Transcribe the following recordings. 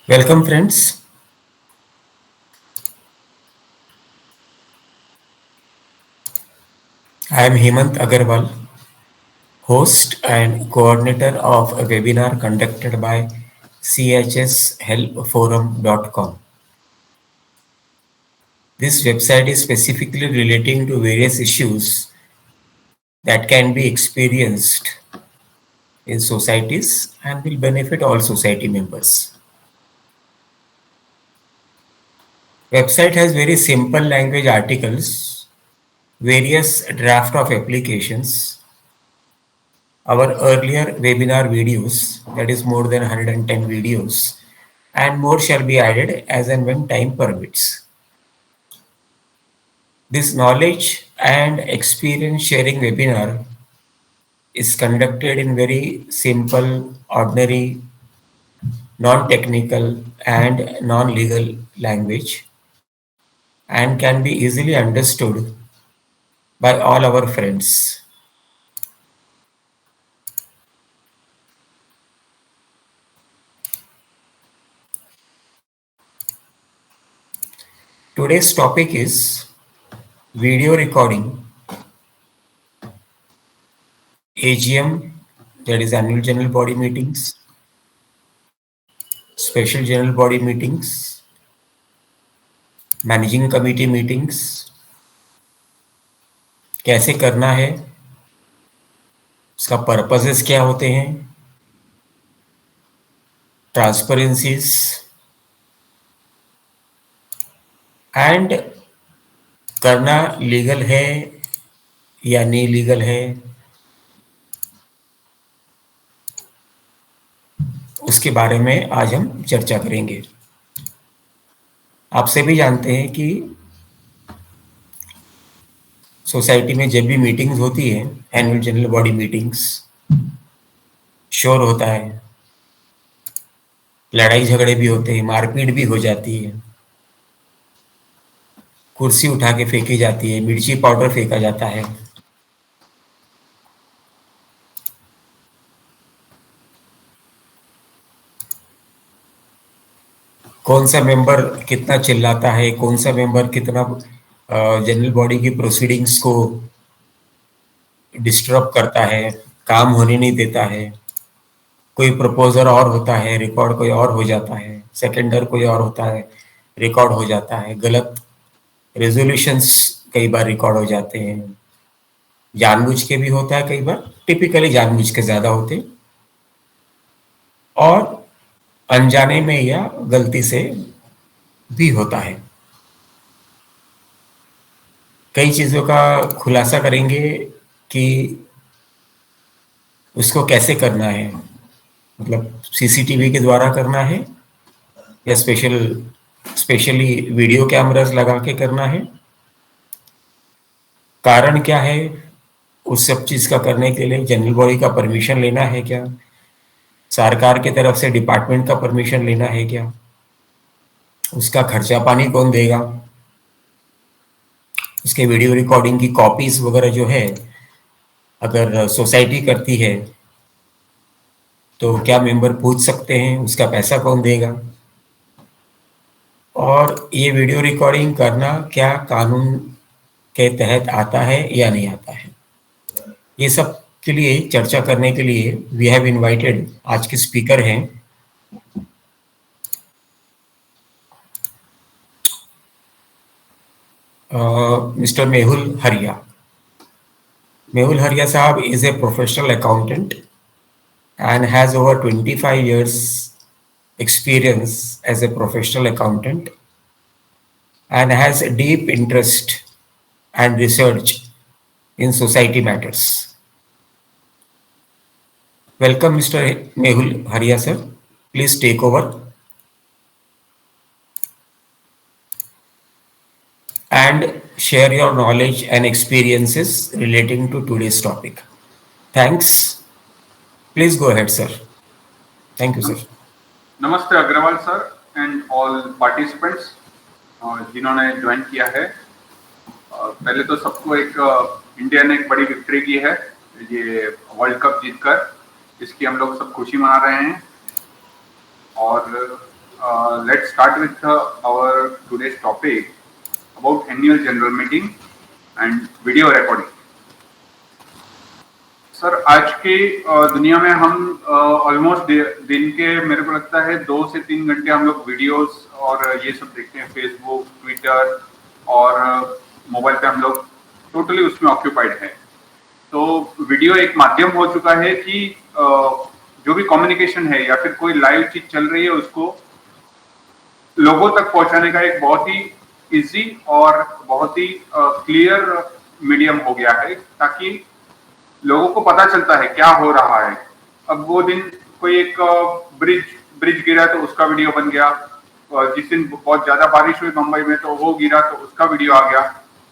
Welcome, friends. I am Hemant Agarwal, host and coordinator of a webinar conducted by chshelpforum.com. This website is specifically relating to various issues that can be experienced in societies and will benefit all society members. Website has very simple language articles, various draft of applications, our earlier webinar videos, that is more than 110 videos, and more shall be added as and when time permits. This knowledge and experience sharing webinar is conducted in very simple, ordinary, non-technical and non-legal language and can be easily understood by all our friends. Today's topic is video recording, AGM, that is annual general body meetings, special general body meetings, managing committee meetings कैसे करना है, उसका purposes क्या होते हैं, ट्रांसपेरेंसीज and करना legal है या नहीं लीगल है, उसके बारे में आज हम चर्चा करेंगे। आप सभी जानते हैं कि सोसाइटी में जब भी मीटिंग्स होती है, एनुअल जनरल बॉडी मीटिंग्स, शोर होता है, लड़ाई झगड़े भी होते हैं, मारपीट भी हो जाती है, कुर्सी उठा के फेंकी जाती है, मिर्ची पाउडर फेंका जाता है। कौन सा मेंबर कितना चिल्लाता है, कौन सा मेंबर कितना जनरल बॉडी की प्रोसीडिंग्स को डिस्टर्ब करता है, काम होने नहीं देता है, कोई प्रपोजर और होता है, रिकॉर्ड कोई और हो जाता है, सेकेंडर कोई और होता है, रिकॉर्ड हो जाता है, गलत रेजोल्यूशंस कई बार रिकॉर्ड हो जाते हैं, जानबूझ के भी होता है, कई बार टिपिकली जानबूझ के ज्यादा होते हैं, और अनजाने में या गलती से भी होता है। कई चीजों का खुलासा करेंगे कि उसको कैसे करना है, मतलब सीसीटीवी के द्वारा करना है या स्पेशली वीडियो कैमरास लगा के करना है, कारण क्या है, उस सब चीज का करने के लिए जनरल बॉडी का परमिशन लेना है क्या, सरकार की तरफ से डिपार्टमेंट का परमिशन लेना है क्या, उसका खर्चा पानी कौन देगा, उसके वीडियो रिकॉर्डिंग की कॉपीज वगैरह जो है अगर सोसाइटी करती है तो क्या मेंबर पूछ सकते हैं, उसका पैसा कौन देगा, और ये वीडियो रिकॉर्डिंग करना क्या कानून के तहत आता है या नहीं आता है। ये सब के लिए चर्चा करने के लिए वी हैव इनवाइटेड, आज के स्पीकर हैं मिस्टर मेहुल हरिया। मेहुल हरिया साहब is a professional accountant and has over 25 years experience as a professional accountant and has a deep interest and research in society matters. Welcome, Mr. Mehul Haria, sir. Please take over and share your knowledge and experiences relating to today's topic. Thanks. Please go ahead, sir. Thank you, sir. नमस्ते Agarwal sir and all participants जिन्होंने join किया है। पहले तो सबको India ने एक बड़ी विक्ट्री की है, ये वर्ल्ड कप जीतकर, इसकी हम लोग सब खुशी मना रहे हैं। और let's start with our today's topic about annual general meeting and video recording. Sir, आज की दुनिया में हम ऑलमोस्ट दिन के मेरे को लगता है 2 से 3 घंटे हम लोग वीडियोस और ये सब देखते हैं, फेसबुक, ट्विटर और मोबाइल पे हम लोग टोटली उसमें ऑक्यूपाइड है। तो वीडियो एक माध्यम हो चुका है कि जो भी कम्युनिकेशन है या फिर कोई लाइव चीज चल रही है उसको लोगों तक पहुंचाने का एक बहुत ही इजी और बहुत ही क्लियर मीडियम हो गया है, ताकि लोगों को पता चलता है क्या हो रहा है। अब वो दिन कोई एक ब्रिज गिरा तो उसका वीडियो बन गया, जिस दिन बहुत ज्यादा बारिश हुई मुंबई में तो वो गिरा तो उसका वीडियो आ गया,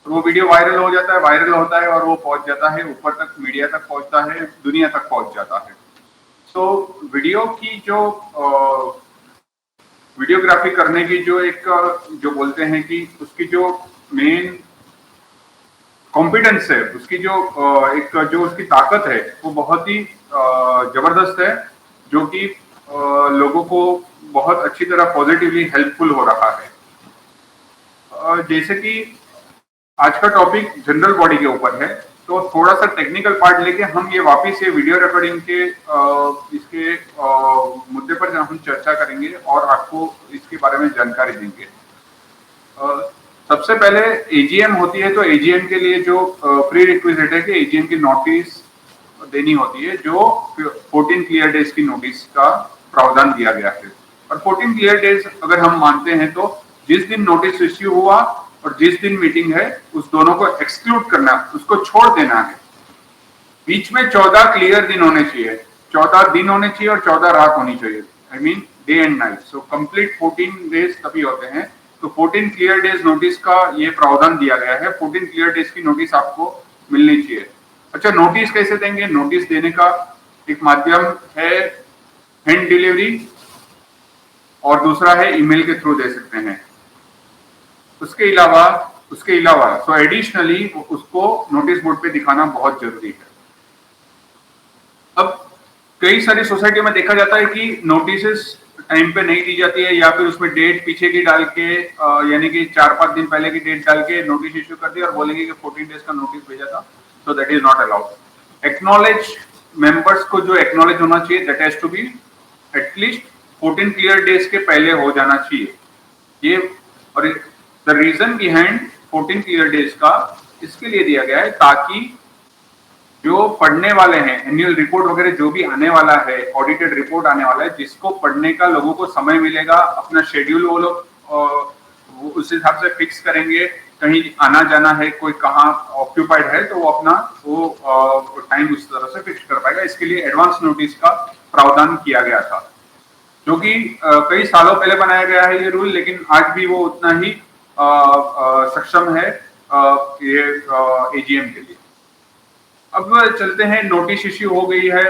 और वो वीडियो वायरल हो जाता है, वायरल होता है और वो पहुंच जाता है ऊपर तक, मीडिया तक पहुंचता है, दुनिया तक पहुंच जाता है। तो वीडियो की जो वीडियोग्राफी करने की जो एक जो बोलते हैं कि उसकी जो मेन कॉम्पिटेंस है, उसकी जो उसकी ताकत है वो बहुत ही जबरदस्त है, जो कि लोगों को बहुत अच्छी तरह पॉजिटिवली हेल्पफुल हो रहा है। जैसे कि आज का टॉपिक जनरल बॉडी के ऊपर है, तो थोड़ा सा टेक्निकल पार्ट लेके हम ये वापस ये वीडियो रिकॉर्डिंग के इसके मुद्दे पर हम चर्चा करेंगे और आपको इसके बारे में जानकारी देंगे। सबसे पहले एजीएम होती है, तो एजीएम के लिए जो प्री रिक्विजिट है कि एजीएम की नोटिस देनी होती है, जो 14 क्लियर डेज की नोटिस का प्रावधान दिया गया है। और 14 क्लियर डेज अगर हम मानते हैं तो जिस दिन नोटिस इश्यू हुआ और जिस दिन मीटिंग है उस दोनों को एक्सक्लूड करना, उसको छोड़ देना है। बीच में 14 क्लियर दिन होने चाहिए, 14 दिन होने चाहिए और 14 रात होनी चाहिए, I mean day and night. So complete 14 days तभी होते हैं। तो 14 क्लियर डेज नोटिस का ये प्रावधान दिया गया है। 14 क्लियर डेज की नोटिस आपको मिलनी चाहिए। अच्छा, नोटिस कैसे देंगे? नोटिस देने का एक माध्यम है हैंड डिलीवरी और दूसरा है ईमेल के थ्रू दे सकते हैं। उसके अलावा सो एडिशनली उसको नोटिस बोर्ड पे दिखाना बहुत जरूरी है। अब कई सारी सोसाइटी में देखा जाता है कि नोटिस टाइम पे नहीं दी जाती है, या फिर उसमें डेट पीछे की डाल के यानी कि 4-5 दिन पहले की डेट डाल के नोटिस इश्यू कर दिया और बोलेंगे कि 14 डेज का नोटिस भेजा था। So that is not allowed. Acknowledge members को जो एक्नॉलेज होना चाहिए, that has to be at least 14 clear days के पहले हो जाना चाहिए। ये और the reason behind 14 clear days का इसके लिए दिया गया है ताकि जो पढ़ने वाले हैं, एनुअल रिपोर्ट वगैरह जो भी आने वाला है, ऑडिटेड रिपोर्ट आने वाला है, जिसको पढ़ने का लोगों को समय मिलेगा, अपना शेड्यूल वो लोग उस हिसाब से फिक्स करेंगे। कहीं आना जाना है, कोई कहाँ ऑक्यूपाइड है, तो वो अपना वो टाइम उस तरह से फिक्स कर पाएगा। इसके लिए एडवांस नोटिस का प्रावधान किया गया था, जो कि कई सालों पहले बनाया गया है ये रूल, लेकिन आज भी वो उतना ही सक्षम है ये एजीएम के लिए। अब चलते हैं, नोटिस इश्यू हो गई है।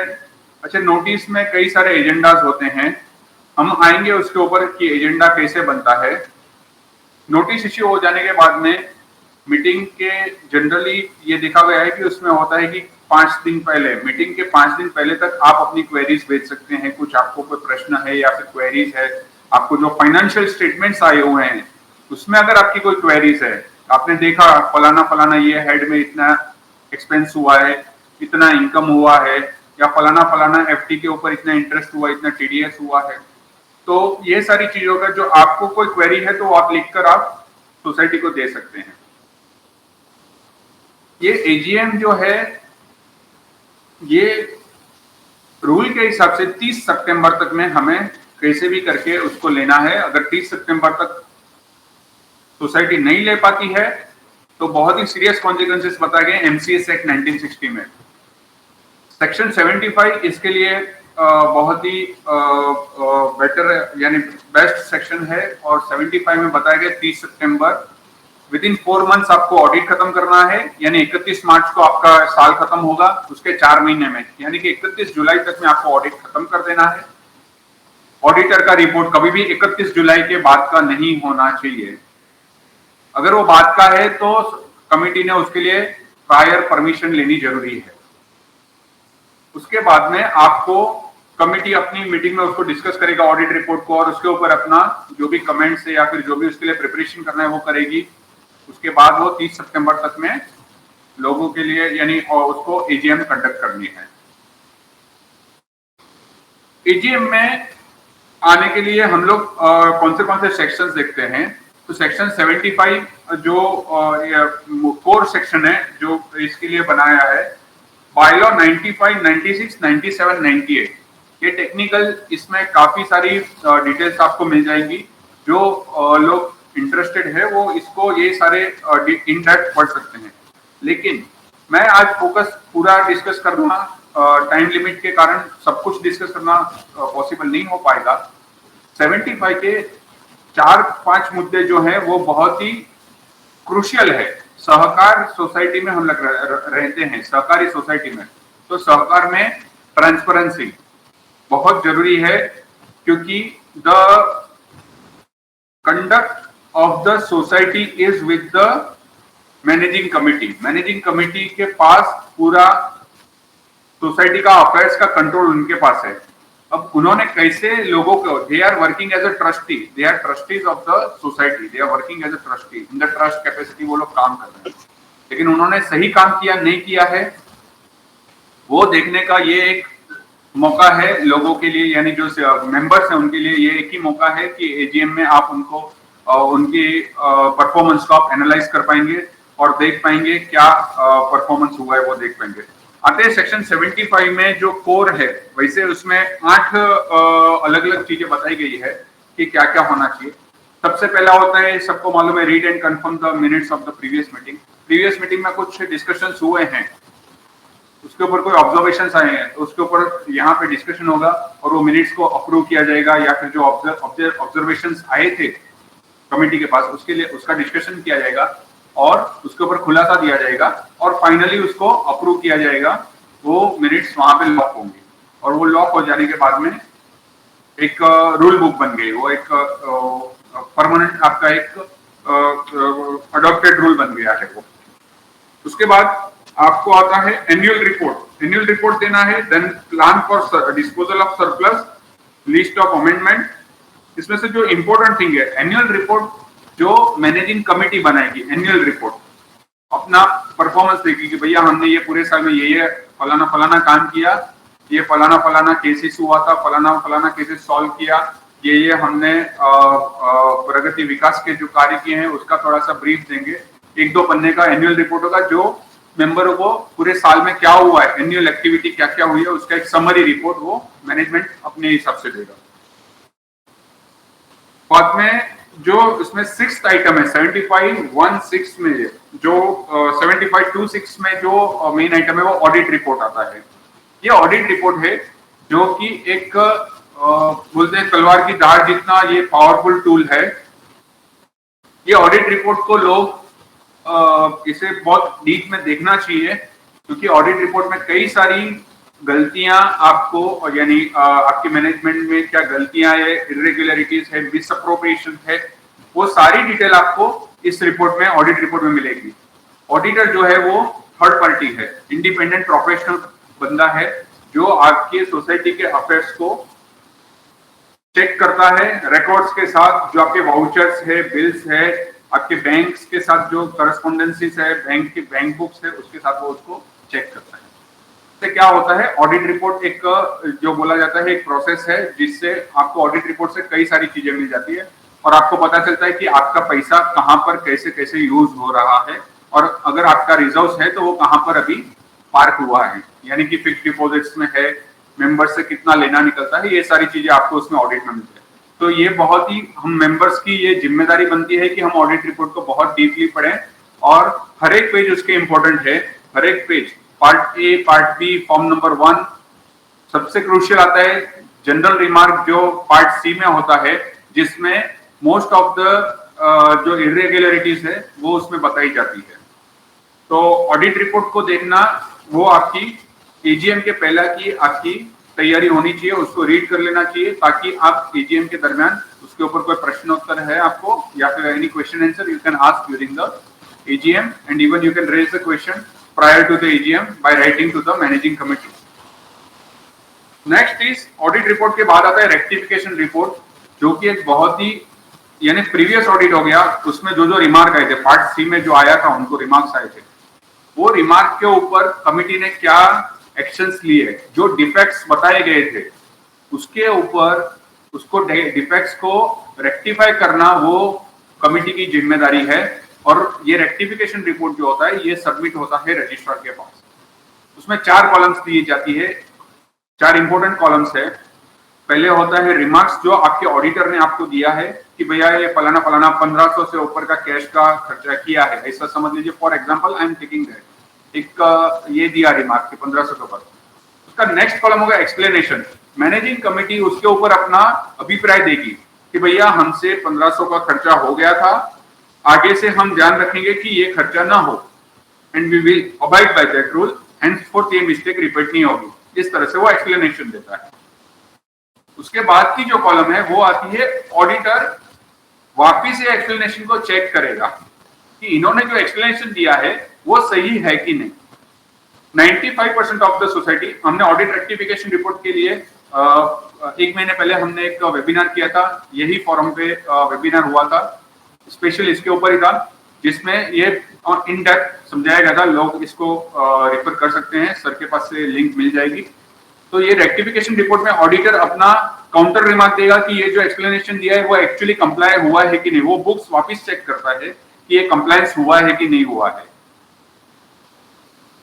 अच्छा, नोटिस में कई सारे एजेंडाज होते हैं, हम आएंगे उसके ऊपर कि एजेंडा कैसे बनता है। नोटिस इश्यू हो जाने के बाद में मीटिंग के जनरली ये देखा गया है कि उसमें होता है कि 5 दिन पहले, मीटिंग के 5 दिन पहले तक आप अपनी क्वेरीज भेज सकते हैं। कुछ आपको कोई प्रश्न है या फिर क्वेरीज है, आपको जो फाइनेंशियल स्टेटमेंट्स आए हुए हैं उसमें अगर आपकी कोई क्वेरीज है, आपने देखा फलाना ये हेड में इतना एक्सपेंस हुआ है, इतना इनकम हुआ है, या फलाना एफडी के ऊपर इतना इंटरेस्ट हुआ, इतना टीडीएस हुआ है, तो ये सारी चीजों का जो आपको कोई क्वेरी है तो आप लिखकर आप सोसाइटी को दे सकते हैं। ये एजीएम जो है, ये रूल के हिसाब से 30 सितंबर तक में हमें कैसे भी करके उसको लेना है। अगर 30 सितंबर तक सोसाइटी नहीं ले पाती है तो बहुत ही सीरियस कॉन्सिक्वेंसेस बताए गए एमसीएस एक्ट 1960 में। सेक्शन 75 इसके लिए बहुत ही बेटर यानी बेस्ट सेक्शन है, और 75 में बताया गया 30 सितंबर विद इन 4 मंथ्स आपको ऑडिट खत्म करना है, यानी 31 मार्च को आपका साल खत्म होगा, उसके 4 महीने में यानी कि 31 जुलाई तक में आपको ऑडिट खत्म कर देना है। ऑडिटर का रिपोर्ट कभी भी 31 जुलाई के बाद का नहीं होना चाहिए। अगर वो बाद का है तो कमिटी ने उसके लिए प्रायर परमिशन लेनी जरूरी है। उसके बाद में आपको कमिटी अपनी मीटिंग में उसको डिस्कस करेगा ऑडिट रिपोर्ट को, और उसके ऊपर अपना जो भी कमेंट्स है या फिर जो भी उसके लिए प्रिपरेशन करना है वो करेगी। उसके बाद वो 30 सितंबर तक में लोगों के लिए यानी उसको एजीएम कंडक्ट करनी है। एजीएम में आने के लिए हम लोग कौन से सेक्शंस देखते हैं, तो सेक्शन 75 जो कोर सेक्शन है जो इसके लिए बनाया है, बायलॉ 95, 96, 97, 98, ये टेक्निकल, इसमें काफी सारी डिटेल्स आपको मिल जाएंगी। जो लोग इंटरेस्टेड है वो इसको ये सारे इन डेप्थ पढ़ सकते हैं। लेकिन मैं आज फोकस पूरा डिस्कस करना, टाइम लिमिट के कारण सब कुछ डिस्कस करना पॉसिबल नहीं हो पाएगा। 75 के 4-5 मुद्दे जो हैं वो बहुत ही क्रूशियल है। सहकार सोसाइटी में हम लोग रहते हैं, सहकारी सोसाइटी में, तो सहकार में ट्रांसपेरेंसी बहुत जरूरी है, क्योंकि the conduct of the society is with the managing committee. Managing committee के पास पूरा सोसाइटी का अफेयर्स का कंट्रोल उनके पास है। अब उन्होंने कैसे लोगों को, they are working as a trustee, they are trustees of the society, they are working as a trustee in the trust capacity, वो लोग काम कर रहे हैं। लेकिन उन्होंने सही काम किया नहीं किया है वो देखने का ये एक मौका है लोगों के लिए, यानी जो मेंबर्स हैं उनके लिए ये एक ही मौका है कि एजीएम में आप उनको उनकी परफॉर्मेंस को आप एनालाइज कर पाएंगे और देख पाएंगे क्या परफॉर्मेंस हुआ है वो देख पाएंगे। आते हैं सेक्शन 75 में जो कोर है, वैसे उसमें 8 अलग अलग चीजें बताई गई है कि क्या क्या होना चाहिए। सबसे पहला होता है, सबको मालूम है, read and confirm the minutes of the previous meeting. Previous meeting में कुछ डिस्कशंस हुए हैं, उसके ऊपर कोई ऑब्जर्वेशंस आए हैं तो उसके ऊपर यहाँ पे डिस्कशन होगा और वो मिनट्स को अप्रूव किया जाएगा, या फिर जो ऑब्जर्वेशंस आए थे कमेटी के पास उसके लिए उसका डिस्कशन किया जाएगा और उसके ऊपर खुलासा दिया जाएगा और फाइनली उसको अप्रूव किया जाएगा। वो मिनट्स वहां पे लॉक होंगे और वो लॉक हो जाने के बाद में एक रूल बुक बन गई, वो एक परमानेंट आपका एक अडॉप्टेड रूल बन गया है वो। उसके बाद आपको आता है एनुअल रिपोर्ट। एनुअल रिपोर्ट देना है, then plan for disposal of surplus, list of amendment. इसमें से जो इंपॉर्टेंट थिंग है, एनुअल रिपोर्ट जो मैनेजिंग कमेटी बनाएगी, एनुअल रिपोर्ट अपना परफॉर्मेंस देगी कि भैया हमने ये पूरे साल में ये फलाना फलाना काम किया, ये फलाना फलाना केसेस हुआ था, फलाना फलाना केसेस सॉल्व किया, ये हमने प्रगति विकास के जो कार्य किए हैं उसका थोड़ा सा ब्रीफ देंगे। 1-2 पन्ने का एनुअल रिपोर्ट होगा जो मेंबरों को पूरे साल में क्या हुआ है, एनुअल एक्टिविटी क्या क्या हुई है, उसका एक समरी रिपोर्ट वो मैनेजमेंट अपने हिसाब से देगा। बाद में जो इसमें 6th आइटम है 75(1)(6) में, जो 75(2)(6) में जो मेन आइटम है वो ऑडिट रिपोर्ट आता है। ये ऑडिट रिपोर्ट है जो कि एक बोलते हैं तलवार की धार जितना ये पावरफुल टूल है। ये ऑडिट रिपोर्ट को लोग इसे बहुत डीप में देखना चाहिए, क्योंकि ऑडिट रिपोर्ट में कई सारी गलतियां आपको, यानी आपके मैनेजमेंट में क्या गलतियां है, इरेगुलरिटीज है, मिसअप्रोप्रिएशन है, वो सारी डिटेल आपको इस रिपोर्ट में, ऑडिट रिपोर्ट में मिलेगी। ऑडिटर जो है वो थर्ड पार्टी है, इंडिपेंडेंट प्रोफेशनल बंदा है जो आपके सोसाइटी के अफेयर्स को चेक करता है रिकॉर्ड्स के साथ, जो आपके वाउचर्स है, बिल्स है, आपके बैंक्स के साथ जो करस्पॉन्डेंसीज है, बैंक के बैंक बुक्स है, उसके साथ वो उसको चेक करता है। इससे क्या होता है, ऑडिट रिपोर्ट एक जो बोला जाता है एक प्रोसेस है जिससे आपको ऑडिट रिपोर्ट से कई सारी चीजें मिल जाती है और आपको पता चलता है कि आपका पैसा कहां पर कैसे कैसे यूज हो रहा है, और अगर आपका रिजर्व्स है तो वो कहां पर अभी पार्क हुआ है, यानी कि फिक्स्ड डिपॉजिट्स में है, मेंबर से कितना लेना निकलता है, ये सारी चीजें आपको उसमें ऑडिट में मिलती है। तो ये बहुत ही हम मेंबर्स की ये जिम्मेदारी बनती है कि हम ऑडिट रिपोर्ट को बहुत डीपली पढ़ें और हर एक पेज उसके इंपॉर्टेंट है। हर एक page, part A, part B, form number 1, सबसे क्रूशियल आता है जनरल रिमार्क जो पार्ट सी में होता है, जिसमें मोस्ट ऑफ द जो इरेगुलरिटीज है वो उसमें बताई जाती है। तो ऑडिट रिपोर्ट को देखना वो आपकी एजीएम के पहला की आपकी तैयारी होनी चाहिए, उसको रीड कर लेना चाहिए ताकि आप एजीएम के दरमियान उसके ऊपर कोई प्रश्न उत्तर है आपको या फिर any question answer you can ask during the AGM, and even you can raise the question prior to the AGM by writing to the managing committee. Next is audit report के बाद आता है रेक्टिफिकेशन रिपोर्ट, जो कि एक बहुत ही, यानी previous audit हो गया, उसमें जो जो रिमार्क आए थे, पार्ट सी में जो आया था उनको रिमार्क्स आए थे, वो रिमार्क के ऊपर कमिटी ने क्या एक्शंस लिए, जो डिफेक्ट्स बताए गए थे उसके ऊपर उसको डिफेक्ट्स को रेक्टिफाई करना वो कमिटी की जिम्मेदारी है। और ये रेक्टिफिकेशन रिपोर्ट जो होता है ये सबमिट होता है रजिस्ट्रार के पास। उसमें 4 कॉलम्स दी जाती है, 4 इंपॉर्टेंट कॉलम्स है। पहले होता है रिमार्क्स, जो आपके ऑडिटर ने आपको दिया है कि भैया ये फलाना फलाना 1500 से ऊपर का कैश का खर्चा किया है, ऐसा समझ लीजिए। For example I am taking that, एक ये दिया रिमार्क कि 1500 के ऊपर। उसका नेक्स्ट कॉलम होगा एक्सप्लेनेशन। मैनेजिंग कमेटी उसके ऊपर अपना अभिप्राय देगी कि भैया हमसे 1500 का खर्चा हो गया था, आगे से हम ध्यान रखेंगे कि ये खर्चा ना हो, and we will abide by that rule, henceforth ये मिस्टेक रिपीट नहीं होगी। इस तरह से वो एक्सप्लेनेशन देता है। उसके बाद की जो कॉलम है वो आती है ऑडिटर वापिस ये एक्सप्लेनेशन को चेक करेगा कि इन्होंने जो एक्सप्लेनेशन दिया है वो सही है कि नहीं। 95% ऑफ द सोसाइटी, हमने ऑडिट रेक्टिफिकेशन रिपोर्ट के लिए 1 महीने पहले हमने एक वेबिनार किया था, यही फोरम पे वेबिनार हुआ था, स्पेशल इसके ऊपर ही था, जिसमें ये इन डेप्थ समझाया गया था। लोग इसको रेफर कर सकते हैं, सर के पास से लिंक मिल जाएगी। तो ये रेक्टिफिकेशन रिपोर्ट में ऑडिटर अपना काउंटर रिमार्क देगा कि ये जो एक्सप्लेनेशन दिया है वो एक्चुअली कंप्लाई हुआ है कि नहीं। वो बुक्स वापस चेक करता है कि ये कंप्लायंस हुआ है कि नहीं हुआ है।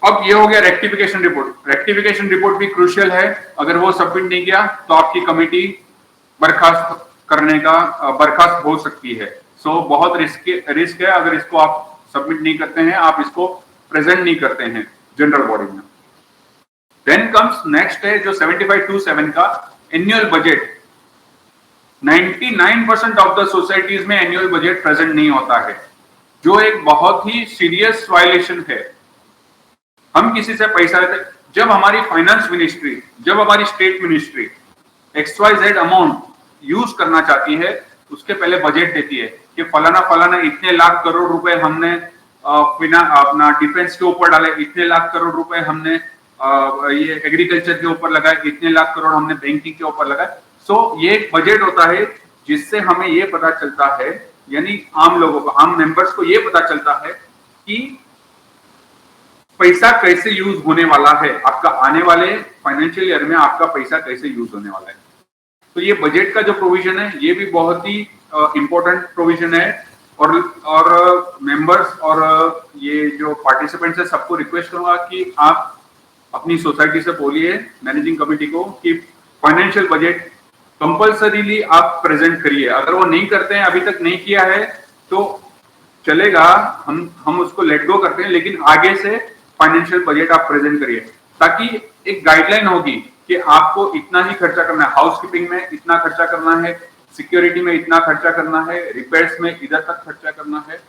अब ये हो गया रेक्टिफिकेशन रिपोर्ट। रेक्टिफिकेशन रिपोर्ट भी क्रूशियल है, अगर वो सबमिट नहीं किया तो आपकी कमेटी बर्खास्त हो सकती है। सो बहुत रिस्क है अगर इसको आप सबमिट नहीं करते हैं, आप इसको प्रेजेंट नहीं करते हैं जनरल बॉडी में। देन कम्स नेक्स्ट है जो 7527 का annual budget. 99% of the societies में एनुअल बजट प्रेजेंट नहीं होता है, जो एक बहुत ही सीरियस वायलेशन है। हम किसी से पैसा लेते, जब हमारी फाइनेंस मिनिस्ट्री, जब हमारी state ministry XYZ amount use करना चाहती है, उसके पहले बजट देती है कि फलाना फलाना इतने लाख करोड़ रुपए हमने अपना डिफेंस के ऊपर डाले, इतने लाख करोड़ रुपए हमने ये एग्रीकल्चर के ऊपर लगाए, इतने लाख करोड़ हमने बैंकिंग के ऊपर लगाए। सो ये एक बजट होता है जिससे हमें ये पता चलता है, यानी आम लोगों को, आम मेंबर्स को ये पता चलता है कि पैसा कैसे यूज होने वाला है, आपका आने वाले फाइनेंशियल ईयर में आपका पैसा कैसे यूज होने वाला है। तो ये बजट का जो प्रोविजन है ये भी बहुत ही इंपॉर्टेंट प्रोविजन है। और मेंबर्स और ये जो पार्टिसिपेंट्स है सबको रिक्वेस्ट करूंगा कि आप अपनी सोसाइटी से बोलिए मैनेजिंग कमेटी को कि फाइनेंशियल बजट कंपल्सरीली आप प्रेजेंट करिए। अगर वो नहीं करते हैं, अभी तक नहीं किया है तो चलेगा, हम उसको लेट गो करते हैं, लेकिन आगे से फाइनेंशियल बजट आप प्रेजेंट करिए, ताकि एक गाइडलाइन होगी कि आपको इतना ही खर्चा करना है, हाउसकीपिंग में इतना खर्चा करना है, सिक्योरिटी में इतना खर्चा करना है, रिपेयर्स में इधर तक खर्चा करना है।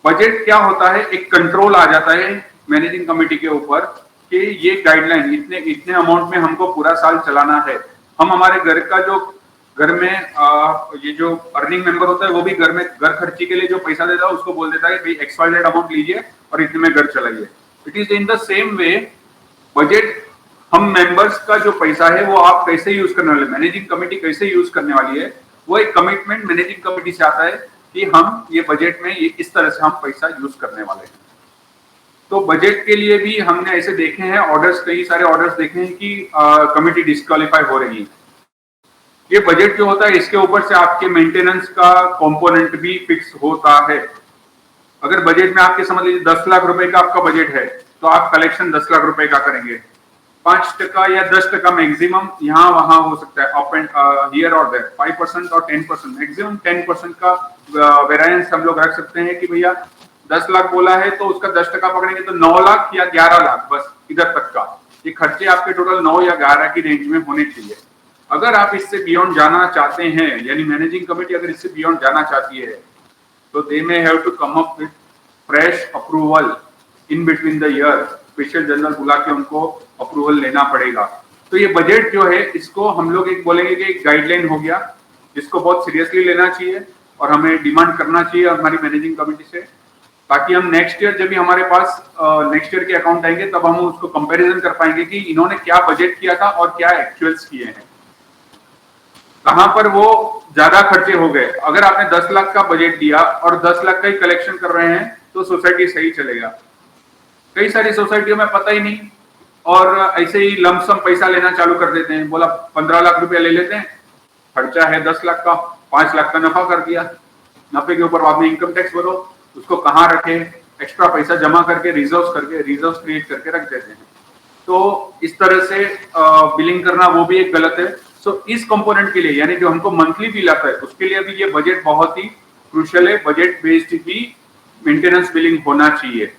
बजट क्या होता है, एक कंट्रोल आ जाता है मैनेजिंग कमेटी के ऊपर कि ये गाइडलाइन इतने अमाउंट में हमको पूरा साल चलाना है। हम हमारे घर का जो घर में ये जो अर्निंग मेंबर होता है वो भी घर में घर खर्ची के लिए जो पैसा देता है उसको बोल देता है भाई XYZ अमाउंट लीजिए और इतने में घर चलाइए। It is in the same way budget, हम मेंबर्स का जो पैसा है वो आप कैसे यूज करने वाले, मैनेजिंग कमेटी कैसे यूज करने वाली है, वो एक कमिटमेंट मैनेजिंग कमेटी से आता है कि हम ये बजट में ये इस तरह से हम पैसा यूज करने वाले हैं। तो बजट के लिए भी हमने ऐसे देखे हैं ऑर्डर्स, कई सारे ऑर्डर्स देखे हैं कि कमेटी डिस्क्वालीफाई हो रही है। ये बजट जो होता है इसके ऊपर से आपके मेंटेनेंस का कंपोनेंट भी फिक्स होता है। अगर बजट में आपके समझ लीजिए 10 लाख रुपए का आपका बजट है तो आप कलेक्शन 10 लाख रुपए का करेंगे। 5% या 10% मैक्सिमम यहाँ वहां हो सकता है, अप एंड हियर और देयर। 5% और 10%, मैक्सिमम 10% का वेरिएंस हम लोग रख सकते हैं कि भैया 10 लाख बोला है तो उसका 10% पकड़ेंगे तो 9 लाख या 11 लाख, बस इधर तक का ये खर्चे आपके टोटल 9 या 11 की रेंज में होने चाहिए। अगर आप इससे बियॉन्ड जाना चाहते हैं, यानी मैनेजिंग कमेटी अगर इससे बियॉन्ड जाना चाहती है तो they may have to come up with fresh approval in between the year. Special general बुला के उनको अप्रूवल लेना पड़ेगा। तो ये बजट जो है इसको हम लोग एक बोलेंगे कि एक गाइडलाइन हो गया, इसको बहुत सीरियसली लेना चाहिए और हमें डिमांड करना चाहिए हमारी मैनेजिंग कमेटी से ताकि हम नेक्स्ट ईयर जब भी हमारे पास नेक्स्ट ईयर के अकाउंट आएंगे तब हम उसको कंपैरिजन कर पाएंगे कि इन्होंने क्या बजट किया था और क्या एक्चुअल्स किए हैं, कहां पर वो ज्यादा खर्चे हो गए। अगर आपने 10 लाख का बजट दिया और 10 लाख का ही कलेक्शन कर रहे हैं तो सोसाइटी सही चलेगा। कई सारी सोसाइटियों में पता ही नहीं और ऐसे ही लमसम पैसा लेना चालू कर देते हैं, बोला 15 लाख रुपया ले लेते हैं, खर्चा है 10 लाख का, 5 लाख का नफा कर दिया, नफे के ऊपर बाद में इनकम टैक्स भरो, उसको कहाँ रखे, एक्स्ट्रा पैसा जमा करके रिजर्व क्रिएट करके रख देते हैं। तो इस तरह से बिलिंग करना वो भी एक गलत है। सो इस कंपोनेंट के लिए यानी जो हमको मंथली बिल आता है उसके लिए भी ये बजट बहुत ही क्रूशियल है। बजट बेस्ड ही मेंटेनेंस बिलिंग होना चाहिए।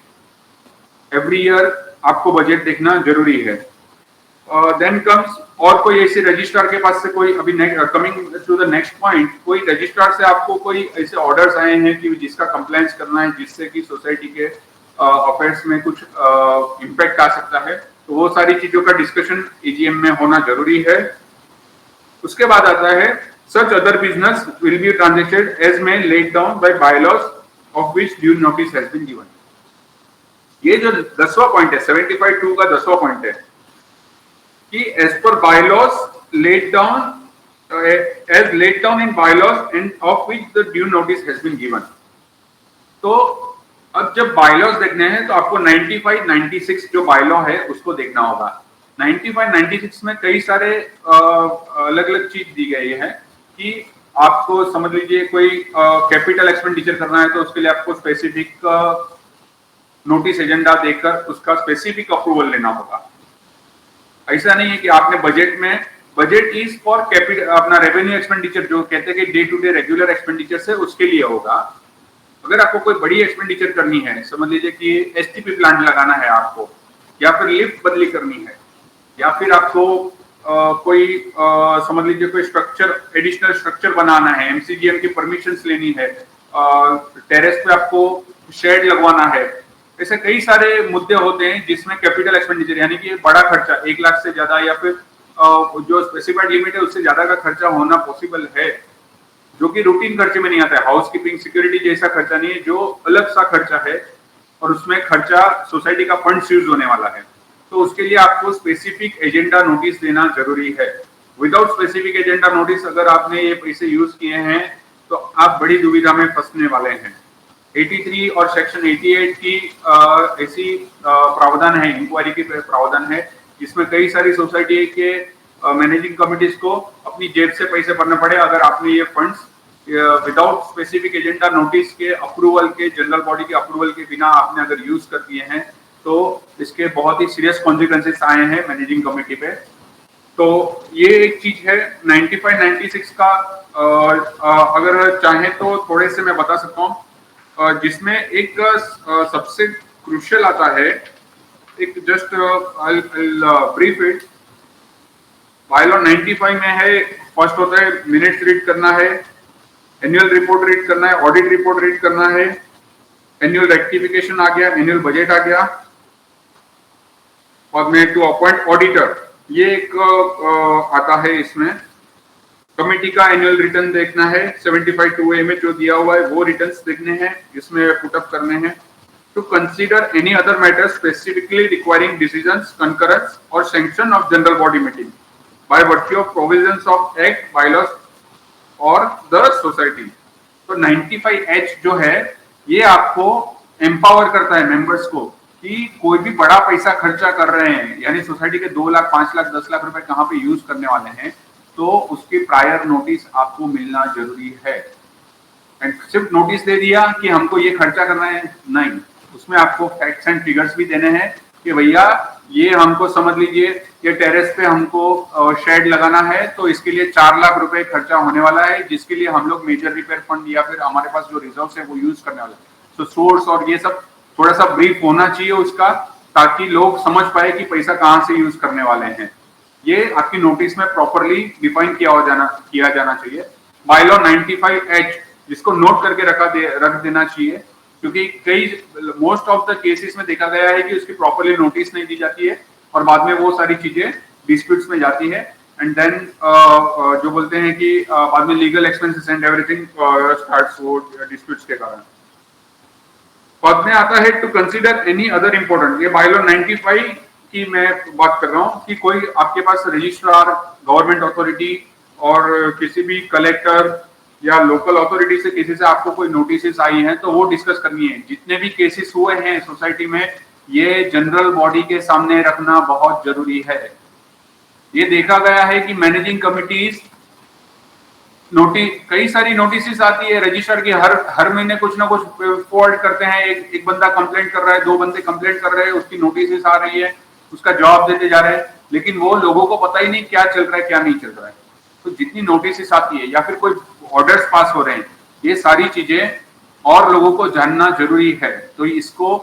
एवरी ईयर आपको बजट देखना जरूरी है। देन कम्स और कोई ऐसे रजिस्ट्रार के पास से कोई अभी coming to the next point, कोई रजिस्ट्रार से आपको कोई ऐसे ऑर्डर्स आए हैं कि जिसका कंप्लायंस करना है जिससे कि सोसाइटी के अफेयर्स में कुछ इम्पैक्ट आ सकता है, तो वो सारी चीजों का डिस्कशन एजीएम में होना जरूरी है। उसके बाद आता है such other business will be transacted as may laid down by bylaws of which due notice has been given. ये जो 10वां पॉइंट है 75(2) का 10वां पॉइंट है कि as per bylaws laid down as laid down in bylaws and of which the due notice has been given. तो अब जब bylaws देखने हैं तो आपको 95-96 जो बायलॉ है उसको देखना होगा। 95-96 में कई सारे अलग अलग चीज दी गई है कि आपको समझ लीजिए कोई कैपिटल एक्सपेंडिचर करना है तो उसके लिए आपको स्पेसिफिक नोटिस एजेंडा देकर उसका स्पेसिफिक अप्रूवल लेना होगा। ऐसा नहीं है कि आपने बजट में, बजट इज फॉर कैपिटल अपना रेवेन्यू एक्सपेंडिचर जो कहते हैं कि day to day regular expenditure से उसके लिए होगा। अगर आपको कोई बड़ी एक्सपेंडिचर करनी है, समझ लीजिए कि एसटीपी प्लांट लगाना है आपको, या फिर लिफ्ट बदली करनी है, या फिर आपको कोई समझ लीजिए कोई स्ट्रक्चर एडिशनल स्ट्रक्चर बनाना है, एमसीजीएम की परमिशंस लेनी है, टेरेस पे आपको शेड लगवाना है, ऐसे कई सारे मुद्दे होते हैं जिसमें कैपिटल एक्सपेंडिचर यानी कि बड़ा खर्चा 1 लाख से ज्यादा या फिर जो स्पेसिफाइड लिमिट है उससे ज्यादा का खर्चा होना पॉसिबल है, जो कि रूटीन खर्चे में नहीं आता है। हाउस कीपिंग सिक्योरिटी जैसा खर्चा नहीं है, जो अलग सा खर्चा है और उसमें खर्चा सोसाइटी का फंड यूज होने वाला है। तो उसके लिए आपको स्पेसिफिक एजेंडा नोटिस देना जरूरी है। विदाउट स्पेसिफिक एजेंडा नोटिस अगर आपने ये पैसे यूज किए हैं तो आप बड़ी दुविधा में फंसने वाले हैं। 83 और सेक्शन 88 की ऐसी प्रावधान है, इंक्वायरी की प्रावधान है, जिसमें कई सारी सोसाइटी के मैनेजिंग कमिटीज को अपनी जेब से पैसे भरने पड़े अगर आपने ये funds without specific agenda notice के अप्रूवल के, जनरल बॉडी के अप्रूवल के बिना आपने अगर यूज कर दिए हैं तो इसके बहुत ही सीरियस कॉन्सिक्वेंसेस आए हैं मैनेजिंग कमेटी पे। तो ये एक चीज है 95-96 का। अगर चाहें तो थोड़े से मैं बता सकता हूँ, जिसमें एक सबसे क्रूशियल आता है, एक जस्ट ब्रीफ इट। बायलॉ 95 में है, फर्स्ट होता है मिनट्स रीड करना है, एनुअल रिपोर्ट रीड करना है, ऑडिट रिपोर्ट रीड करना है, एनुअल रेक्टिफिकेशन आ गया, एनुअल बजट आ गया, और में टू अपॉइंट ऑडिटर ये एक आता है। इसमें कमेटी का एनुअल रिटर्न देखना है, 75(2) में जो दिया हुआ है वो रिटर्न्स देखने हैं, इसमें पुटअप करने हैं। To consider any other matter specifically requiring decisions, concurrence और sanction of general body meeting by virtue of provisions of act, bylaws और द सोसाइटी। तो 95H जो है ये आपको एम्पावर करता है मेंबर्स को कि कोई भी बड़ा पैसा खर्चा कर रहे हैं, यानी सोसाइटी के 2 लाख, 5 लाख, 10 लाख रुपए कहाँ पे यूज करने वाले हैं, तो उसकी प्रायर नोटिस आपको मिलना जरूरी है। एंड सिर्फ नोटिस दे दिया कि हमको ये खर्चा करना है, नहीं, उसमें आपको फैक्ट्स एंड फिगर्स भी देने हैं कि भैया ये हमको समझ लीजिए कि टेरेस पे हमको शेड लगाना है तो इसके लिए 4 लाख रुपए खर्चा होने वाला है, जिसके लिए हम लोग मेजर रिपेयर फंड या फिर हमारे पास जो रिजर्व है वो यूज करने वाले हैं। तो सोर्स और ये सब थोड़ा सा ब्रीफ होना चाहिए उसका, ताकि लोग समझ पाए कि पैसा कहाँ से यूज करने वाले हैं। ये आपकी नोटिस में प्रॉपरली डिफाइन किया जाना चाहिए। बायलॉ 95H जिसको नोट करके रख देना चाहिए, क्योंकि कई मोस्ट ऑफ द केसेस में देखा गया है कि उसकी प्रॉपरली नोटिस नहीं दी जाती है और बाद में वो सारी चीजें डिस्प्यूट्स में जाती है। एंड देन जो बोलते हैं कि बाद में legal expenses and everything starts वो डिस्प्यूट्स के कारण। बाद में आता है to consider any other important, ये बायलॉ 95 की मैं बात कर रहा हूँ कि कोई आपके पास रजिस्ट्रार, गवर्नमेंट अथॉरिटी और किसी भी कलेक्टर या लोकल अथॉरिटी से किसी से आपको कोई नोटिस आई हैं तो वो डिस्कस करनी है। जितने भी केसेस हुए हैं सोसाइटी में ये जनरल बॉडी के सामने रखना बहुत जरूरी है। ये देखा गया है कि मैनेजिंग कमिटीज कई सारी नोटिस आती है रजिस्टर की, हर महीने कुछ ना कुछ फॉरवर्ड करते हैं। एक बंदा कंप्लेंट कर रहा है, 2 बंदे कंप्लेंट कर रहे हैं, उसकी नोटिस आ रही है, उसका जवाब देते जा रहे हैं, लेकिन वो लोगों को पता ही नहीं क्या चल रहा है क्या नहीं चल रहा है। तो जितनी नोटिस आती है या फिर कोई ऑर्डर्स पास हो रहे हैं, ये सारी चीजें और लोगों को जानना जरूरी है। तो इसको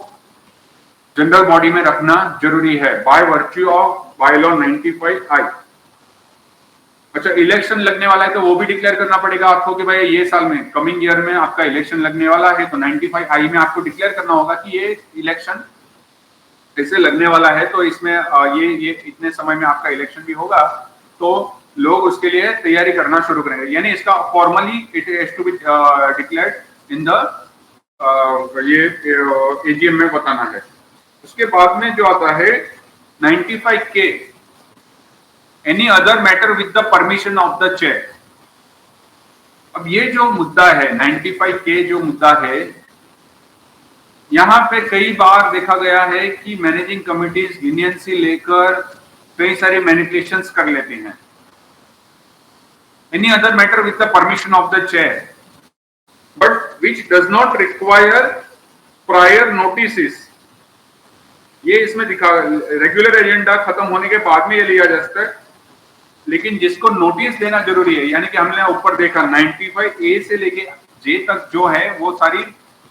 जनरल बॉडी में रखना जरूरी है bye virtue of bylaw 95I। अच्छा, इलेक्शन लगने वाला है तो वो भी डिक्लेयर करना पड़ेगा आपको कि भाई ये साल में कमिंग ईयर में आपका इलेक्शन लगने वाला है, तो 95I में आपको डिक्लेयर करना होगा कि ये इलेक्शन ऐसे लगने वाला है, तो इसमें ये इतने समय में आपका इलेक्शन भी होगा, तो लोग उसके लिए तैयारी करना शुरू करेंगे। यानी इसका formally it has to be declared in the ये एजीएम में बताना है। उसके बाद में जो आता है 95K, any other matter with the permission of the chair. अब ये जो मुद्दा है 95K जो मुद्दा है, यहां पे कई बार देखा गया है कि मैनेजिंग कमिटीज लीनियंसी लेकर कई सारे मैनिपुलेशंस कर लेते हैं। Any other matter with the permission of the chair but which does not require prior notice. ये इसमें दिखा, रेगुलर एजेंडा खत्म होने के बाद में ये लिया जा सकता है, लेकिन जिसको नोटिस देना जरूरी है, यानी कि हमने ऊपर देखा 95A से लेके J तक जो है वो सारी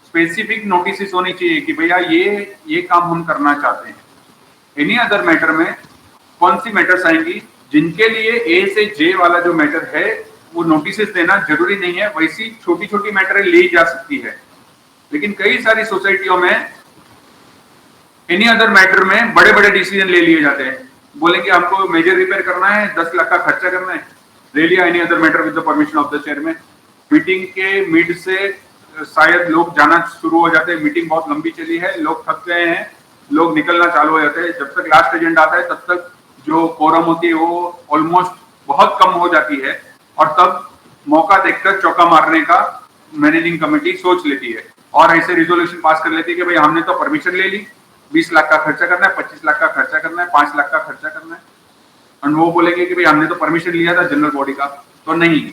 स्पेसिफिक नोटिस होनी चाहिए कि भैया ये काम हम करना चाहते हैं। एनी अदर मैटर में कौन सी मैटर्स आएंगी जिनके लिए A से J वाला जो मैटर है वो नोटिस देना जरूरी नहीं है, वैसी छोटी छोटी मैटर ली जा सकती है। लेकिन कई सारी सोसाइटियों में एनी अदर मैटर में बड़े बड़े डिसीजन ले लिए जाते हैं। बोलेंगे हमको मेजर रिपेयर करना है, 10 लाख का खर्चा करना है, ले लिया any other matter with the permission of the chair में। मीटिंग के मिड से शायद लोग जाना शुरू हो जाते हैं, मीटिंग बहुत लंबी चली है, लोग थक गए हैं, लोग निकलना चालू हो जाते हैं। जब तक लास्ट एजेंडा आता है तब तक जो कोरम होती है वो ऑलमोस्ट बहुत कम हो जाती है, और तब मौका देखकर चौका मारने का मैनेजिंग कमेटी सोच लेती है और ऐसे रिजोल्यूशन पास कर लेती है कि भाई हमने तो परमिशन ले ली, 20 लाख का खर्चा करना है, 25 लाख का खर्चा करना है, 5 लाख का खर्चा करना है, और वो बोलेंगे कि भाई हमने तो परमिशन लिया था जनरल बॉडी का। तो नहीं,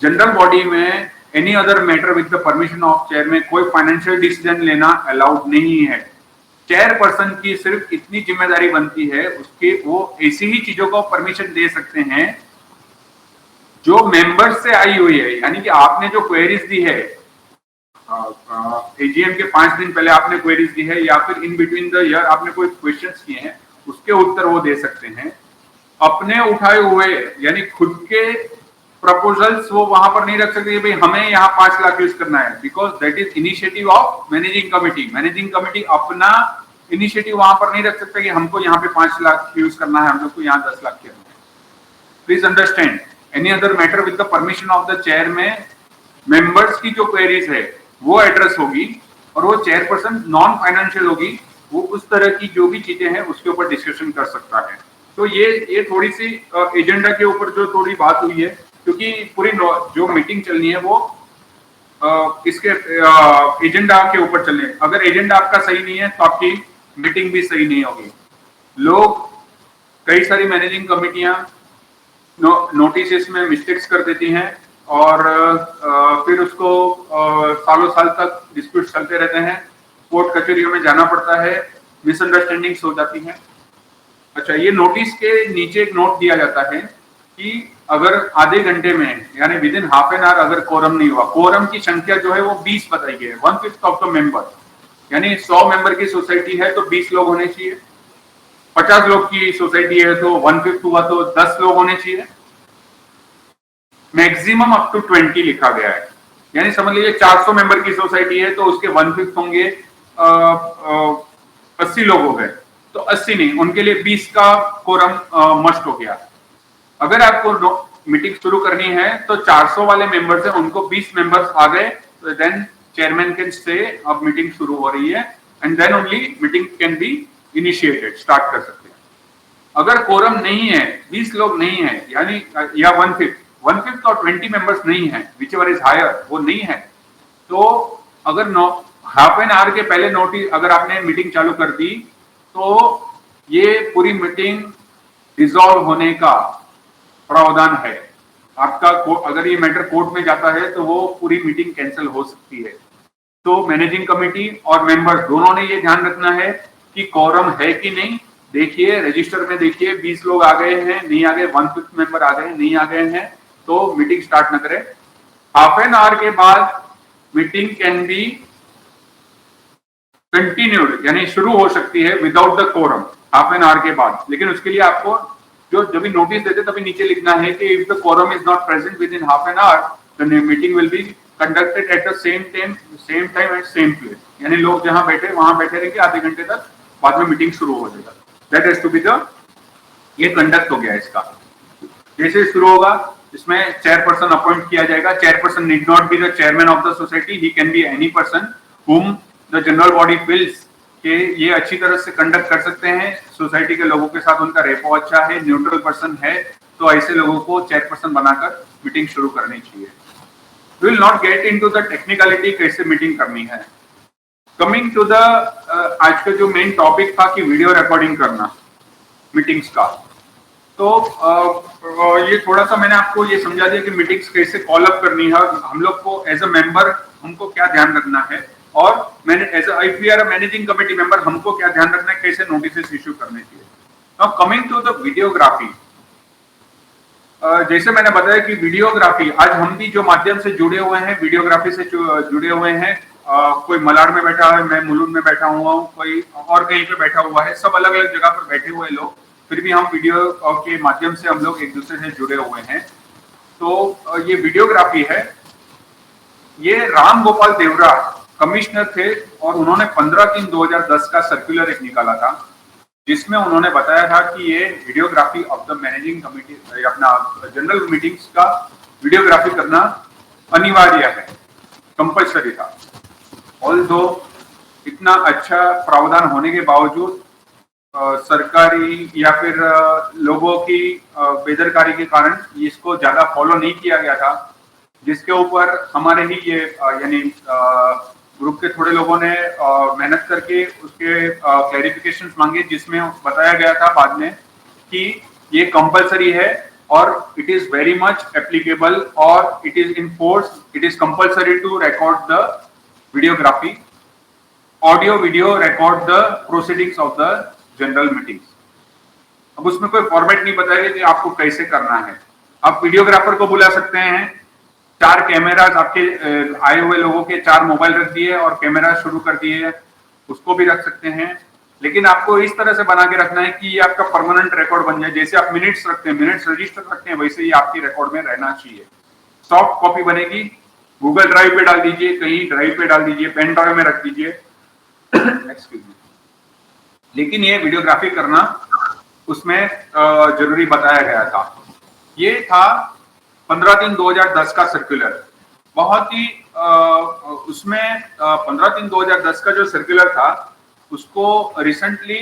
जनरल बॉडी में any other matter with the permission of chair में कोई फाइनेंशियल डिसीजन लेना अलाउड नहीं है। चेयरपर्सन की सिर्फ इतनी जिम्मेदारी बनती है उसके, वो ऐसी ही चीजों को परमिशन दे सकते हैं जो मेंबर्स से आई हुई है। यानी कि आपने जो क्वेरीज दी है एजीएम के 5 दिन पहले आपने क्वेरीज दी है या फिर इन बिटवीन द ईयर आपने कोई क्वेश्चंस किए हैं, उसके उत्तर वो दे सकते हैं। अपने उठाए हुए यानी खुद के प्रपोजल्स वो वहां पर नहीं रख सकते भाई हमें यहाँ 5 लाख यूज करना है, because that is initiative of managing committee. Managing committee अपना इनिशिएटिव वहां पर नहीं रख सकता कि हमको यहाँ पे 5 लाख यूज करना है, हम लोग को यहाँ 10 लाख करना है। Please understand, any other matter with the permission of the chair में मेंबर्स की जो क्वेरीज है वो एड्रेस होगी, और वो चेयरपर्सन नॉन फाइनेंशियल होगी, वो उस तरह की जो भी चीजें हैं उसके ऊपर डिस्कशन कर सकता है। तो ये थोड़ी सी एजेंडा के ऊपर जो थोड़ी बात हुई है, क्योंकि पूरी जो मीटिंग चलनी है वो इसके एजेंडा के ऊपर चलनी है। अगर एजेंडा आपका सही नहीं है तो आपकी मीटिंग भी सही नहीं होगी। लोग कई सारी मैनेजिंग कमिटियां नोटिस में मिस्टेक्स कर देती हैं और फिर उसको सालों साल तक डिस्प्यूट चलते रहते हैं, कोर्ट कचहरियों में जाना पड़ता है, मिसअंडरस्टैंडिंग्स हो जाती हैं। अच्छा, ये नोटिस के नीचे एक नोट दिया जाता है कि अगर आधे घंटे में यानी with in half an our अगर कोरम नहीं हुआ, कोरम की संख्या जो है वो 20 बताई गई है, 1/5 ऑफ द मेंबर, यानी 100 मेंबर की सोसाइटी है तो 20 लोग होने चाहिए। 50 लोग की सोसाइटी है तो 1/5 हुआ तो 10 लोग होने चाहिए। मैक्सिमम अप टू 20 लिखा गया है, यानी समझ लीजिए 400 मेंबर की सोसाइटी है तो उसके 1/5 होंगे 80 लोग हो गए, तो 80 नहीं, उनके लिए 20 का कोरम मस्ट हो गया। अगर आपको मीटिंग शुरू करनी है तो 400 वाले मेंबर्स हैं, उनको 20 मेंबर्स आ गए तो देन चेयरमैन कैन से अब मीटिंग शुरू हो रही है and then only meeting can be initiated, start कर सकते हैं। अगर कोरम नहीं है, 20 लोग नहीं है, यानी या 1/5 और 20 मेंबर्स नहीं है, विच एवर इज हायर, वो नहीं है, तो अगर हाफ एन आवर के पहले नोटिस अगर आपने मीटिंग चालू कर दी तो ये पूरी मीटिंग डिसॉल्व होने का प्रावधान है। आपका अगर ये मैटर कोर्ट में जाता है तो वो पूरी मीटिंग कैंसिल हो सकती है। तो मैनेजिंग कमेटी और मेंबर्स दोनों ने ये ध्यान रखना है कि कोरम है कि नहीं। देखिए रजिस्टर में देखिए 20 लोग आ गए हैं, नहीं आ गए, 1/5 मेंबर आ गए, नहीं आ गए हैं, तो मीटिंग स्टार्ट न करें। हाफ एन आवर के बाद मीटिंग कैन बी कंटिन्यूड, यानी शुरू हो सकती है without the quorum half an hour के बाद। लेकिन उसके लिए आपको जो जब भी नोटिस देते तभी नीचे लिखना है कि if the quorum is not present within half an hour the meeting will be conducted at the same time at same place. यानी लोग जहां बैठे वहां बैठे रहेंगे आधे घंटे तक, बाद में मीटिंग शुरू हो जाएगा। That has to be the, ये कंडक्ट हो गया इसका। जैसे शुरू होगा इसमें चेयरपर्सन अपॉइंट किया जाएगा। Chairperson need not be the chairman of the society, he can be any person whom the general body feels कि ये अच्छी तरह से कंडक्ट कर सकते हैं, सोसाइटी के लोगों के साथ उनका रेपो अच्छा है, न्यूट्रल पर्सन है, तो ऐसे लोगों को चेयरपर्सन बनाकर मीटिंग शुरू करनी चाहिए। We will not get into the technicality कैसे मीटिंग करनी है। कमिंग टू द आज का जो मेन टॉपिक था कि वीडियो रिकॉर्डिंग करना मीटिंग्स का, तो ये थोड़ा सा मैंने आपको ये समझा दिया कि मीटिंग्स कैसे कॉल अप करनी है, हम लोग को एज अ मेंबर हमको क्या ध्यान रखना है, और मैंने as if we are a managing committee member हमको क्या ध्यान रखना है, कैसे नोटिस इश्यू करने चाहिए। Now coming to the videography, जैसे मैंने बताया कि वीडियोग्राफी आज हम भी जो माध्यम से जुड़े हुए हैं, वीडियोग्राफी से जुड़े हुए हैं, कोई मलाड में बैठा है, मैं मुलुंड में बैठा हुआ हूँ, कोई और कहीं पे बैठा हुआ है, सब अलग अलग जगह पर बैठे हुए लोग, फिर भी हम वीडियो के माध्यम से हम लोग एक दूसरे से जुड़े हुए हैं। तो ये वीडियोग्राफी है। ये राम गोपाल देवरा कमिश्नर थे और उन्होंने 15/3/2010 का सर्कुलर एक निकाला था, जिसमें उन्होंने बताया था कि ये videography of the managing committee, अपना जनरल मीटिंग्स का वीडियोग्राफी करना अनिवार्य है, कंपल्सरी था। ऑल्दो इतना अच्छा प्रावधान होने के बावजूद सरकारी या फिर लोगों की बेदरकारी के कारण इसको ज्यादा फॉलो नहीं किया गया था, जिसके ऊपर हमारे ही ये यानी ग्रुप के थोड़े लोगों ने मेहनत करके उसके क्लैरिफिकेशंस मांगे, जिसमें बताया गया था बाद में कि ये कंपलसरी है और it is very much applicable और it is in force, it is compulsory to record the videography, audio video record the proceedings of the general meetings. अब उसमें कोई फॉर्मेट नहीं बताया कि आपको कैसे करना है। आप वीडियोग्राफर को बुला सकते हैं, 4 कैमरास आपके आए हुए लोगों के 4 मोबाइल रख दिए और कैमरा शुरू कर दिए, उसको भी रख सकते हैं। लेकिन आपको इस तरह से बना के रखना है कि ये आपका परमानेंट रिकॉर्ड बन जाए। जैसे आप मिनट्स रखते हैं, मिनट्स रजिस्टर रखते हैं, वैसे ही आपकी रिकॉर्ड में रहना चाहिए। सॉफ्ट कॉपी बनेगी, गूगल ड्राइव पे डाल दीजिए, कहीं ड्राइव पे डाल दीजिए, पेन ड्राइव में रख दीजिए। Excuse me. लेकिन ये वीडियोग्राफी करना उसमें जरूरी बताया गया था। ये था 15/3/2010 का सर्कुलर। बहुत ही उसमें 15/3/2010 का जो सर्कुलर था उसको रिसेंटली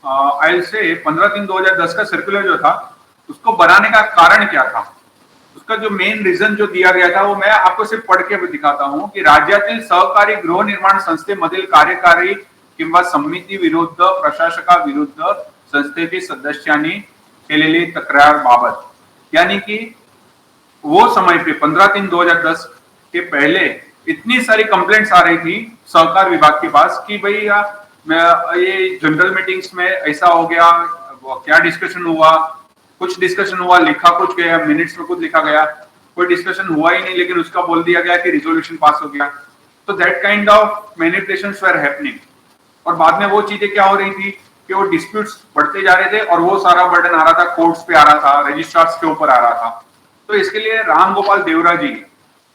आई से 15/3/2010 का सर्कुलर जो था उसको बनाने का कारण क्या था, उसका जो मेन रीजन जो दिया गया था वो मैं आपको सिर्फ पढ़ के दिखाता हूं कि राज्यातील सहकारी गृहनिर्माण संस्थेमधील कार्यकारी किंवा समिती विरुद्ध प्रशासकाविरुद्ध संस्थेतील सदस्यांनी केलेली तक्रार बाबत, यानी कि वो समय पे 15/3/2010 के पहले इतनी सारी कंप्लेंट्स आ रही थी सहकार विभाग के पास कि भाई ये जनरल मीटिंग्स में ऐसा हो गया, क्या डिस्कशन हुआ, कुछ डिस्कशन हुआ, लिखा कुछ गया, मिनट्स में कुछ लिखा गया, कोई डिस्कशन हुआ ही नहीं, लेकिन उसका बोल दिया गया कि रिजोल्यूशन पास हो गया। तो that kind of manipulations were happening. और बाद में वो चीजें क्या हो रही थी कि वो डिस्प्यूट्स बढ़ते जा रहे थे और वो सारा बर्डन आ रहा था, कोर्ट्स पे आ रहा था, रजिस्ट्रार्स के ऊपर आ रहा था। तो इसके लिए राम गोपाल देवरा जी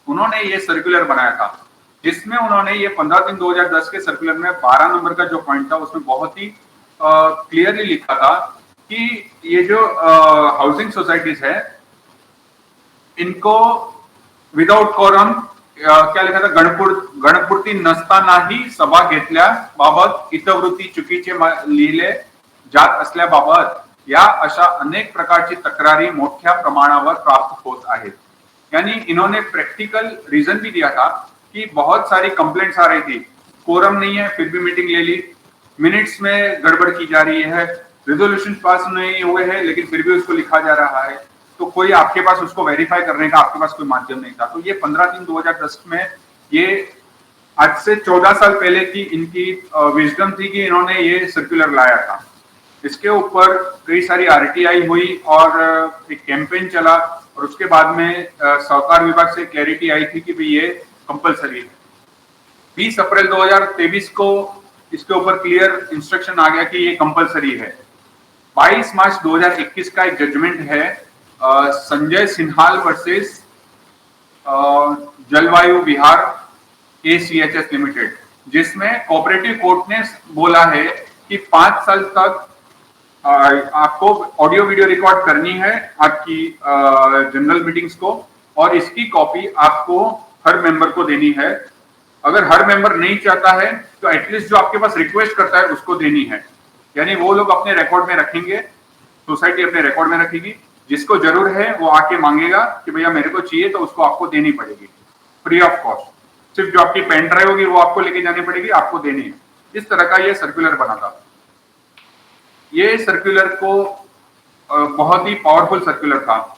उन्होंने ये सर्कुलर बनाया था, जिसमें उन्होंने ये 15/3/2010 के सर्कुलर में 12 नंबर का जो पॉइंट था उसमें बहुत ही क्लियरली लिखा था कि ये जो हाउसिंग सोसाइटीज है इनको विदाउट कोरम क्या लिखा था, गणपूर्ती नसतानाही सभा घेतल्याबाबत हितवृत्ती चुकीचे लिहिले जात असल्याबाबत या अशा अनेक प्रकारची तक्रारी मोठ्या प्रमाणावर प्राप्त होत आहेत। यानी इन्होंने प्रैक्टिकल रीजन भी दिया था कि बहुत सारी कंप्लेंट्स आ रही थी, कोरम नहीं है फिर भी मीटिंग ले ली, मिनट्स में गड़बड़ की जा रही है, रेजोल्यूशन पास नहीं हुए हैं लेकिन फिर भी उसको लिखा जा रहा है, तो कोई आपके पास उसको वेरीफाई करने का आपके पास कोई माध्यम नहीं था। तो ये 15/3/2010 में ये आज से 14 साल पहले की इनकी विजडम थी कि इन्होंने ये सर्कुलर लाया था। इसके ऊपर कई सारी आरटीआई हुई और एक कैंपेन चला और उसके बाद में सहकार विभाग से क्लैरिटी आई थी कि भाई ये कंपलसरी है। 20 अप्रैल 2023 को इसके ऊपर क्लियर इंस्ट्रक्शन आ गया कि ये कंपलसरी है। 22 मार्च 2021 का एक जजमेंट है संजय सिन्हाल वर्सेस जलवायु विहार ACHS लिमिटेड, जिसमें कोऑपरेटिव कोर्ट ने बोला है कि 5 साल तक आपको ऑडियो वीडियो रिकॉर्ड करनी है आपकी जनरल मीटिंग्स को, और इसकी कॉपी आपको हर मेंबर को देनी है। अगर हर मेंबर नहीं चाहता है तो एटलीस्ट जो आपके पास रिक्वेस्ट करता है उसको देनी है। यानी वो लोग अपने रिकॉर्ड में रखेंगे, सोसाइटी अपने रिकॉर्ड में रखेगी, जिसको जरूर है वो आके मांगेगा कि भैया मेरे को चाहिए, तो उसको आपको देनी पड़ेगी फ्री ऑफ कॉस्ट। सिर्फ जो आपकी पेन ड्राइव होगी वो आपको लेके जानी पड़ेगी, आपको देनी है। इस तरह का ये सर्कुलर बना था। ये सर्कुलर को बहुत ही पावरफुल सर्कुलर था,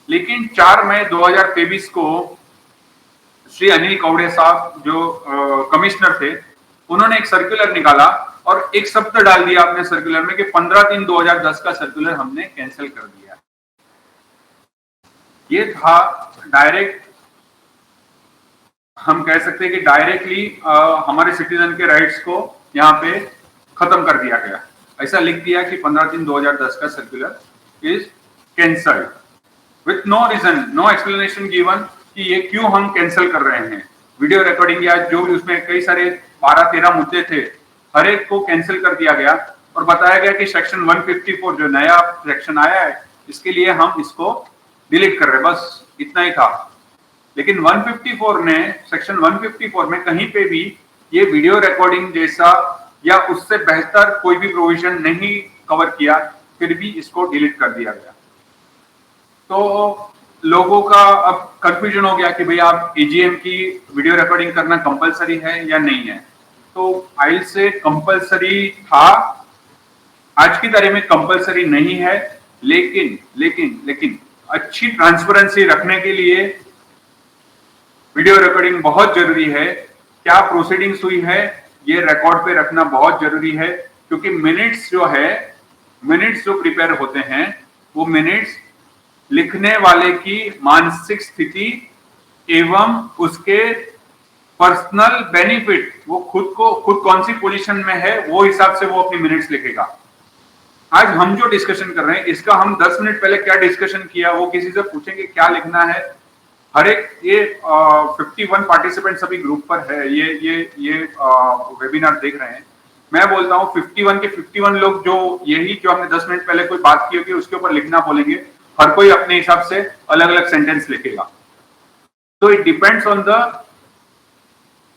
लेकिन 4 मई 2023 को श्री अनिल कौड़े साहब जो कमिश्नर थे, उन्होंने एक सर्कुलर निकाला और एक शब्द डाल दिया अपने सर्कुलर में कि 15/3/2010 का सर्कुलर हमने कैंसिल कर दिया। ये था डायरेक्ट, हम कह सकते हैं कि डायरेक्टली हमारे सिटीजन के राइट्स को यहाँ पे खत्म कर दिया गया। ऐसा लिख दिया कि 15/3/2010 का circular is cancelled with no reason, no explanation given कि ये क्यों हम कैंसिल कर रहे हैं। वीडियो रिकॉर्डिंग या जो भी उसमें कई सारे 12-13 मुद्दे थे, हर एक को कैंसिल कर दिया गया और बताया गया कि सेक्शन 154 जो नया सेक्शन आया है इसके लिए हम इसको डिलीट कर रहे हैं, बस इतना ही था। लेकिन 154 ने, सेक्शन 154 में कहीं पे भी ये वीडियो रिकॉर्डिंग जैसा या उससे बेहतर कोई भी प्रोविजन नहीं कवर किया, फिर भी इसको डिलीट कर दिया गया। तो लोगों का अब कंफ्यूजन हो गया कि भाई आप एजीएम की वीडियो रिकॉर्डिंग करना कंपलसरी है या नहीं है। तो आई से कंपलसरी था, आज की तारीख में कंपलसरी नहीं है, लेकिन लेकिन लेकिन अच्छी ट्रांसपेरेंसी रखने के लिए वीडियो रिकॉर्डिंग बहुत जरूरी है। क्या प्रोसीडिंग्स हुई है ये रिकॉर्ड पे रखना बहुत जरूरी है, क्योंकि मिनट्स जो है, मिनट्स जो प्रिपेयर होते हैं वो मिनट्स लिखने वाले की मानसिक स्थिति एवं उसके पर्सनल बेनिफिट, वो खुद कौन सी पोजीशन में है वो हिसाब से वो अपनी मिनट्स लिखेगा। आज हम जो डिस्कशन कर रहे हैं इसका हम 10 मिनट पहले क्या डिस्कशन किया वो किसी से पूछेंगे क्या लिखना है। हर एक ये 51 पार्टिसिपेंट्स अभी ग्रुप पर है, ये वेबिनार देख रहे हैं। मैं बोलता हूँ 51 के 51 लोग जो यही जो हमने 10 मिनट पहले कोई बात की होगी उसके ऊपर लिखना बोलेंगे, हर कोई अपने हिसाब से अलग अलग सेंटेंस लिखेगा। तो इट डिपेंड्स ऑन द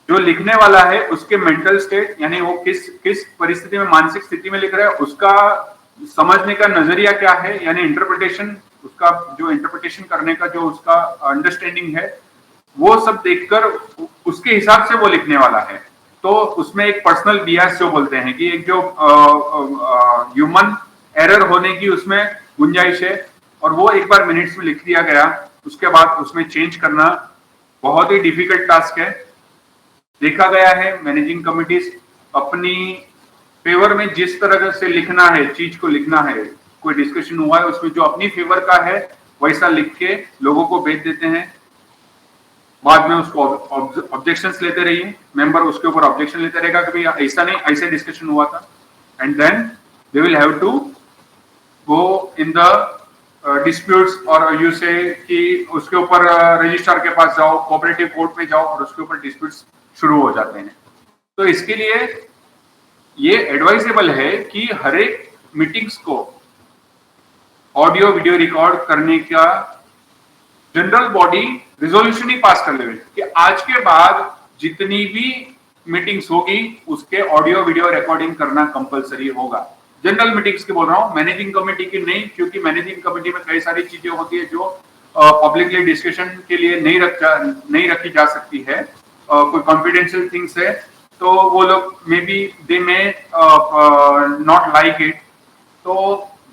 जो लिखने वाला है उसके मेंटल स्टेट, यानी वो किस परिस्थिति में, मानसिक स्थिति में लिख रहा है, उसका समझने का नजरिया क्या है, यानी इंटरप्रिटेशन, उसका जो इंटरप्रिटेशन करने का जो उसका अंडरस्टैंडिंग है, वो सब देखकर उसके हिसाब से वो लिखने वाला है। तो उसमें एक पर्सनल बियास जो बोलते हैं कि एक जो ह्यूमन एरर होने की उसमें गुंजाइश है, और वो एक बार मिनट्स में लिख दिया गया, उसके बाद उसमें चेंज करना बहुत ही डिफिकल्ट टास्क है। देखा गया है मैनेजिंग कमिटीज अपनी फेवर में जिस तरह से लिखना है, चीज को लिखना है, कोई डिस्कशन हुआ है उसमें जो अपनी फेवर का है वैसा लिख के लोगों को भेज देते हैं। बाद में उसको ऑब्जेक्शंस लेते रहिए, मेंबर उसके ऊपर ऑब्जेक्शन लेते रहेगा कि भाई ऐसा नहीं, ऐसे डिस्कशन हुआ था, and then they will have to go in the disputes, और यू से कि उसके ऊपर रजिस्ट्रार के पास जाओ, कोऑपरेटिव कोर्ट में जाओ, और उसके ऊपर डिस्प्यूट्स शुरू हो जाते हैं। तो इसके लिए ये एडवाइजेबल है कि हर एक मीटिंग्स को ऑडियो वीडियो रिकॉर्ड करने का जनरल बॉडी रिजोल्यूशन ही पास कर लेवे कि आज के बाद जितनी भी मीटिंग्स होगी उसके ऑडियो वीडियो रिकॉर्डिंग करना कंपलसरी होगा। जनरल मीटिंग्स की बोल रहा हूँ, मैनेजिंग कमेटी की नहीं, क्योंकि मैनेजिंग कमेटी में कई सारी चीजें होती है जो पब्लिकली डिस्कशन के लिए नहीं रखी जा सकती है, कोई कॉन्फिडेंशियल थिंग्स है, तो वो लोग may be they may not like it. तो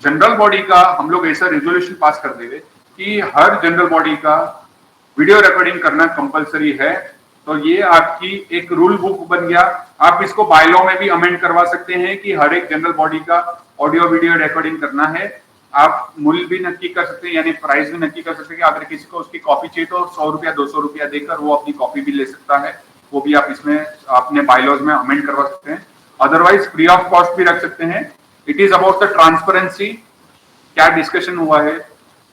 जनरल बॉडी का हम लोग ऐसा रेजोल्यूशन पास कर देंगे कि हर जनरल बॉडी का वीडियो रिकॉर्डिंग करना कंपलसरी है। तो ये आपकी एक रूल बुक बन गया। आप इसको बायलॉ में भी अमेंड करवा सकते हैं कि हर एक जनरल बॉडी का ऑडियो वीडियो रिकॉर्डिंग करना है। आप मूल्य भी नक्की कर सकते हैं, यानी प्राइस भी नक्की कर सकते हैं कि अगर किसी को उसकी कॉपी चाहिए तो 100 रुपया 200 रुपया देकर वो अपनी कॉपी भी ले सकता है। वो भी आप इसमें अपने बायलॉज में अमेंड करवा सकते हैं। अदरवाइज फ्री ऑफ कॉस्ट भी रख सकते हैं। It is about the transparency, क्या डिस्कशन हुआ है।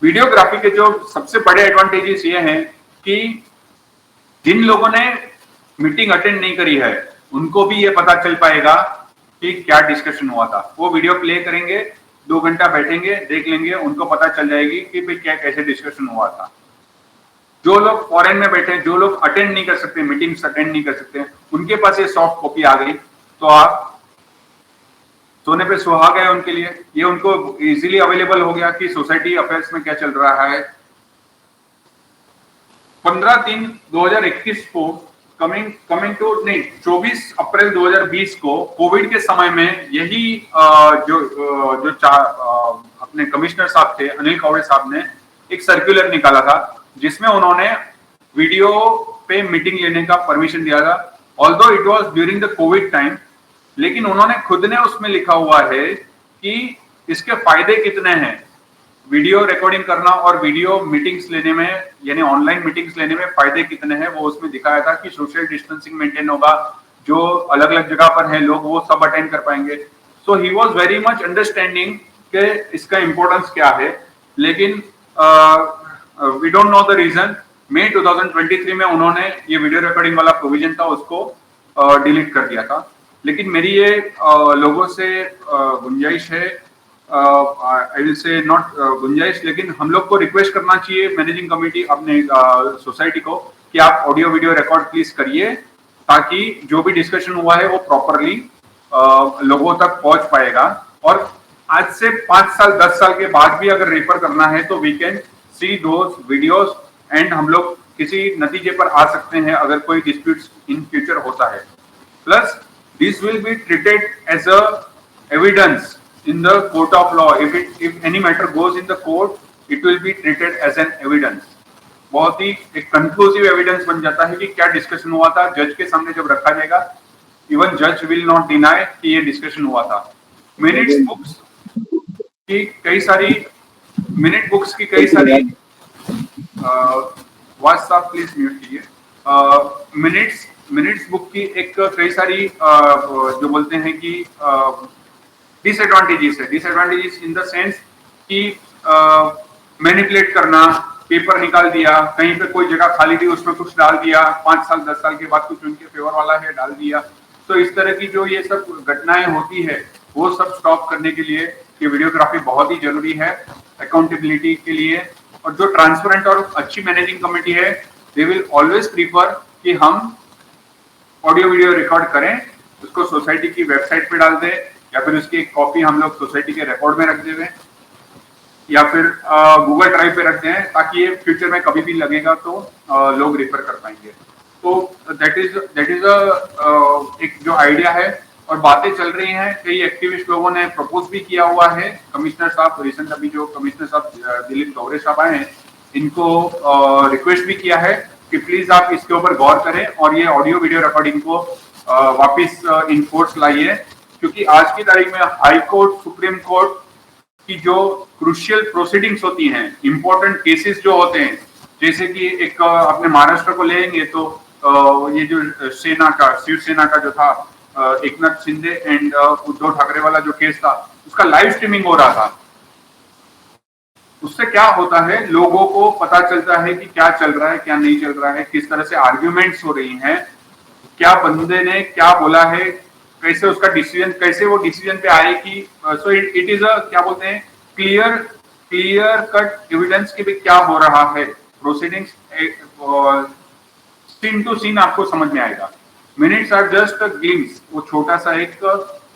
वीडियोग्राफी के जो सबसे बड़े एडवांटेजेस ये हैं कि जिन लोगों ने मीटिंग अटेंड नहीं करी है उनको भी ये पता चल पाएगा कि क्या डिस्कशन हुआ था। वो वीडियो प्ले करेंगे, 2 घंटा बैठेंगे, देख लेंगे, उनको पता चल जाएगी कि भाई क्या कैसे डिस्कशन हुआ था। जो लोग फॉरेन में बैठे, जो लोग अटेंड नहीं कर सकते, मीटिंग्स अटेंड नहीं कर सकते, उनके पास ये सॉफ्ट कॉपी आ गई तो आप सोने पे सुहागा है उनके लिए। ये उनको इजीली अवेलेबल हो गया कि सोसाइटी अफेयर्स में क्या चल रहा है। 15/3/2021 को कमिंग टू नहीं 24 अप्रैल 2020 को कोविड के समय में यही अपने कमिश्नर साहब थे अनिल कौड़े साहब ने एक सर्कुलर निकाला था जिसमें उन्होंने वीडियो पे मीटिंग लेने का परमिशन दिया था। Although it was during the Covid time, लेकिन उन्होंने खुद ने उसमें लिखा हुआ है कि इसके फायदे कितने हैं। वीडियो रिकॉर्डिंग करना और वीडियो मीटिंग्स लेने में, यानी ऑनलाइन मीटिंग्स लेने में फायदे कितने हैं वो उसमें दिखाया था कि सोशल डिस्टेंसिंग मेंटेन होगा, जो अलग अलग जगह पर हैं लोग वो सब अटेंड कर पाएंगे। So he was very much understanding कि इसका इंपॉर्टेंस क्या है। लेकिन we don't know the reason. मई 2023 में उन्होंने ये वीडियो रिकॉर्डिंग वाला प्रोविजन था उसको डिलीट कर दिया था। लेकिन मेरी ये लोगों से गुंजाइश है, आई विल से नॉट गुंजाइश, लेकिन हम लोग को रिक्वेस्ट करना चाहिए मैनेजिंग कमेटी अपने सोसाइटी को कि आप ऑडियो वीडियो रिकॉर्ड प्लीज करिए ताकि जो भी डिस्कशन हुआ है वो प्रॉपरली लोगों तक पहुंच पाएगा। और आज से 5 साल 10 साल के बाद भी अगर रेफर करना है तो we can see those videos and हम लोग किसी नतीजे पर आ सकते हैं अगर कोई डिस्प्यूट्स इन फ्यूचर होता है। Plus this will be treated as a evidence in the court of law. If any matter goes in the court, it will be treated as an evidence. बहुत ही एक कंक्लूसिव एविडेंस बन जाता है कि क्या discussion हुआ था। जज के सामने जब रखा जाएगा, इवन जज विल नॉट डिनाई कि ये डिस्कशन हुआ था। मिनट्स बुक्स की कई सारी व्हाट्सएप प्लीज म्यूट कीजिए। मिनट्स बुक की एक कई सारी जो बोलते हैं कि डिसएडवांटेजेस है। डिसएडवांटेजेस इन द सेंस कि मैनिपुलेट करना, पेपर निकाल दिया, कहीं पे कोई जगह खाली थी उसमें कुछ डाल दिया, 5 साल 10 साल के बाद कुछ उनके फेवर वाला है डाल दिया। तो इस तरह की जो ये सब घटनाएं होती है वो सब स्टॉप करने के लिए ये वीडियोग्राफी बहुत ही जरूरी है अकाउंटेबिलिटी के लिए। और जो ट्रांसपेरेंट और अच्छी मैनेजिंग कमेटी है दे विल ऑलवेज प्रीफर कि हम ऑडियो वीडियो रिकॉर्ड करें, उसको सोसाइटी की वेबसाइट पे डाल दें या फिर उसकी एक कॉपी हम लोग सोसाइटी के रिकॉर्ड में रख दें या फिर गूगल ड्राइव पे रख दें ताकि ये फ्यूचर में कभी भी लगेगा तो लोग रेफर कर पाएंगे। तो दैट इज एक जो आइडिया है और बातें चल रही हैं। कई एक्टिविस्ट लोगों ने प्रपोज भी किया हुआ है। कमिश्नर साहब रिसेंट अभी जो कमिश्नर साहब दिलीप कौरे साहब आए हैं इनको रिक्वेस्ट भी किया है कि प्लीज आप इसके ऊपर गौर करें और ये ऑडियो वीडियो रिकॉर्डिंग को वापस इन फोर्स लाइए, क्योंकि आज की तारीख में हाई कोर्ट, सुप्रीम कोर्ट की जो क्रूशियल प्रोसीडिंग्स होती हैं, इंपॉर्टेंट केसेस जो होते हैं, जैसे कि एक अपने महाराष्ट्र को लेंगे तो ये जो शिवसेना का जो था एकनाथ शिंदे एंड उद्धव ठाकरे वाला जो केस था उसका लाइव स्ट्रीमिंग हो रहा था। उससे क्या होता है, लोगों को पता चलता है कि क्या चल रहा है क्या नहीं चल रहा है, किस तरह से आर्ग्यूमेंट्स हो रही हैं, क्या बंदे ने क्या बोला है, कैसे उसका डिसीजन, कैसे वो डिसीजन पे आए कि सो इट इज अ क्या बोलते हैं क्लियर कट एविडेंस कि क्या हो रहा है। प्रोसीडिंग्स सीन टू सीन आपको समझ में आएगा। Minutes are just a glimpse, वो छोटा सा एक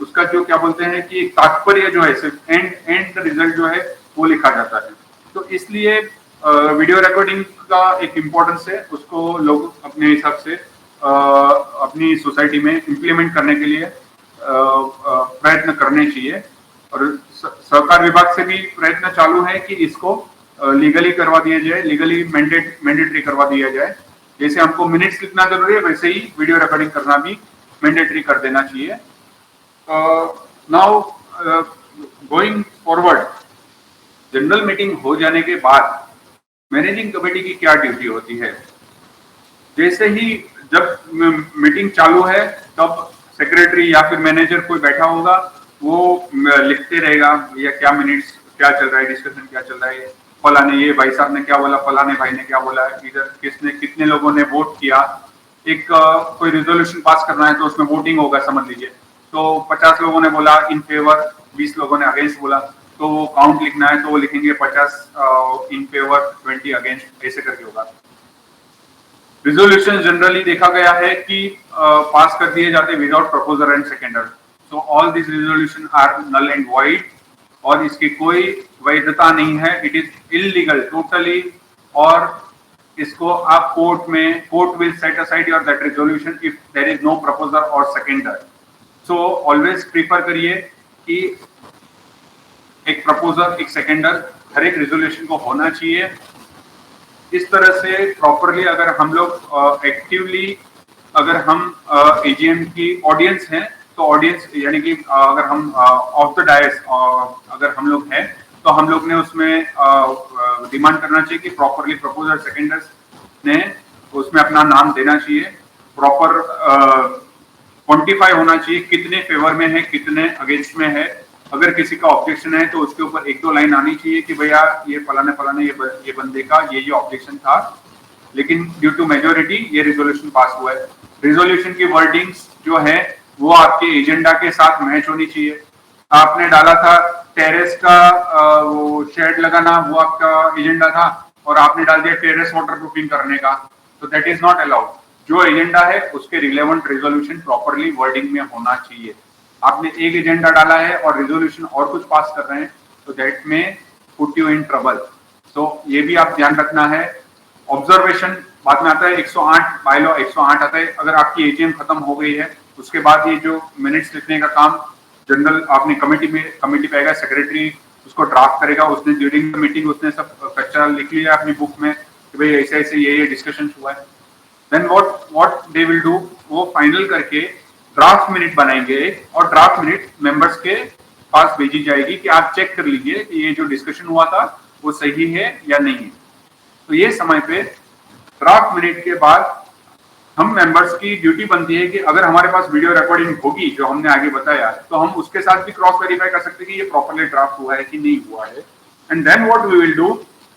उसका जो क्या बोलते हैं कि तात्पर्य जो है सिर्फ एंड रिजल्ट जो है वो लिखा जाता है। तो इसलिए वीडियो रिकॉर्डिंग का एक इम्पोर्टेंस है, उसको लोग अपने हिसाब से अपनी सोसाइटी में इम्प्लीमेंट करने के लिए प्रयत्न करने चाहिए। और सरकार विभाग से भी प्रयत्न चालू है कि इसको लीगली करवा दिया जाए, लीगली मैंडेटरी करवा दिया जाए। जैसे हमको मिनट्स लिखना जरूरी है, वैसे ही वीडियो रिकॉर्डिंग करना भी मैंडेटरी कर देना चाहिए। Now going forward, general meeting हो जाने के बाद मैनेजिंग कमेटी की क्या ड्यूटी होती है। जैसे ही जब मीटिंग चालू है तब सेक्रेटरी या फिर मैनेजर कोई बैठा होगा, वो लिखते रहेगा या क्या मिनट्स क्या चल रहा है, डिस्कशन क्या चल रहा है, फलाने ये भाई साहब ने क्या बोला, फलाने भाई ने क्या बोला, इधर किसने कितने लोगों ने वोट किया। एक कोई रिजोल्यूशन पास करना है तो उसमें वोटिंग होगा समझ लीजिए, तो 50 लोगों ने बोला इन फेवर, 20 लोगों ने अगेंस्ट बोला, तो वो काउंट लिखना है तो वो लिखेंगे 50 इन फेवर 20 अगेंस्ट, ऐसे करके होगा। रिजोल्यूशन जनरली देखा गया है कि पास कर दिए जाते without proposer and seconder, so all this resolution are null and void, और इसकी कोई वैधता नहीं है, इट इज इलीगल टोटली। और इसको आप court will set aside your that resolution if there is no proposer और सेकेंडर। सो ऑलवेज प्रीफर करिए कि एक प्रपोजर एक सेकेंडर हर एक रिजोल्यूशन को होना चाहिए। इस तरह से प्रॉपरली अगर हम लोग एक्टिवली अगर हम एजीएम की ऑडियंस हैं, तो ऑडियंस यानी कि अगर हम ऑफ द डायस अगर हम लोग हैं तो हम लोग ने उसमें डिमांड करना चाहिए कि प्रॉपरली प्रपोजर सेकेंडर्स ने उसमें अपना नाम देना चाहिए, प्रॉपर क्वांटिफाई होना चाहिए कितने फेवर में है कितने अगेंस्ट में है। अगर किसी का ऑब्जेक्शन है तो उसके ऊपर 1-2 लाइन आनी चाहिए कि भैया ये फलाने ये बंदे का ये ऑब्जेक्शन था, लेकिन ड्यू टू मेजोरिटी ये रिजोल्यूशन पास हुआ है। रिजोल्यूशन की वर्डिंग्स जो है वो आपके एजेंडा के साथ मैच होनी चाहिए। आपने डाला था टेरेस का वो शेड लगाना, वो आपका एजेंडा था, और आपने डाल दिया टेरेस वाटर प्रूफिंग करने का, तो दैट इज नॉट अलाउड। जो एजेंडा है उसके रिलेवेंट रिजोल्यूशन प्रॉपरली वर्डिंग में होना चाहिए। आपने एक एजेंडा डाला है और रिजोल्यूशन और कुछ पास कर रहे हैं तो दैट में पुट यू इन ट्रबल। तो ये भी आप ध्यान रखना है। ऑब्जर्वेशन बाद में आता है, 108 बायलॉ 108 आता है, अगर आपकी एजीएम खत्म हो गई है उसके बाद ये जो मिनट्स लिखने का काम जनरल आपने कमेटी पे आएगा, सेक्रेटरी उसको ड्राफ्ट करेगा, उसने ड्यूरिंग द मीटिंग उसने सब कच्चा लिख लिया अपनी बुक में कि भाई ऐसे ऐसे ये डिस्कशन हुआ है। Then what they will do, वो फाइनल करके ड्राफ्ट मिनट बनाएंगे और ड्राफ्ट मिनट मेंबर्स के पास भेजी जाएगी कि आप चेक कर लीजिए कि ये जो डिस्कशन हुआ था वो सही है या नहीं है। तो ये समय पे ड्राफ्ट मिनट के बाद हम मेंबर्स की ड्यूटी बनती है कि अगर हमारे पास वीडियो रिकॉर्डिंग होगी जो हमने आगे बताया, तो हम उसके साथ भी क्रॉस वेरीफाई कर सकते हैं कि ये प्रॉपर्ली ड्राफ्ट हुआ है कि नहीं हुआ है। And then what we will do,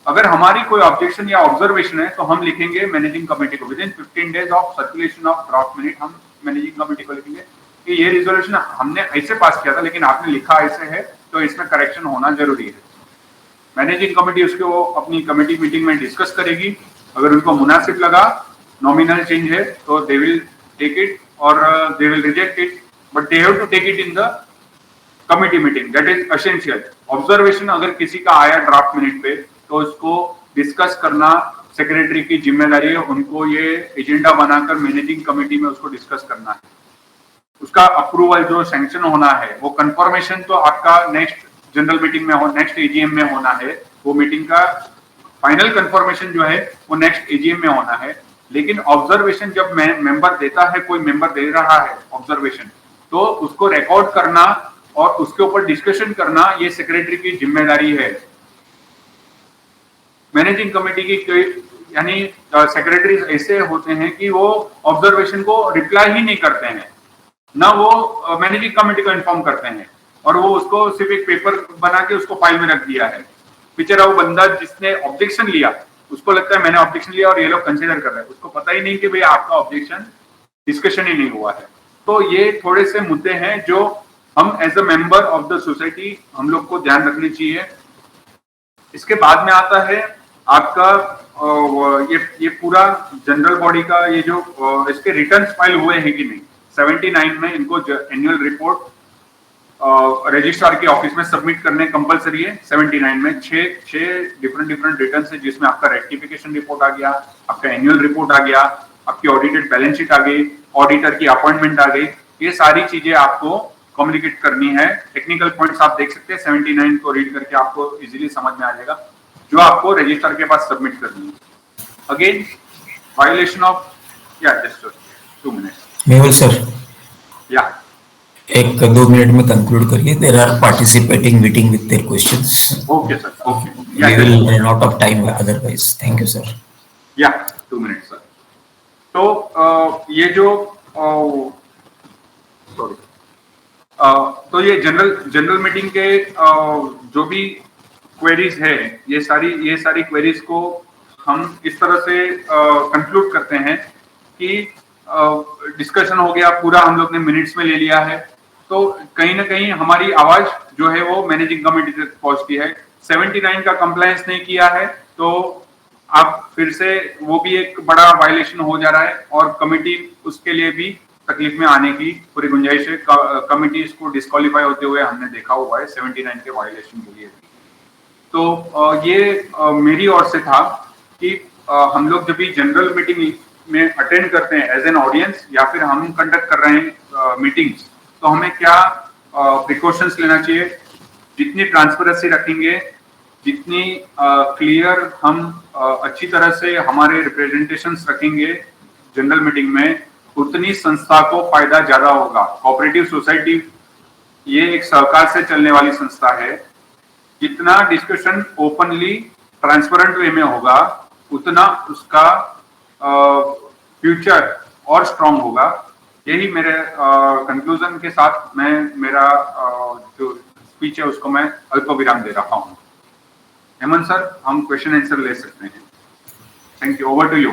अगर हमारी कोई ऑब्जेक्शन या ऑब्जर्वेशन है तो हम लिखेंगे मैनेजिंग कमेटी को। With in 15 days of circulation of draft minute हम मैनेजिंग कमेटी को लिखेंगे कि ये रिजोल्यूशन हमने ऐसे पास किया था लेकिन आपने लिखा ऐसे है, तो इसमें करेक्शन होना जरूरी है। मैनेजिंग कमेटी उसको अपनी कमेटी मीटिंग में डिस्कस करेगी, अगर उनको मुनासिब लगा नॉमिनल चेंज है तो दे विल टेक इट और they will reject it, but they have to take it in the committee meeting, that is essential. Observation अगर किसी का आया ड्राफ्ट मिनट पे तो उसको डिस्कस करना सेक्रेटरी की जिम्मेदारी है, उनको ये एजेंडा बनाकर मैनेजिंग कमेटी में उसको डिस्कस करना है। उसका अप्रूवल जो सैंक्शन होना है, वो कंफर्मेशन तो आपका नेक्स्ट जनरल मीटिंग में हो, नेक्स्ट एजीएम में होना है। वो मीटिंग का फाइनल कंफर्मेशन जो है वो नेक्स्ट एजीएम में होना है। लेकिन ऑब्जर्वेशन जब मेंबर देता है, कोई मेंबर दे रहा है ऑब्जर्वेशन, तो उसको रिकॉर्ड करना और उसके ऊपर डिस्कशन करना ये सेक्रेटरी की जिम्मेदारी है। मैनेजिंग कमेटी की यानी सेक्रेटरीज ऐसे होते हैं कि वो ऑब्जर्वेशन को रिप्लाई ही नहीं करते हैं, ना वो मैनेजिंग कमेटी को इन्फॉर्म करते हैं, और वो उसको सिर्फ एक पेपर बना के उसको फाइल में रख दिया है। बेचारा वो बंदा जिसने ऑब्जेक्शन लिया उसको लगता है मैंने ऑब्जेक्शन लिया और ये लोग कंसीडर कर रहे हैं, उसको पता ही नहीं कि भाई आपका ऑब्जेक्शन डिस्कशन ही नहीं हुआ है। तो ये थोड़े से मुद्दे हैं जो हम as a member of the society हम लोग को ध्यान रखनी चाहिए। इसके बाद में आता है आपका ये पूरा जनरल बॉडी का ये जो इसके रिटर्न्स फाइल हुए हैं कि नहीं, 79 में इनको एनुअल रिपोर्ट रजिस्ट्रार के ऑफिस में सबमिट करने कंपलसरी है। 79 में छह डिफरेंट रिटर्न है, जिसमें आपका रेक्टिफिकेशन रिपोर्ट आ गया, आपका एनुअल रिपोर्ट आ गया, आपकी ऑडिटेड बैलेंस शीट आ गई, ऑडिटर की अपॉइंटमेंट आ गई। ये सारी चीजें आपको कम्युनिकेट करनी है। टेक्निकल पॉइंट्स आप देख सकते हैं, 79 को रीड करके आपको इजीली समझ में आ जाएगा, जो आपको रजिस्ट्रार के पास सबमिट करनी है। अगेन वायलेशन ऑफ, या जस्ट 2 मिनट्स। मेहुल सर, या एक 2 मिनट में कंक्लूड करिए। There are participating meeting with their questions. Okay sir, okay, we will run out of time otherwise. Thank you sir. या 2 मिनट्स सर। तो ये जो सॉरी तो ये जनरल मीटिंग के जो भी क्वेरीज है, ये सारी क्वेरीज को हम इस तरह से कंक्लूड करते हैं कि डिस्कशन हो गया पूरा, हम लोग ने मिनट्स में ले लिया है, तो कहीं ना कहीं हमारी आवाज जो है वो मैनेजिंग कमेटी तक पहुंचती है। 79 का कंप्लायंस नहीं किया है तो आप फिर से, वो भी एक बड़ा वायलेशन हो जा रहा है, और कमेटी उसके लिए भी तकलीफ में आने की पूरी गुंजाइश है। कमेटी इसको डिस्क्वालीफाई होते हुए हमने देखा हुआ है 79 के वायलेशन के लिए भी। तो ये मेरी ओर से था कि हम लोग जब भी जनरल मीटिंग में अटेंड करते हैं एज एन ऑडियंस, या फिर हम कंडक्ट कर रहे हैं मीटिंग्स, तो हमें क्या प्रिकॉशंस लेना चाहिए। जितनी ट्रांसपेरेंसी रखेंगे, जितनी क्लियर हम अच्छी तरह से हमारे रिप्रेजेंटेशंस रखेंगे जनरल मीटिंग में, उतनी संस्था को फायदा ज्यादा होगा। कोऑपरेटिव सोसाइटी ये एक सहकार से चलने वाली संस्था है। जितना डिस्कशन ओपनली ट्रांसपेरेंट वे में होगा, उतना उसका फ्यूचर और स्ट्रांग होगा। यही मेरे कंक्लूजन के साथ मैं मेरा जो स्पीच है उसको मैं अल्प विराम दे रहा हूँ। हेमंत सर, हम क्वेश्चन आंसर ले सकते हैं। Thank you, over to you.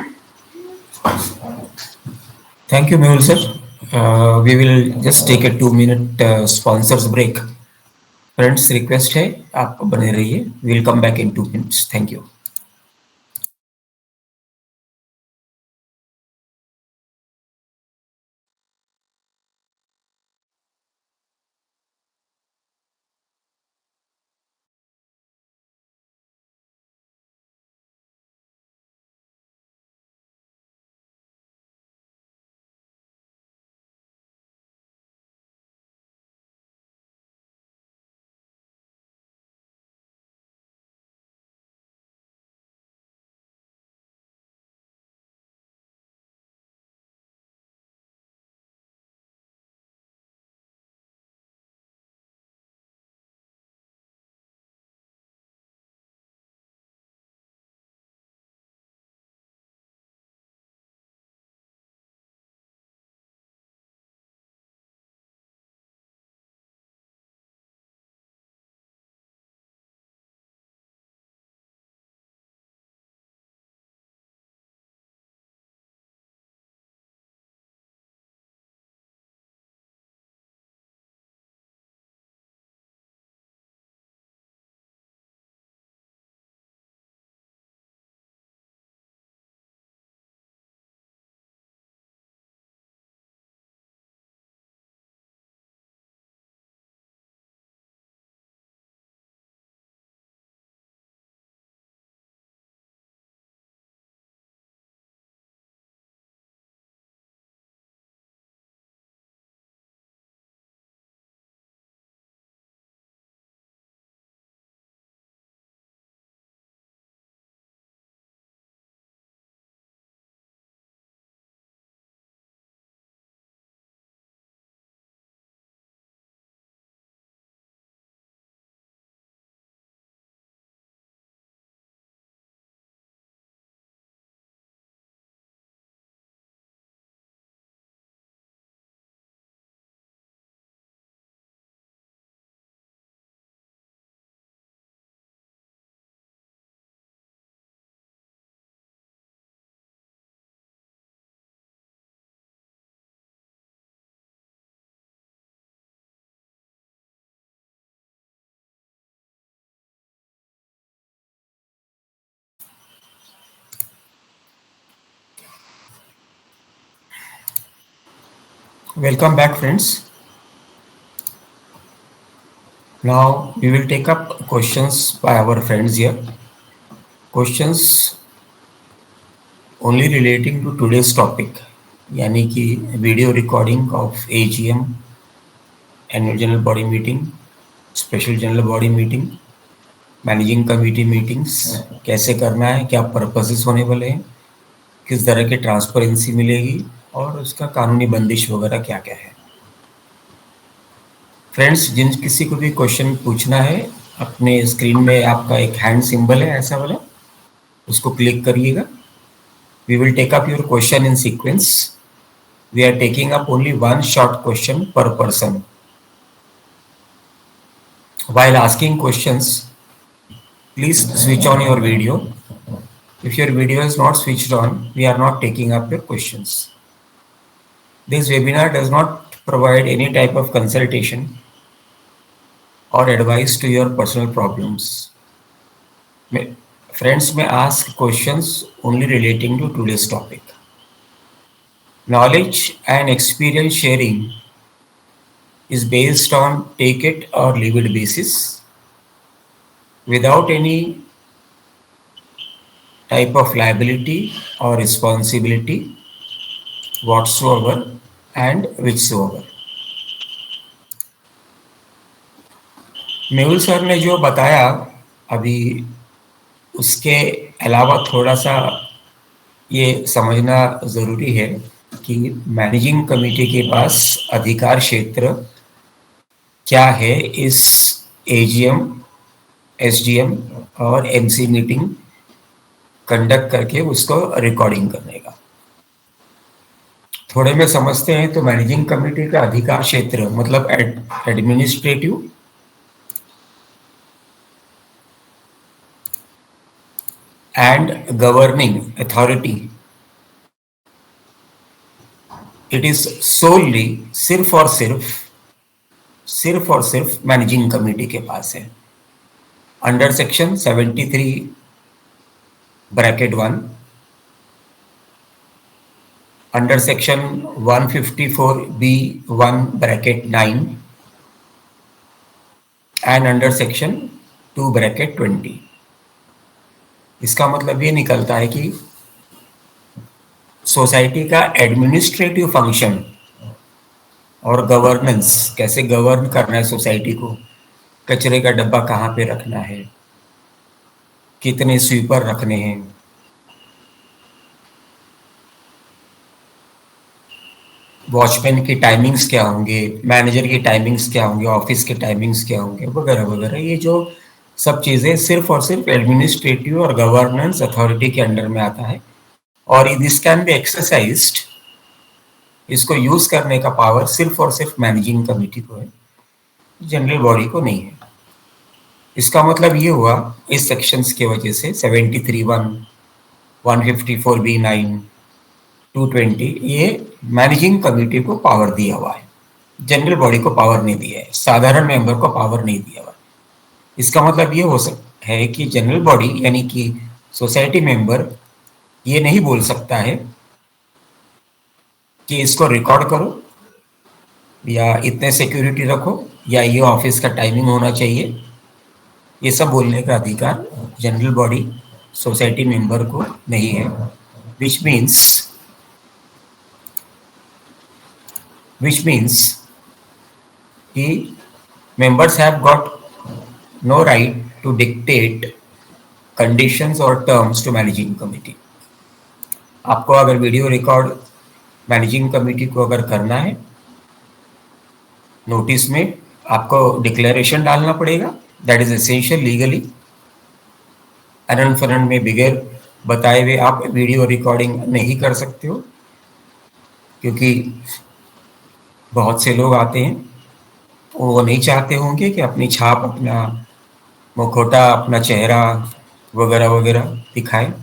Thank you Mehul sir. We will just take a 2 minute sponsors break. Friends, request है आप बने रहिए। Will come back in 2 minutes. Thank you. Welcome back, friends. Now we will take up questions by our friends here. Questions only relating to today's topic, यानी कि video recording of AGM, annual general body meeting, special general body meeting, managing committee meetings कैसे करना है, क्या purposes होने वाले हैं, किस तरह की ट्रांसपेरेंसी मिलेगी और उसका कानूनी बंदिश वगैरह क्या क्या है। फ्रेंड्स, जिन किसी को भी क्वेश्चन पूछना है, अपने स्क्रीन में आपका एक हैंड सिंबल है ऐसा वाला, उसको क्लिक करिएगा। We will take up your question in sequence. We are taking up only one short question per person. While asking questions, please switch on your video. If your video is not switched on, we are not taking up your questions. This webinar does not provide any type of consultation or advice to your personal problems. Friends may ask questions only relating to today's topic. Knowledge and experience sharing is based on take it or leave it basis without any type of liability or responsibility whatsoever and whichsoever. Mehul sir ने जो बताया अभी, उसके अलावा थोड़ा सा ये समझना ज़रूरी है कि मैनेजिंग कमेटी के पास अधिकार क्षेत्र क्या है इस AGM, SGM और MC मीटिंग कंडक्ट करके उसको रिकॉर्डिंग करने का। थोड़े में समझते हैं तो मैनेजिंग कमेटी का अधिकार क्षेत्र मतलब administrative, and governing authority, it is solely सिर्फ और सिर्फ मैनेजिंग कमेटी के पास है। Under section 73(1), under section 154(b)(9) and under section 2(20). इसका मतलब ये निकलता है कि सोसाइटी का एडमिनिस्ट्रेटिव फंक्शन और गवर्नेंस, कैसे गवर्न करना है सोसाइटी को, कचरे का डब्बा कहाँ पे रखना है, कितने स्वीपर रखने हैं, वॉचमैन की टाइमिंग्स क्या होंगे, मैनेजर की टाइमिंग्स क्या होंगे, ऑफिस के टाइमिंग्स क्या होंगे, वगैरह वगैरह, ये जो सब चीज़ें सिर्फ और सिर्फ एडमिनिस्ट्रेटिव और गवर्नेंस अथॉरिटी के अंडर में आता है। और दिस कैन बी एक्सरसाइज्ड, इसको यूज करने का पावर सिर्फ और सिर्फ मैनेजिंग कमेटी को है, जनरल बॉडी को नहीं है। इसका मतलब ये हुआ इस सेक्शंस के वजह से 73(1), 154(b)(9), 220, ये मैनेजिंग कमेटी को पावर दिया हुआ है, जनरल बॉडी को पावर नहीं दिया है, साधारण मेंबर को पावर नहीं दिया हुआ है। इसका मतलब ये हो सकता है कि जनरल बॉडी यानी कि सोसाइटी मेंबर ये नहीं बोल सकता है कि इसको रिकॉर्ड करो या इतने सिक्योरिटी रखो या ये ऑफिस का टाइमिंग होना चाहिए। ये सब बोलने का अधिकार जनरल बॉडी सोसाइटी मेंबर को नहीं है, which means कि members have got no right to dictate conditions or terms to managing committee. आपको अगर वीडियो रिकॉर्ड मैनेजिंग कमेटी को अगर करना है, नोटिस में आपको डिक्लेरेशन डालना पड़ेगा, दैट इज एसेंशियल लीगली। अनंत फनन में बगैर बताए हुए आप वीडियो रिकॉर्डिंग नहीं कर सकते हो, क्योंकि बहुत से लोग आते हैं वो नहीं चाहते होंगे कि अपनी छाप, अपना मुखौटा, अपना चेहरा वगैरह वगैरह दिखाए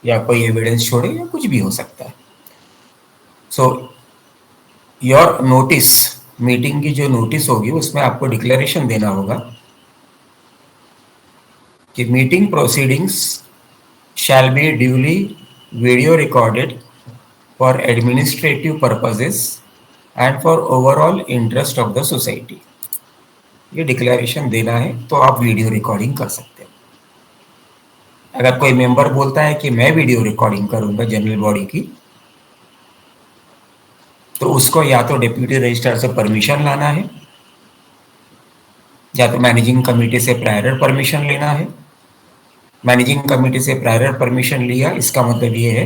या कोई एविडेंस छोड़े या कुछ भी हो सकता है। सो योर नोटिस, मीटिंग की जो नोटिस होगी उसमें आपको डिक्लेरेशन देना होगा कि meeting proceedings shall be duly video recorded for administrative purposes and for overall interest of the society. ये डिक्लेरेशन देना है तो आप वीडियो रिकॉर्डिंग कर सकते हैं। अगर कोई मेंबर बोलता है कि मैं वीडियो रिकॉर्डिंग करूंगा जनरल बॉडी की, तो उसको या तो डिप्यूटी रजिस्ट्रार से परमिशन लाना है या तो मैनेजिंग कमेटी से प्रायर परमिशन लेना है। मैनेजिंग कमेटी से प्रायर परमिशन लिया, इसका मतलब ये है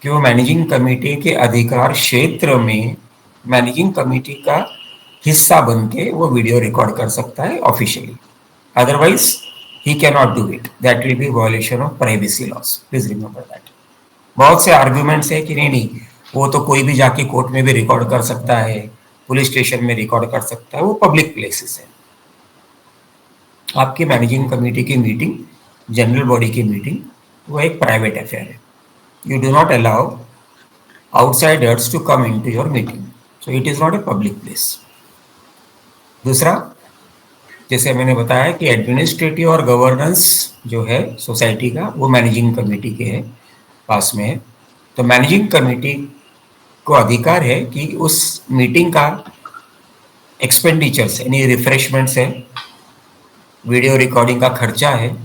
कि वो मैनेजिंग कमेटी के अधिकार क्षेत्र में मैनेजिंग कमेटी का हिस्सा बन के वो वीडियो रिकॉर्ड कर सकता है officially. Otherwise he can not do it, that will be violation of privacy loss, please remember that. बहुत से आर्ग्यूमेंट्स है कि नहीं वो तो कोई भी जाके कोर्ट में भी रिकॉर्ड कर सकता है, पुलिस स्टेशन में रिकॉर्ड कर सकता है, वो पब्लिक प्लेसेस है। आपकी मैनेजिंग कमेटी की मीटिंग, जनरल बॉडी की मीटिंग, वो एक प्राइवेट अफेयर है। You do not allow outsiders to come into your meeting, so it is not a public place. दूसरा, जैसे मैंने बताया कि एडमिनिस्ट्रेटिव और गवर्नेंस जो है सोसाइटी का, वो मैनेजिंग कमेटी के है पास में है। तो मैनेजिंग कमेटी को अधिकार है कि उस मीटिंग का एक्सपेंडिचर्स यानी रिफ्रेशमेंट्स है, वीडियो रिकॉर्डिंग का खर्चा है,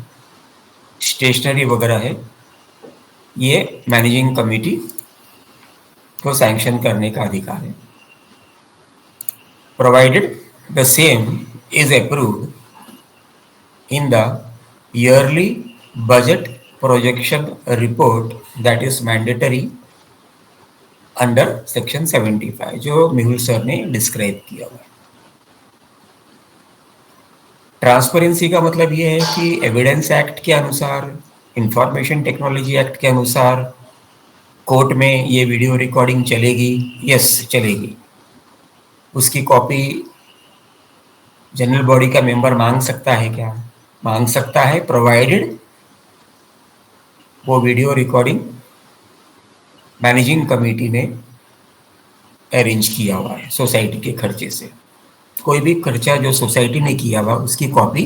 स्टेशनरी वगैरह है, ये मैनेजिंग कमेटी को सैंक्शन करने का अधिकार है, provided the same is approved in the yearly budget projection report that is mandatory under section 75, जो मेहुल सर ने डिस्क्राइब किया हुआ है। ट्रांसपेरेंसी का मतलब ये है कि एविडेंस एक्ट के अनुसार, इंफॉर्मेशन टेक्नोलॉजी एक्ट के अनुसार कोर्ट में ये वीडियो रिकॉर्डिंग चलेगी, यस चलेगी। उसकी कॉपी जनरल बॉडी का मेंबर मांग सकता है क्या? मांग सकता है, प्रोवाइडेड वो वीडियो रिकॉर्डिंग मैनेजिंग कमेटी ने अरेंज किया हुआ है सोसाइटी के खर्चे से। कोई भी खर्चा जो सोसाइटी ने किया हुआ उसकी कॉपी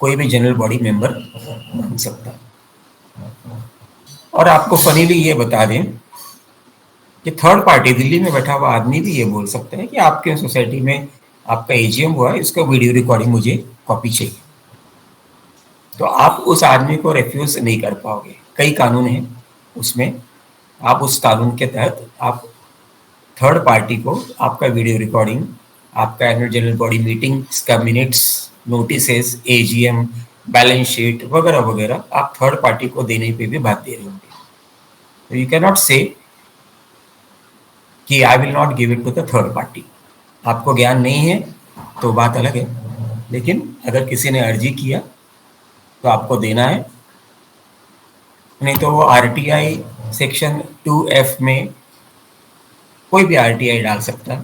कोई भी जनरल बॉडी मेंबर मांग सकता है। और आपको फनीली ये बता दें कि थर्ड पार्टी दिल्ली में बैठा हुआ आदमी भी ये बोल सकता है कि आपके सोसाइटी में आपका एजीएम हुआ है, इसका वीडियो रिकॉर्डिंग मुझे कॉपी चाहिए। तो आप उस आदमी को रिफ्यूज नहीं कर पाओगे। कई कानून हैं उसमें, आप उस कानून के तहत आप थर्ड पार्टी को आपका वीडियो रिकॉर्डिंग, आपका एनुअल जनरल बॉडी मीटिंग का minutes, notices, AGM, balance sheet वगैरह वगैरह आप थर्ड पार्टी को देने पे भी बात दे रहे होंगे। तो यू कैन नॉट से कि I will not give it to the third party. आपको ज्ञान नहीं है तो बात अलग है, लेकिन अगर किसी ने अर्जी किया तो आपको देना है, नहीं तो वो आरटीआई सेक्शन 2F में कोई भी आरटीआई डाल सकता है,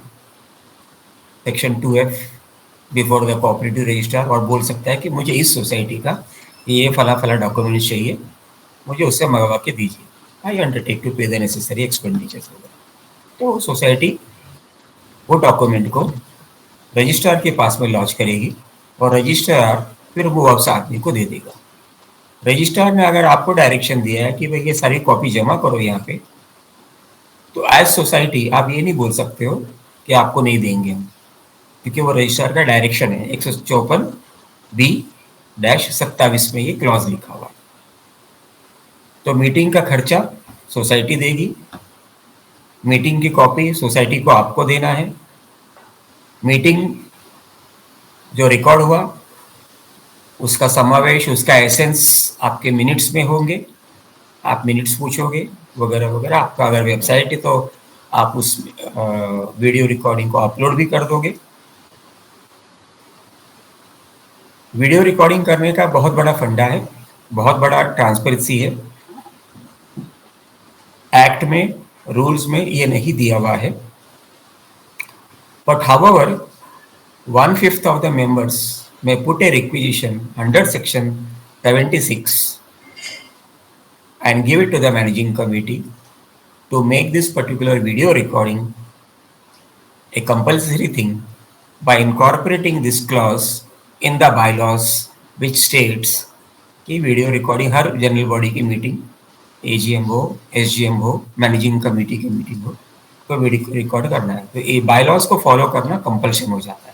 section 2F before the cooperative registrar, और बोल सकता है कि मुझे इस सोसाइटी का ये फला फला डॉक्यूमेंट्स चाहिए, मुझे उससे मंगवा के दीजिए, आई अंडरटेक टू पे द नेसेसरी एक्सपेंडिचर्स वगैरह। तो सोसाइटी वो डॉक्यूमेंट को रजिस्ट्रार के पास में लॉन्च करेगी और रजिस्ट्रार फिर वो उस आदमी को दे देगा। रजिस्ट्रार ने अगर आपको डायरेक्शन दिया है कि भाई ये सारी कॉपी जमा करो यहाँ पे, तो एज सोसाइटी आप ये नहीं बोल सकते हो कि आपको नहीं देंगे हम, क्योंकि वो रजिस्ट्रार का डायरेक्शन है। 154B-27 में ये क्लॉज लिखा हुआ है। तो मीटिंग का खर्चा सोसाइटी देगी, मीटिंग की कॉपी सोसाइटी को आपको देना है, मीटिंग जो रिकॉर्ड हुआ उसका समावेश, उसका एसेंस आपके मिनट्स में होंगे, आप मिनट्स पूछोगे वगैरह वगैरह। आपका अगर वेबसाइट है तो आप उस वीडियो रिकॉर्डिंग को अपलोड भी कर दोगे। वीडियो रिकॉर्डिंग करने का बहुत बड़ा फंडा है, बहुत बड़ा ट्रांसपेरेंसी है। एक्ट में, रूल्स में ये नहीं दिया हुआ है, but however 1/5 of the members may put a requisition under section 76 and give it to the managing committee to make this particular video recording a compulsory thing by incorporating this clause in the bylaws which states कि video recording हर general body की meeting AGM हो, SGM हो, managing committee की meeting हो, तो record करना है। तो ये बायलॉज को फॉलो करना कंपल्शन हो जाता है।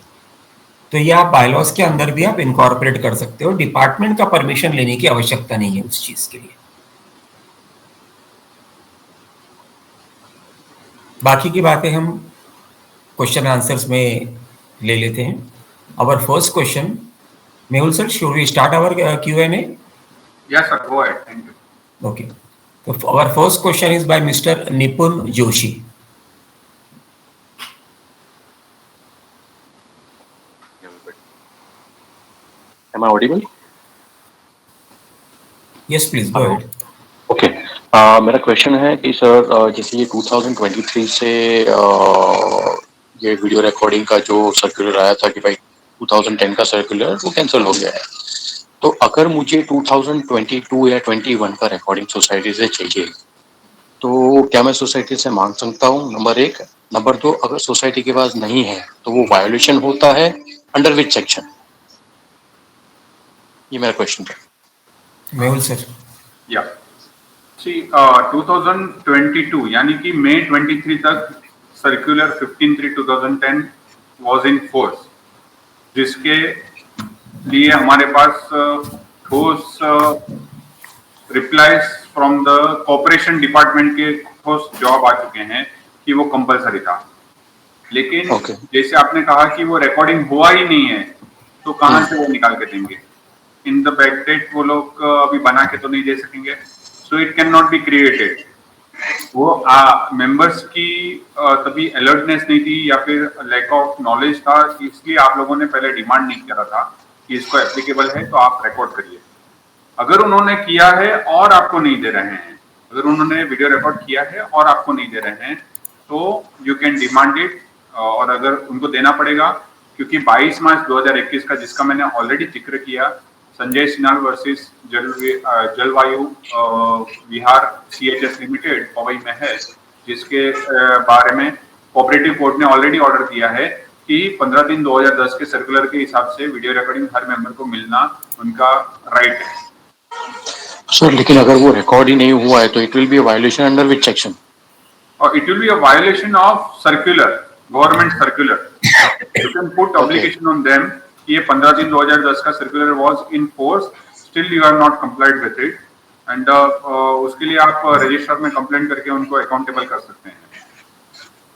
तो ये आप बायलॉज के अंदर भी आप इनकॉर्पोरेट कर सकते हो, डिपार्टमेंट का परमिशन लेने की आवश्यकता नहीं है उस चीज के लिए। बाकी की बातें हम क्वेश्चन आंसर्स में ले लेते हैं। Our first question, Mehul sir, should we start our Q&A? Yes, sir. Go ahead. Thank you. Okay. So our first question is by Mr. Nipun Joshi. Am I audible? Yes, please go ahead. Okay मेरा question है कि sir जैसे ये 2023 से ये video recording का जो circular आया था कि भाई 2010 का सर्कुलर वो कैंसिल हो गया है, तो अगर मुझे 2022 या 21 का रिकॉर्डिंग सोसाइटी से चाहिए तो क्या मैं सोसाइटी से मांग सकता हूँ? नंबर 1। नंबर 2, अगर सोसाइटी के पास नहीं है तो वो वायोलेशन होता है अंडर विच सेक्शन? ये मेरा क्वेश्चन था। Mehul sir. Yeah. See, 2022 यानी कि मई 23 तक सर्कुलर 15/3/2010 वाज इन फोर्स, जिसके लिए हमारे पास ठोस replies from the corporation department के ठोस जवाब आ चुके हैं कि वो कंपलसरी था। लेकिन जैसे आपने कहा कि वो रिकॉर्डिंग हुआ ही नहीं है, तो कहाँ से वो निकाल के देंगे? इन द बैकडेट वो लोग अभी बना के तो नहीं दे सकेंगे, so it can not be created. वो मेंबर्स की तभी अलर्टनेस नहीं थी या फिर लैक ऑफ नॉलेज था, इसलिए आप लोगों ने पहले डिमांड नहीं करा था कि इसको एप्लीकेबल है तो आप रिकॉर्ड करिए। अगर उन्होंने किया है और आपको नहीं दे रहे हैं, अगर उन्होंने वीडियो रिकॉर्ड किया है और आपको नहीं दे रहे हैं, तो यू कैन डिमांड इट। और अगर उनको देना पड़ेगा, क्योंकि 22 मार्च 2021 का, जिसका मैंने ऑलरेडी जिक्र किया, संजय सिन्हा वर्सेस जलवायु विहार CHS लिमिटेड पवई में है, जिसके बारे में कोऑपरेटिव कोर्ट ने ऑलरेडी ऑर्डर दिया है कि 15 दिन 2010 के सर्कुलर के हिसाब से वीडियो रिकॉर्डिंग हर मेंबर को मिलना उनका राइट है। सर लेकिन अगर वो रिकॉर्ड ही नहीं हुआ है तो it will be a violation under which section? और it will be a violation of circular, government circular. You can put obligation on them कि ये 15 दिन 2010 का circular was in force, still you are not complied with it, and उसके लिए आप register में complaint करके उनको अकाउंटेबल कर सकते हैं।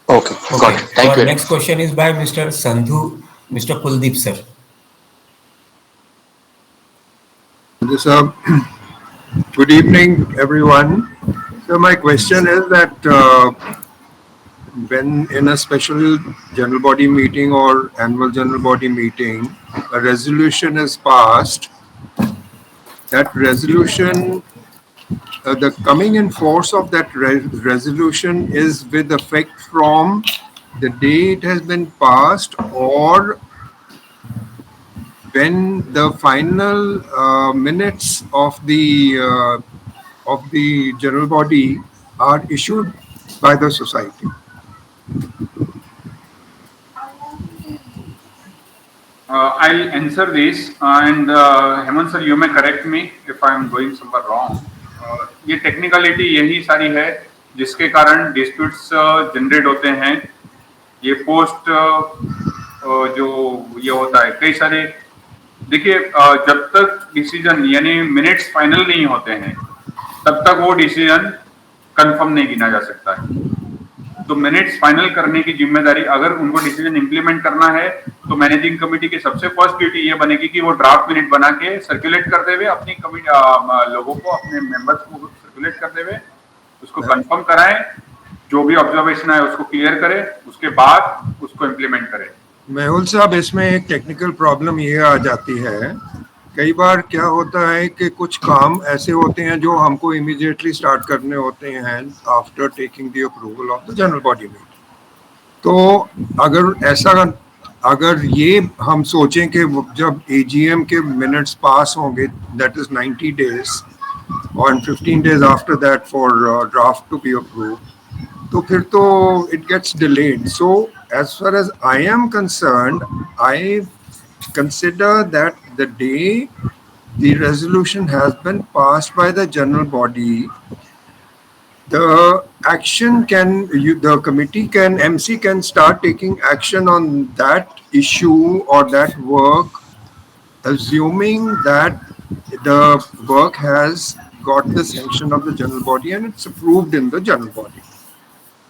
Okay, got it, thank you. Next question is by mister Sandhu, mister Kuldeep sir. Good evening, everyone. So my question is that when in a special general body meeting or annual general body meeting, a resolution is passed, that resolution, the coming in force of that resolution is with effect from the day it has been passed, or when the final minutes of the general body are issued by the society. I'll answer this, and Hemant sir, you may correct me if I am going somewhere wrong. ये technicality यही सारी है जिसके कारण disputes generate होते हैं। ये post जो ये होता है, कई सारे, देखिए जब तक डिसीजन यानी मिनट्स फाइनल नहीं होते हैं तब तक वो डिसीजन कंफर्म नहीं गिना जा सकता है। तो मिनट्स फाइनल करने की जिम्मेदारी, अगर उनको डिसीजन इंप्लीमेंट करना है तो मैनेजिंग कमेटी की सबसे फर्स्ट ड्यूटी ये बनेगी कि वो ड्राफ्ट मिनट बना के सर्कुलेट करते हुए अपनी लोगों को, अपने मेंबर्स को सर्कुलेट करते हुए उसको कंफर्म कराएं, जो भी ऑब्जर्वेशन है उसको क्लियर करें, उसके बाद उसको इम्प्लीमेंट करें। मेहुल साहब, इसमें एक टेक्निकल प्रॉब्लम ये आ जाती है, कई बार क्या होता है कि कुछ काम ऐसे होते हैं जो हमको इमीडिएटली स्टार्ट करने होते हैं after taking the approval of the general body meeting. तो अगर ये हम सोचें कि जब AGM के मिनट्स पास होंगे, दैट इज 90 days और 15 days after that for draft to be approved, तो फिर तो it gets delayed. So as far as I am concerned, I consider that the day the resolution has been passed by the general body, the action can, the committee can, MC can start taking action on that issue or that work, assuming that the work has got the sanction of the general body and it's approved in the general body.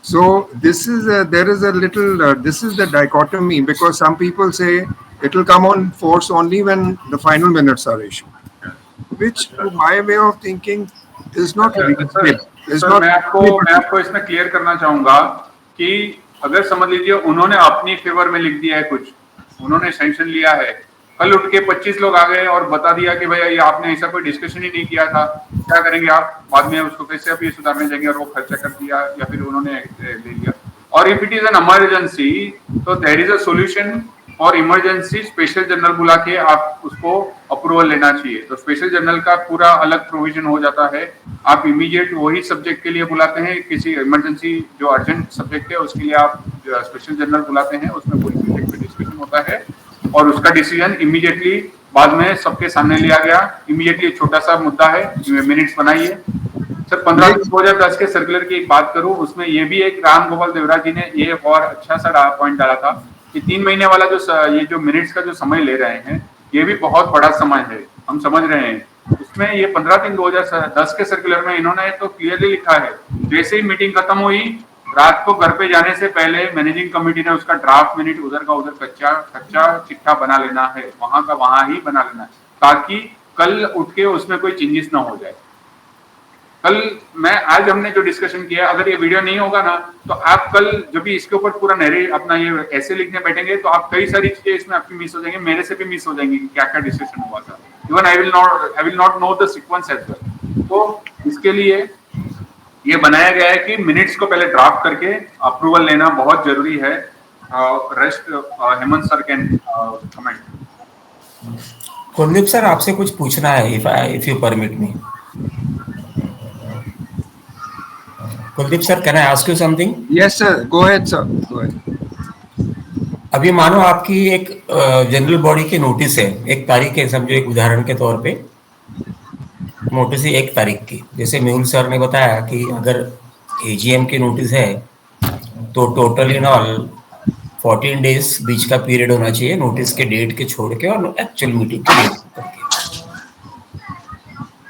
So this is there is a little this is the dichotomy, because some people say it will come on force only when the final minutes are issued, which to my way of thinking is not reasonable. Sir मैं आपको इसमें clear करना चाहूंगा कि अगर समझ लीजिए उन्होंने अपनी फेवर में लिख दिया है, कुछ उन्होंने सैंक्शन लिया है, कल उठ के 25 लोग आ गए और बता दिया कि भैया ये आपने ऐसा कोई डिस्कशन ही नहीं किया था, क्या करेंगे आप? बाद में उसको कैसे आप ये सुधारने जाएंगे? और वो खर्चा कर दिया या फिर उन्होंने ले लिया। और if it is an emergency तो देयर इज अ सॉल्यूशन और इमरजेंसी स्पेशल जनरल बुला के आप उसको अप्रूवल लेना चाहिए। तो स्पेशल जनरल का पूरा अलग प्रोविजन हो जाता है। आप इमीडिएट वही सब्जेक्ट के लिए बुलाते हैं, किसी इमरजेंसी जो अर्जेंट सब्जेक्ट है उसके लिए आप स्पेशल जनरल बुलाते हैं, उसमें पूरी सब्जेक्ट पे डिस्कशन होता है और उसका डिसीजन इमीडिएटली बाद में सबके सामने लिया गया। इमीडिएटली छोटा सा मुद्दा है, मिनट्स बनाइए। सर 15/2010 के सर्कुलर की एक बात करूं, उसमें ये भी एक राम गोपाल देवराज जी ने ये और अच्छा सा पॉइंट डाला था कि 3 महीने वाला ये जो मिनट्स का जो समय ले रहे हैं ये भी बहुत बड़ा समय है, हम समझ रहे हैं। उसमें ये 15/3/2010 के सर्कुलर में इन्होंने तो क्लियरली लिखा है, जैसे ही मीटिंग खत्म हुई रात को घर पे जाने से पहले मैनेजिंग कमेटी ने उसका ड्राफ्ट मिनट उधर का उधर कच्चा चिट्ठा बना लेना है, वहां का वहां ही बना लेना है, ताकि कल उठ के उसमें कोई चेंजेस ना हो जाए। कल आज हमने जो डिस्कशन किया, अगर ये वीडियो नहीं होगा ना तो आप कल जब भी इसके ऊपर पूरा अपना ये ऐसे लिखने बैठेंगे तो आप कई सारी चीजें इसमें आपकी मिस हो जाएंगी, मेरे से भी मिस हो जाएंगी कि क्या क्या डिस्कशन हुआ था। Even I will not know the sequence as well. तो इसके लिए ये बनाया गया है कि मिनट्स को पहले ड्राफ्ट करके अप्रूवल लेना बहुत जरूरी है। Rest Hemant sir can comment. Kuldeep sir आपसे कुछ पूछना है, if you permit me. Kuldeep sir, can I ask you something? Yes sir, go ahead sir, go ahead. अभी मानो आपकी एक जनरल बॉडी की नोटिस है, एक तारीख है, समझो एक उदाहरण के तौर पे नोटिस है 1 तारीख की। जैसे मेहुल सर ने बताया कि अगर एजीएम की नोटिस है तो टोटल इन ऑल 14 डेज बीच का पीरियड होना चाहिए, नोटिस के डेट के छोड़ के और एक्चुअल मीटिंग की डेट करके।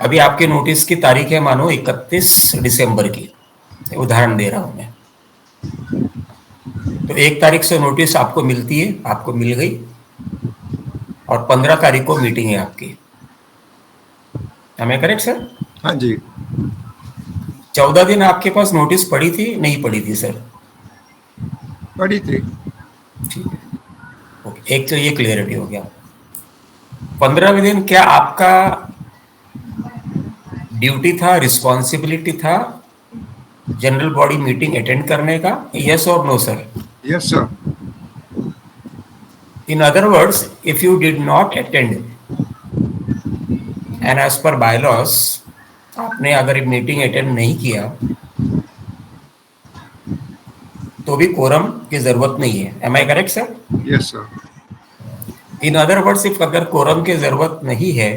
अभी आपके नोटिस की तारीख है मानो 31 दिसंबर की, उदाहरण दे रहा हूं मैं। तो 1 तारीख से नोटिस आपको मिलती है, आपको मिल गई, और 15 तारीख को मीटिंग है आपकी। Am I correct sir? हाँ जी। 14 दिन आपके पास नोटिस पड़ी थी, नहीं पड़ी थी सर? पड़ी थी। ठीक है, ओके, एक तो ये क्लियरिटी हो गया। 15वें दिन क्या आपका ड्यूटी था, रिस्पॉन्सिबिलिटी था जनरल बॉडी मीटिंग अटेंड करने का? यस और no sir? Yes sir. In other words, if you did not attend and as per bylaws, आपने अगर मीटिंग अटेंड नहीं किया तो भी कोरम की जरूरत नहीं है। Am I correct sir? Yes sir. In other words, if अगर कोरम की जरूरत नहीं है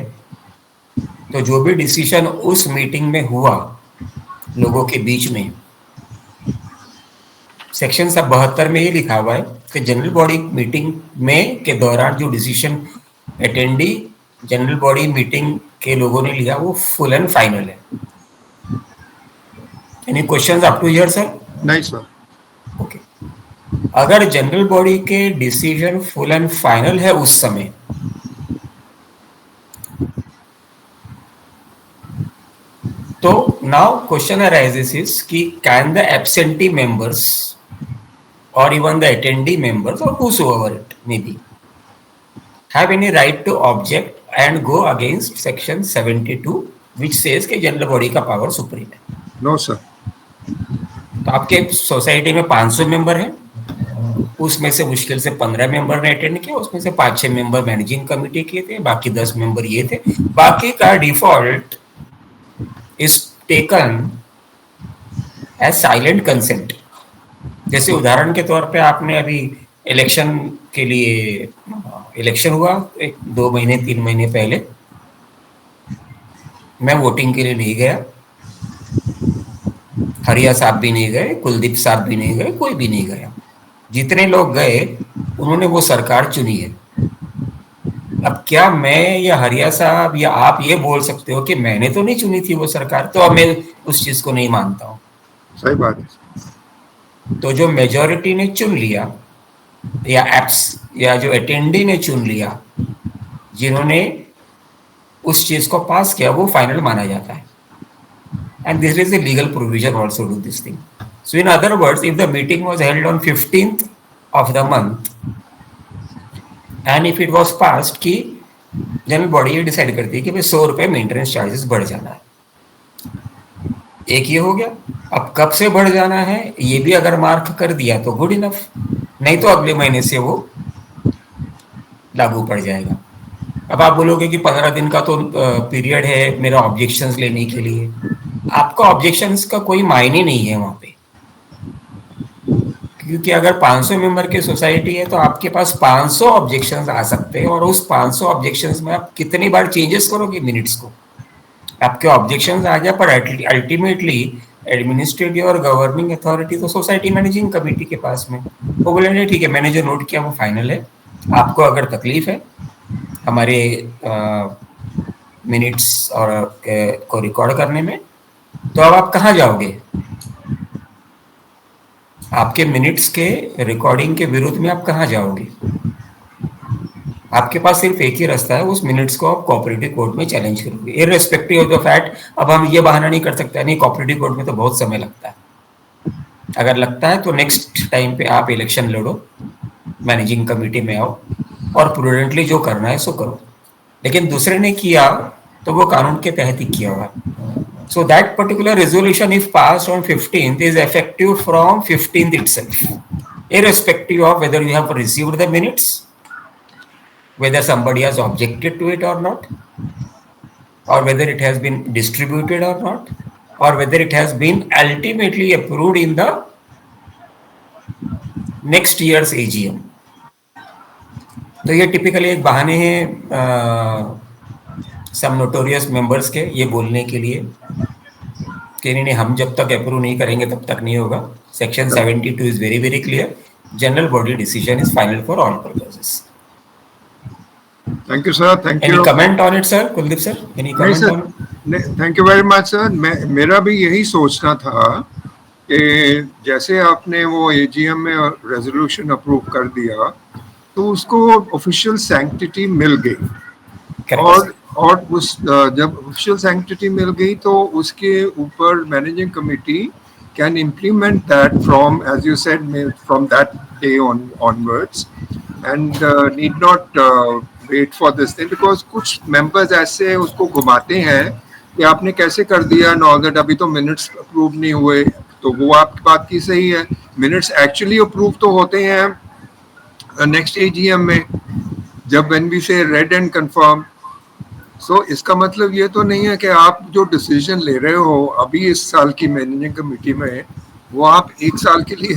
तो जो भी डिसीजन उस मीटिंग में हुआ लोगों के बीच में, सेक्शन 72 में ये लिखा हुआ है कि जनरल बॉडी मीटिंग में के दौरान जो decision attendee general body meeting के लोगों ने लिया वो फुल एंड फाइनल है। Any questions up to here sir? नहीं सर। ओके, अगर जनरल बॉडी के डिसीजन फुल एंड फाइनल है उस समय, तो नाउ क्वेश्चन अराइजेस इज कि can the absentee members or even the attendee members or whosoever it may be have any right to object and go against section 72 which says कि general body का power supreme है? No sir. तो आपके society में 500 member हैं, उसमें से मुश्किल से 15 मेंबर ने अटेंड किया, उसमें से 5-6 मेंबर मैनेजिंग कमेटी के थे, बाकी 10 मेंबर ये थे, बाकी का default is taken as silent consent. जैसे उदाहरण के तौर पे आपने अभी इलेक्शन के लिए, इलेक्शन हुआ 2 महीने 3 महीने पहले, मैं वोटिंग के लिए नहीं गया, हरिया साहब भी नहीं गए, कुलदीप साहब भी नहीं गए, कोई भी नहीं गया। जितने लोग गए उन्होंने वो सरकार चुनी है। अब क्या मैं या हरिया साहब या आप ये बोल सकते हो कि मैंने तो नहीं चुनी थी वो सरकार, तो अब मैं उस चीज को नहीं मानता हूँ। सही बात है। तो जो मेजॉरिटी ने चुन लिया या एप्स या जो अटेंडी ने चुन लिया, जिन्होंने उस चीज को पास किया, वो फाइनल माना जाता है। And this is a legal provision also to this thing. So in other words, if the meeting was held on 15th of the month and if it was passed कि जनरल बॉडी ये decide करती है कि भाई 100 रुपए maintenance charges बढ़ जाना है, एक ये हो गया। अब कब से बढ़ जाना है ये भी अगर मार्क कर दिया तो गुड इनफ, नहीं तो अगले महीने से वो लागू पड़ जाएगा। अब आप बोलोगे कि 15 दिन का तो पीरियड है मेरा ऑब्जेक्शंस लेने के लिए। आपका ऑब्जेक्शंस का कोई मायने नहीं है वहां पे, क्योंकि अगर 500 मेंबर की सोसाइटी है तो आपके पास 500 ऑब्जेक्शंस आ सकते हैं और उस 500 ऑब्जेक्शंस में आप कितनी बार चेंजेस करोगे मिनट्स को। आपके ऑब्जेक्शंस आ गया, पर अल्टीमेटली एडमिनिस्ट्रेटिव और गवर्निंग अथॉरिटी तो सोसाइटी मैनेजिंग कमेटी के पास में, वो बोलेंगे ठीक है मैंने जो नोट किया वो फाइनल है, आपको अगर तकलीफ है हमारे मिनट्स और को रिकॉर्ड करने में, तो अब आप कहाँ जाओगे? आपके मिनट्स के रिकॉर्डिंग के विरुद्ध में आप कहाँ जाओगे? आपके पास सिर्फ एक ही रास्ता है, उस मिनट्स को आप कोऑपरेटिव कोर्ट में चैलेंज करोगे, इररिस्पेक्टिव ऑफ द फैक्ट। अब हम ये बहाना नहीं कर सकते नहीं कोऑपरेटिव कोर्ट में तो बहुत समय लगता है। अगर लगता है तो नेक्स्ट टाइम पे आप इलेक्शन लड़ो, मैनेजिंग कमेटी में आओ और प्रूडेंटली जो करना है सो करो। लेकिन दूसरे ने किया तो वो कानून के तहत ही किया हुआ। So that particular resolution, if passed on 15th, is effective from 15th itself, irrespective of whether you have received the minutes, whether somebody has objected to it or not, or whether it has been distributed or not, or whether it has been ultimately approved in the next year's AGM. तो ये typically एक बहाने हैं सम notorious members के ये बोलने के लिए कि नहीं हम जब तक अप्रूव नहीं करेंगे तब तक नहीं होगा। Section 72 is very very clear, general body decision is final for all purposes. Thank you sir, thank you. Any comment on it sir? Kuldeep sir, any comment on? Thank you very much sir. मेरा भी यही सोचना था कि जैसे आपने वो AGM में रेजोल्यूशन अप्रूव कर दिया तो उसको ऑफिशियल सैंक्टिटी मिल गई, और उस जब ऑफिशियल सैंक्टिटी मिल गई तो उसके ऊपर managing committee can implement that from, as you said, from that day onwards, and need not wait for this thing, because कुछ मेंबर्स ऐसे उसको घुमाते हैं कि आपने कैसे कर दिया नॉट दैट, अभी तो मिनट्स अप्रूव नहीं हुए। तो वो आपकी बात की सही है, मिनट्स एक्चुअली अप्रूव तो होते हैं नेक्स्ट एजीएम में, जब व्हेन वी से रेड एंड कंफर्म। सो इसका मतलब ये तो नहीं है कि आप जो डिसीजन ले रहे हो अभी इस साल की मैनेजिंग कमेटी में, वो आप एक साल के लिए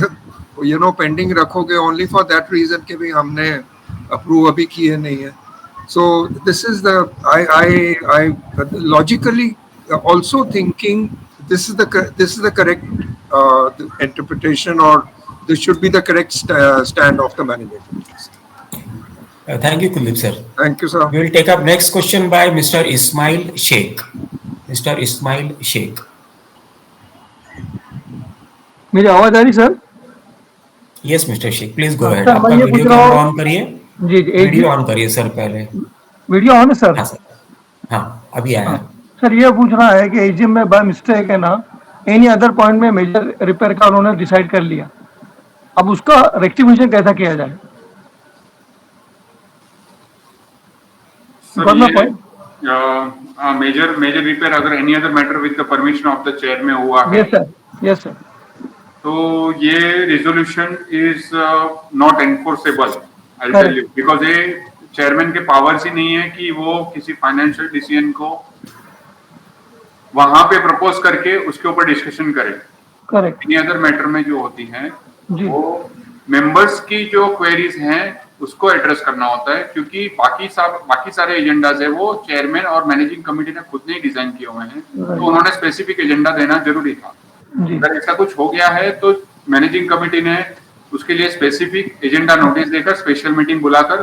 पेंडिंग रखोगे ओनली फॉर दैट रीजन कि भाई हमने अप्रूव अभी किए नहीं है। So this is the I logically also thinking this is the correct interpretation, or this should be the correct stand of the manager. Thank you, Kuldeep sir. Thank you, sir. We will take up next question by Mr. Ismail Sheikh. Mr. Ismail Sheikh. मेरी आवाज आ रही sir? Yes, Mr. Sheikh, please go ahead. Sir, आपका मैं ये video पूछ रहा camera हूँ। On करिए। जी वीडियो ऑन करिए सर पहले। वीडियो ऑन है सर? हाँ सर, हाँ अभी आया। सर ये पूछना है कि एजीएम में बाय मिस्टेक है ना, एनी अदर पॉइंट में मेजर रिपेयर का उन्होंने डिसाइड कर लिया, अब उसका रेक्टिफिकेशन कैसा किया जाए? मेजर रिपेयर अगर any other matter with the permission of the chair में हुआ है, यस सर, यस सर, तो ये resolution is not enforceable, I tell you, because ये चेयरमैन के पावर्स ही नहीं है कि वो किसी फाइनेंशियल डिसीजन को वहां पे प्रपोज करके उसके ऊपर डिस्कशन करे। करेक्ट। एनी अदर मैटर में जो होती हैं जी, वो मेंबर्स की जो क्वेरीज हैं उसको एड्रेस करना होता है, क्योंकि बाकी सारे एजेंडाज है वो चेयरमैन और मैनेजिंग कमेटी ने खुद ने डिजाइन किए हुए हैं, तो उन्होंने स्पेसिफिक एजेंडा देना जरूरी था। जी अगर ऐसा कुछ हो गया है तो मैनेजिंग कमेटी ने उसके लिए स्पेसिफिक एजेंडा नोटिस देकर स्पेशल मीटिंग बुलाकर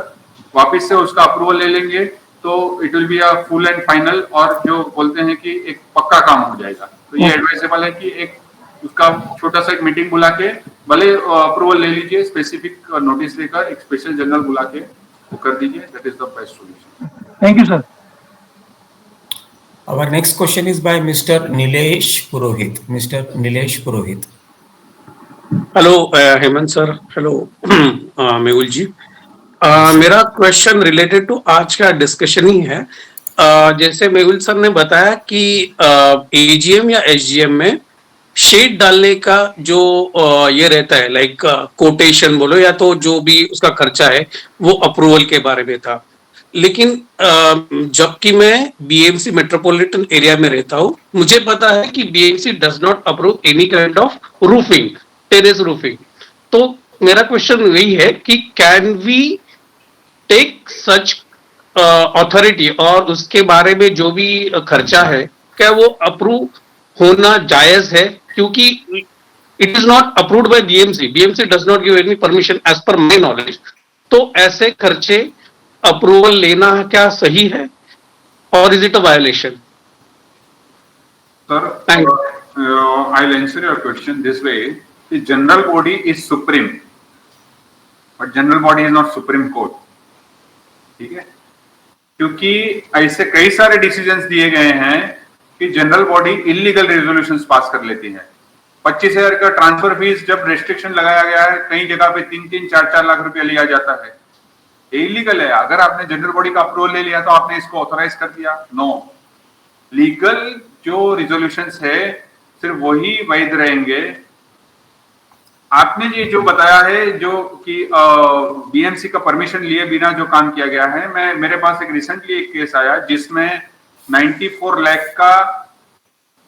वापस से उसका अप्रूवल ले लेंगे, तो it will be a full and final, और जो बोलते हैं कि एक पक्का काम हो जाएगा। तो ये एडवाइजेबल है कि एक उसका छोटा सा एक मीटिंग बुला के भले अप्रूवल ले लीजिए, स्पेसिफिक नोटिस देकर एक स्पेशल जनरल बुला के वो कर दीजिए। That is the best solution. Thank you sir. Our next question is by Mr. Nilesh Purohit. Mr. Nilesh Purohit. Hello Hemant sir, hello Mehul ji. मेरा क्वेश्चन रिलेटेड टू आज का डिस्कशन ही है। जैसे मेहुल सर ने बताया कि एजीएम या एसजीएम में शेड डालने का जो ये रहता है, लाइक कोटेशन बोलो या तो जो भी उसका खर्चा है वो अप्रूवल के बारे में था। लेकिन जबकि मैं बीएमसी मेट्रोपॉलिटन एरिया में रहता हूँ, मुझे पता है कि BMC does not approve any kind of roofing, terrace roofing. तो मेरा क्वेश्चन यही है कि can we take such authority और उसके बारे में जो भी खर्चा है क्या वो अप्रूव होना जायज है? क्योंकि it is not approved by BMC, BMC does not give any permission as per my knowledge. तो ऐसे खर्चे अप्रूवल लेना क्या सही है और is it a violation? Sir, I'll answer your question this way. The general body is supreme, but general body is not supreme court. ठीक है? क्योंकि ऐसे कई सारे डिसीजंस दिए गए हैं कि जनरल बॉडी इलीगल रेजोल्यूशंस पास कर लेती है। 25,000 का ट्रांसफर फीस जब रेस्ट्रिक्शन लगाया गया है, कई जगह पे 3-3, 4-4 लाख रुपया लिया जाता है, इलीगल है। अगर आपने जनरल बॉडी का अप्रूवल ले लिया तो आपने इसको ऑथोराइज कर दिया? नो, लीगल जो रिजोल्यूशंस है सिर्फ वही वैध रहेंगे। आपने ये जो बताया है जो कि बीएमसी का परमिशन लिए बिना जो काम किया गया है, मेरे पास एक रिसेंटली एक केस आया जिसमें 94 लाख का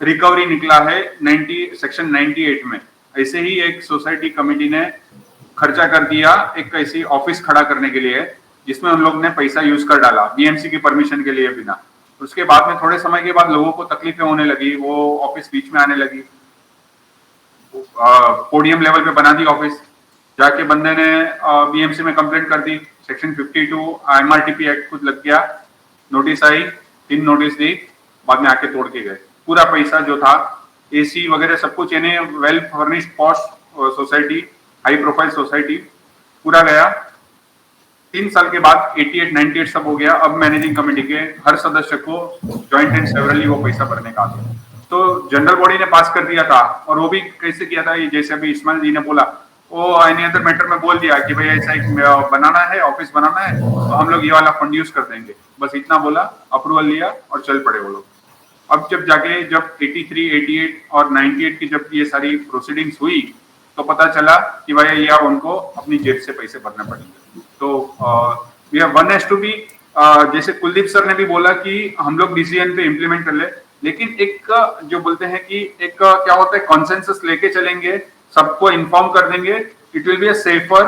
रिकवरी निकला है सेक्शन 98 में। ऐसे ही एक सोसाइटी कमेटी ने खर्चा कर दिया एक ऐसी ऑफिस खड़ा करने के लिए, जिसमें उन लोग ने पैसा यूज कर डाला बीएमसी की परमिशन के लिए बिना। उसके बाद में थोड़े समय के बाद लोगों को तकलीफें होने लगी, वो ऑफिस बीच में आने लगी, पोडियम लेवल पे बना दी ऑफिस। जाके बंदे ने बीएमसी में कंप्लेंट कर दी, सेक्शन 52 एमआरटीपी एक्ट कुछ लग गया, नोटिस आई, 3 नोटिस दी, बाद में आके तोड़ के गए। पूरा पैसा जो था, एसी वगैरह सब कुछ, यानी well furnished posh society, high profile society, पूरा गया। 3 साल के बाद 88, 98 सब हो गया। अब मैनेजिंग कमेटी के हर सदस्य को जॉइंट एंड सेवरली वो पैसा भरने का था। तो जनरल बॉडी ने पास कर दिया था, और वो भी कैसे किया था, जैसे अभी इस्माइल जी ने बोला, वो एनी अदर मैटर में बोल दिया कि भाई ऐसा एक बनाना है, ऑफिस बनाना है, तो हम लोग ये वाला फंड यूज कर देंगे, बस इतना बोला, अप्रूवल लिया और चल पड़े वो लोग। अब जब 83, 88 और 98 की जब ये सारी प्रोसीडिंग्स हुई, तो पता चला कि भाई ये अब उनको अपनी जेब से पैसे भरने पड़ेंगे। तो we have one has to be, जैसे कुलदीप सर ने भी बोला कि हम लोग डिसीजन पे इम्प्लीमेंट कर ले, लेकिन एक जो बोलते हैं कि एक क्या होता है, कॉन्सेंसस लेके चलेंगे, सबको इन्फॉर्म कर देंगे, it will be a safer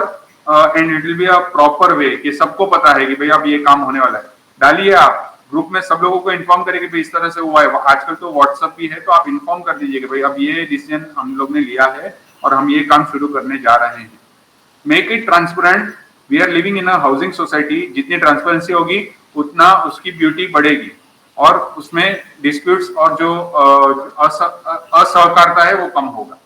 and it will be a proper way, कि सबको पता है कि भाई अब ये काम होने वाला है। डालिए आप ग्रुप में, सब लोगों को इन्फॉर्म करेंगे भाई इस तरह से हुआ है। आजकल तो व्हाट्सएप भी है, तो आप इन्फॉर्म कर दीजिए कि भाई अब ये डिसीजन हम लोग ने लिया है और हम ये काम शुरू करने जा रहे हैं। Make it transparent. We are living in a housing society, जितनी ट्रांसपेरेंसी होगी उतना उसकी ब्यूटी बढ़ेगी, और उसमें डिस्प्यूट्स और जो असहकारिता है वो कम होगा।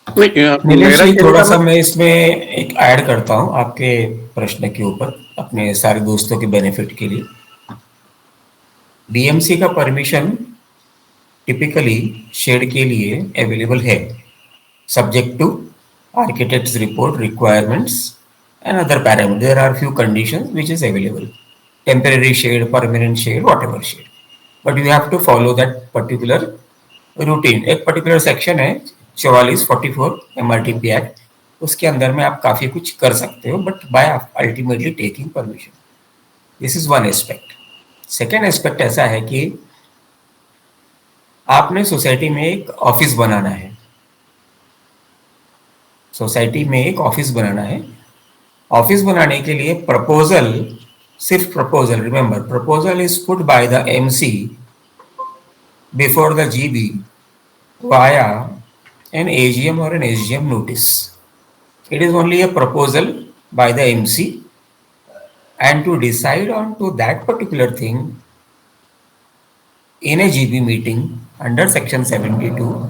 नीलेश जी, थोड़ा सा मैं इसमें एक ऐड करता हूं आपके प्रश्न के ऊपर, अपने सारे दोस्तों के बेनिफिट के लिए। बीएमसी का परमिशन टिपिकली शेड के लिए अवेलेबल है, subject to architect's report, requirements and other parameters. There are few conditions which is available: temporary shade, permanent shade, whatever shade. But you have to follow that particular routine. एक particular section है 44-44 MRTP Act, उसके अंदर में आप काफी कुछ कर सकते हो, but by ultimately taking permission. This is one aspect. Second aspect ऐसा है कि आपने सोसाइटी में एक ऑफिस बनाना है, सोसाइटी में एक ऑफिस बनाना है। ऑफिस बनाने के लिए प्रपोजल, सिर्फ proposal, remember proposal is put by the MC before the GB via an AGM or an SGM notice. It is only a proposal by the MC, and to decide on to that particular thing in a GB meeting under section 72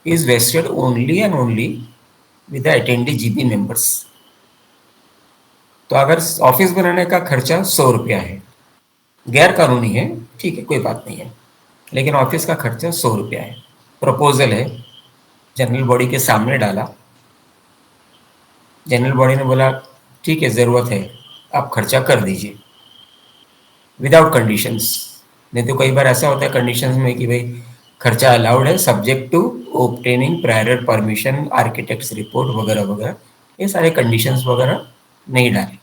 is vested only and only with the attendee GB members. तो अगर office बनाने का खर्चा 100 रुपया है, गैर कानूनी है, ठीक है, कोई बात नहीं है, लेकिन ऑफिस का खर्चा 100 रुपया है, प्रपोजल है, जनरल बॉडी के सामने डाला, जनरल बॉडी ने बोला ठीक है ज़रूरत है, आप खर्चा कर दीजिए विदाउट कंडीशंस. नहीं तो कई बार ऐसा होता है कंडीशंस में कि भाई खर्चा अलाउड है subject to obtaining prior permission, architects report वगैरह वगैरह, ये सारे कंडीशंस वगैरह नहीं डाले.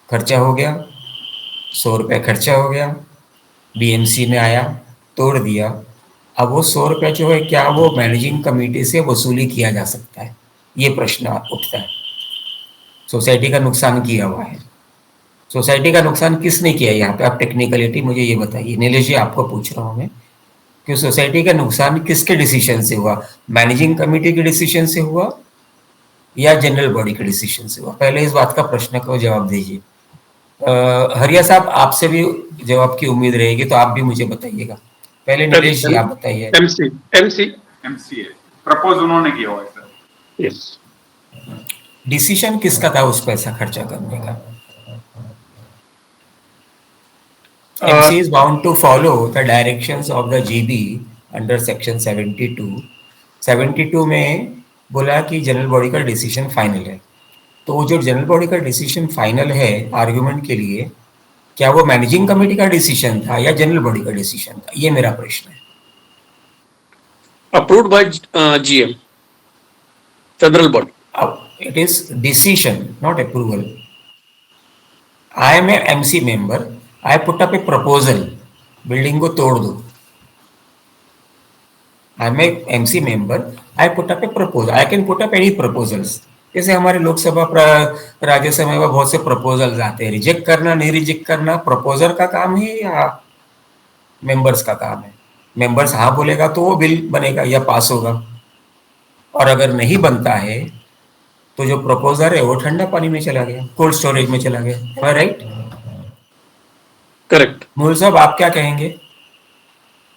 खर्चा हो गया, 100 रुपया खर्चा हो गया, बीएमसी ने आया, तोड़ दिया. अब वो 100 रुपया जो है क्या वो मैनेजिंग कमेटी से वसूली किया जा सकता है, ये प्रश्न उठता है. सोसाइटी का नुकसान किया हुआ है, सोसाइटी का नुकसान किसने किया यहाँ पे, आप टेक्निकलिटी मुझे ये बताइए. नीलेश जी आपको पूछ रहा हूँ मैं कि सोसाइटी का नुकसान किसके डिसीजन से हुआ, मैनेजिंग कमेटी के डिसीजन से हुआ या जनरल बॉडी के डिसीजन से हुआ? पहले इस बात का प्रश्न को जवाब दीजिए. हरिया साहब आपसे भी जवाब की उम्मीद रहेगी, तो आप भी मुझे बताइएगा. पहले नीलेश जी आप बताइए. एमसीए प्रपोज उन्होंने किया हुआ है सर. यस. डिसीजन किसका था उस पैसा खर्चा करने का? MC is bound to follow the directions of the GB under section 72. 72 में बोला कि जनरल बॉडी का डिसीजन फाइनल है. तो जो जनरल बॉडी का डिसीजन फाइनल है आर्गुमेंट के लिए, क्या वो मैनेजिंग कमेटी का डिसीजन था या जनरल बॉडी का डिसीजन था, ये मेरा प्रश्न है. Approved by GM, general body. It is decision, not approval. I am a MC member. I put up a proposal. Building को तोड़ दो. I am a MC member. I put up a proposal. I can put up any proposals. जैसे हमारे लोकसभा राज्यसभा में बहुत से proposals आते हैं. रिजेक्ट करना नहीं रिजेक्ट करना प्रपोजर का काम है या मेंबर्स का काम है? मेंबर्स हाँ बोलेगा तो वो बिल बनेगा या पास होगा, और अगर नहीं बनता है तो जो प्रपोजर है वो ठंडा पानी में चला गया, कोल्ड स्टोरेज में चला गया. राइट? करेक्ट. मूल साहब आप क्या कहेंगे?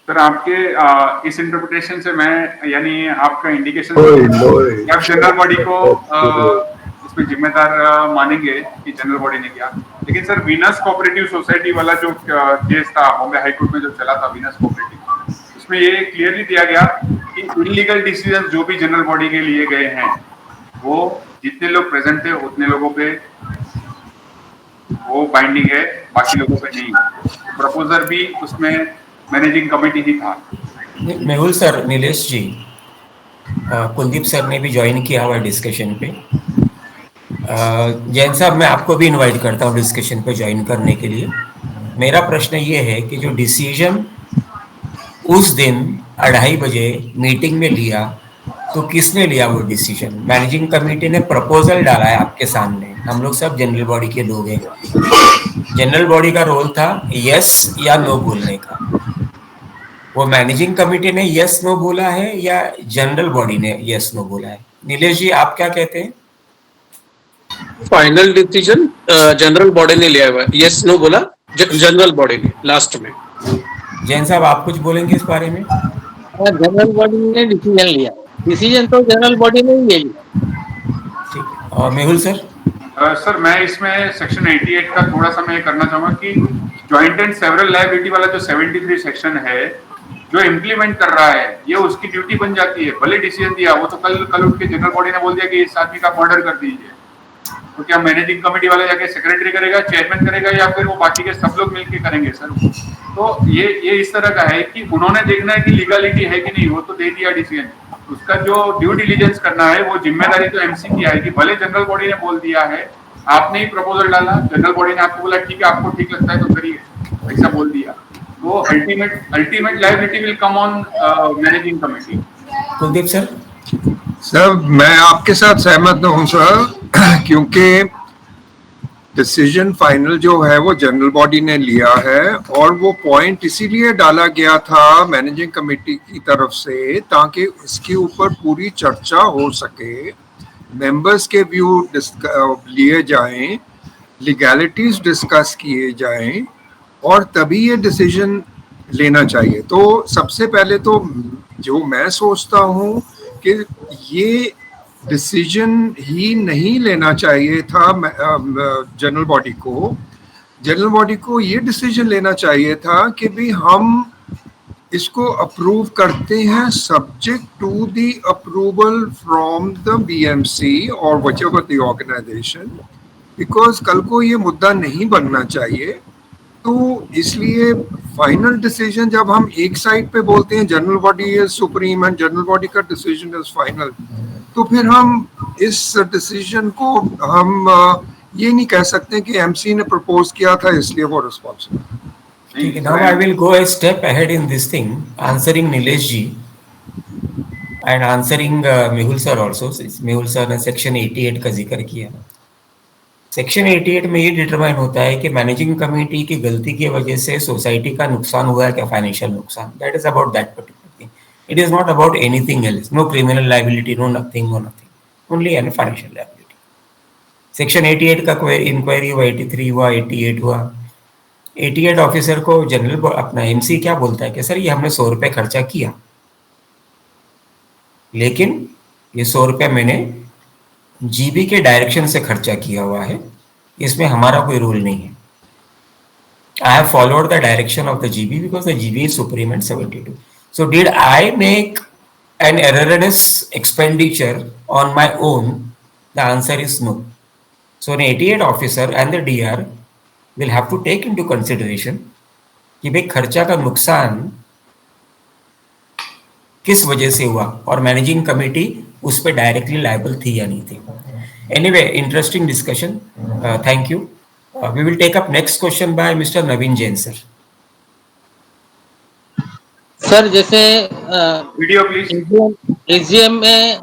सर आपके इस इंटरप्रिटेशन से मैं यानी आपका इंडिकेशन आप जनरल बॉडी को इसमें जिम्मेदार मानेंगे कि जनरल बॉडी ने किया. लेकिन सर वीनस कोऑपरेटिव सोसाइटी वाला जो केस था बॉम्बे हाई कोर्ट में जो चला था वीनस कोऑपरेटिव, उसमें ये क्लियरली दिया गया कि इलीगल डिसीजन जो भी जनरल बॉडी के लिए गए हैं वो जितने लोग प्रेजेंट थे उतने लोगों पे वो बाइंडिंग है, बाकी लोगों पे नहीं. प्रपोजर भी उसमें मैनेजिंग कमेटी ही था. मेहुल सर, नीलेश जी, कुलदीप सर ने भी ज्वाइन किया हुआ डिस्कशन पे. जैन साहब मैं आपको भी इनवाइट करता हूँ डिस्कशन पे ज्वाइन करने के लिए. मेरा प्रश्न ये है कि जो डिसीजन उस दिन 2:30 बजे मीटिंग में लिया, तो किसने लिया वो डिसीजन? मैनेजिंग कमेटी ने प्रपोजल डाला है आपके सामने, हम लोग सब जनरल बॉडी के लोग हैं. जनरल बॉडी का रोल था यस या नो बोलने का. वो मैनेजिंग कमेटी ने यस नो बोला है या जनरल बॉडी ने यस नो बोला है? नीलेश जी आप क्या कहते हैं? फाइनल डिसीजन जनरल बॉडी ने लिया हुआ है. यस नो बोला जनरल बॉडी ने लास्ट में. जैन साहब आप कुछ बोलेंगे इस बारे में? जनरल बॉडी ने डिसीजन लिया, डिसीजन तो जनरल बॉडी ने ही लिया. ठीक. और मेहुल सर? सर मैं इसमें सेक्शन 88 का थोड़ा सा मैं करना चाहूंगा कि जॉइंट एंड सेवरल लायबिलिटी वाला जो 73 सेक्शन है जो इम्प्लीमेंट कर रहा है ये उसकी ड्यूटी बन जाती है. भले डिसीजन दिया, वो तो कल उठ के जनरल बॉडी ने बोल दिया कि इस आदमी का मर्डर कर दीजिए, तो क्या मैनेजिंग कमेटी वाला जाके सेक्रेटरी करेगा, चेयरमैन करेगा, या फिर वो बाकी के सब लोग मिलकर करेंगे? सर तो ये इस तरह का है कि उन्होंने देखना है कि लीगलिटी है कि नहीं. वो तो दे दिया डिसीजन, उसका जो ड्यू डिलीजेंस करना है वो जिम्मेदारी तो एमसी की आएगी. भले जनरल बॉडी ने बोल दिया है, आपने ही प्रपोजल डाला, जनरल बॉडी ने आपको बोला ठीक है आपको ठीक लगता है तो करिए, ऐसा बोल दिया, तो ultimate liability will come on managing committee. Kuldeep sir? Sir मैं आपके साथ सहमत हूं सर, क्योंकि डिसीजन फाइनल जो है वो जनरल बॉडी ने लिया है, और वो पॉइंट इसीलिए डाला गया था मैनेजिंग कमेटी की तरफ से ताकि इसके ऊपर पूरी चर्चा हो सके, मेंबर्स के व्यू लिए जाएं, लीगैलिटीज डिस्कस किए जाएं, और तभी ये डिसीजन लेना चाहिए। तो सबसे पहले तो जो मैं सोचता हूँ कि ये डिसीजन ही नहीं लेना चाहिए था जनरल बॉडी को। जनरल बॉडी को ये डिसीजन लेना चाहिए था कि भी हम इसको अप्रूव करते हैं subject to the approval from the BMC और व्हिचएवर द ऑर्गेनाइजेशन, बिकॉज कल को ये मुद्दा नहीं बनना चाहिए। तो इसलिए फाइनल डिसीजन जब हम एक साइड पे बोलते हैं general body is supreme and general body का डिसीजन इज फाइनल, तो फिर हम इस डिसीजन को हम ये नहीं कह सकते कि एमसी ने प्रपोज किया था इसलिए वो responsible. Now I will go a step ahead in this thing, answering Nilesh ji and answering Mehul sir also. Mehul sir ने सेक्शन 88 का जिक्र किया। सेक्शन 88 में ये डिटरमाइन होता है कि मैनेजिंग कमेटी की गलती की वजह से सोसाइटी का नुकसान हुआ है क्या, फाइनेंशियल नुकसान। That is about that particular thing, it is not about anything else, no criminal liability, no nothing, only an financial liability. Section 88 का कोई इंक्वायरी हुआ, 83 हुआ, 88 हुआ। 88 ऑफिसर को जनरल अपना एमसी क्या बोलता है कि सर ये हमने 100 रुपये खर्चा किया, लेकिन ये 100 रुपये मैंने जीबी के डायरेक्शन से खर्चा किया हुआ है, इसमें हमारा कोई रोल नहीं है। I have followed the direction of the GB because the GB is supreme and 72. So did I make an erroneous expenditure on my own? The answer is no. So an 88 officer and the DR will have to take into consideration कि भाई खर्चा का नुकसान किस वजह से हुआ और मैनेजिंग कमेटी उस पर डायरेक्टली लायबल थी या नहीं थी। Anyway, interesting discussion, thank you. We will take up next question by mister Naveen Jain sir. Sir जैसे वीडियो प्लीज। एजीएम में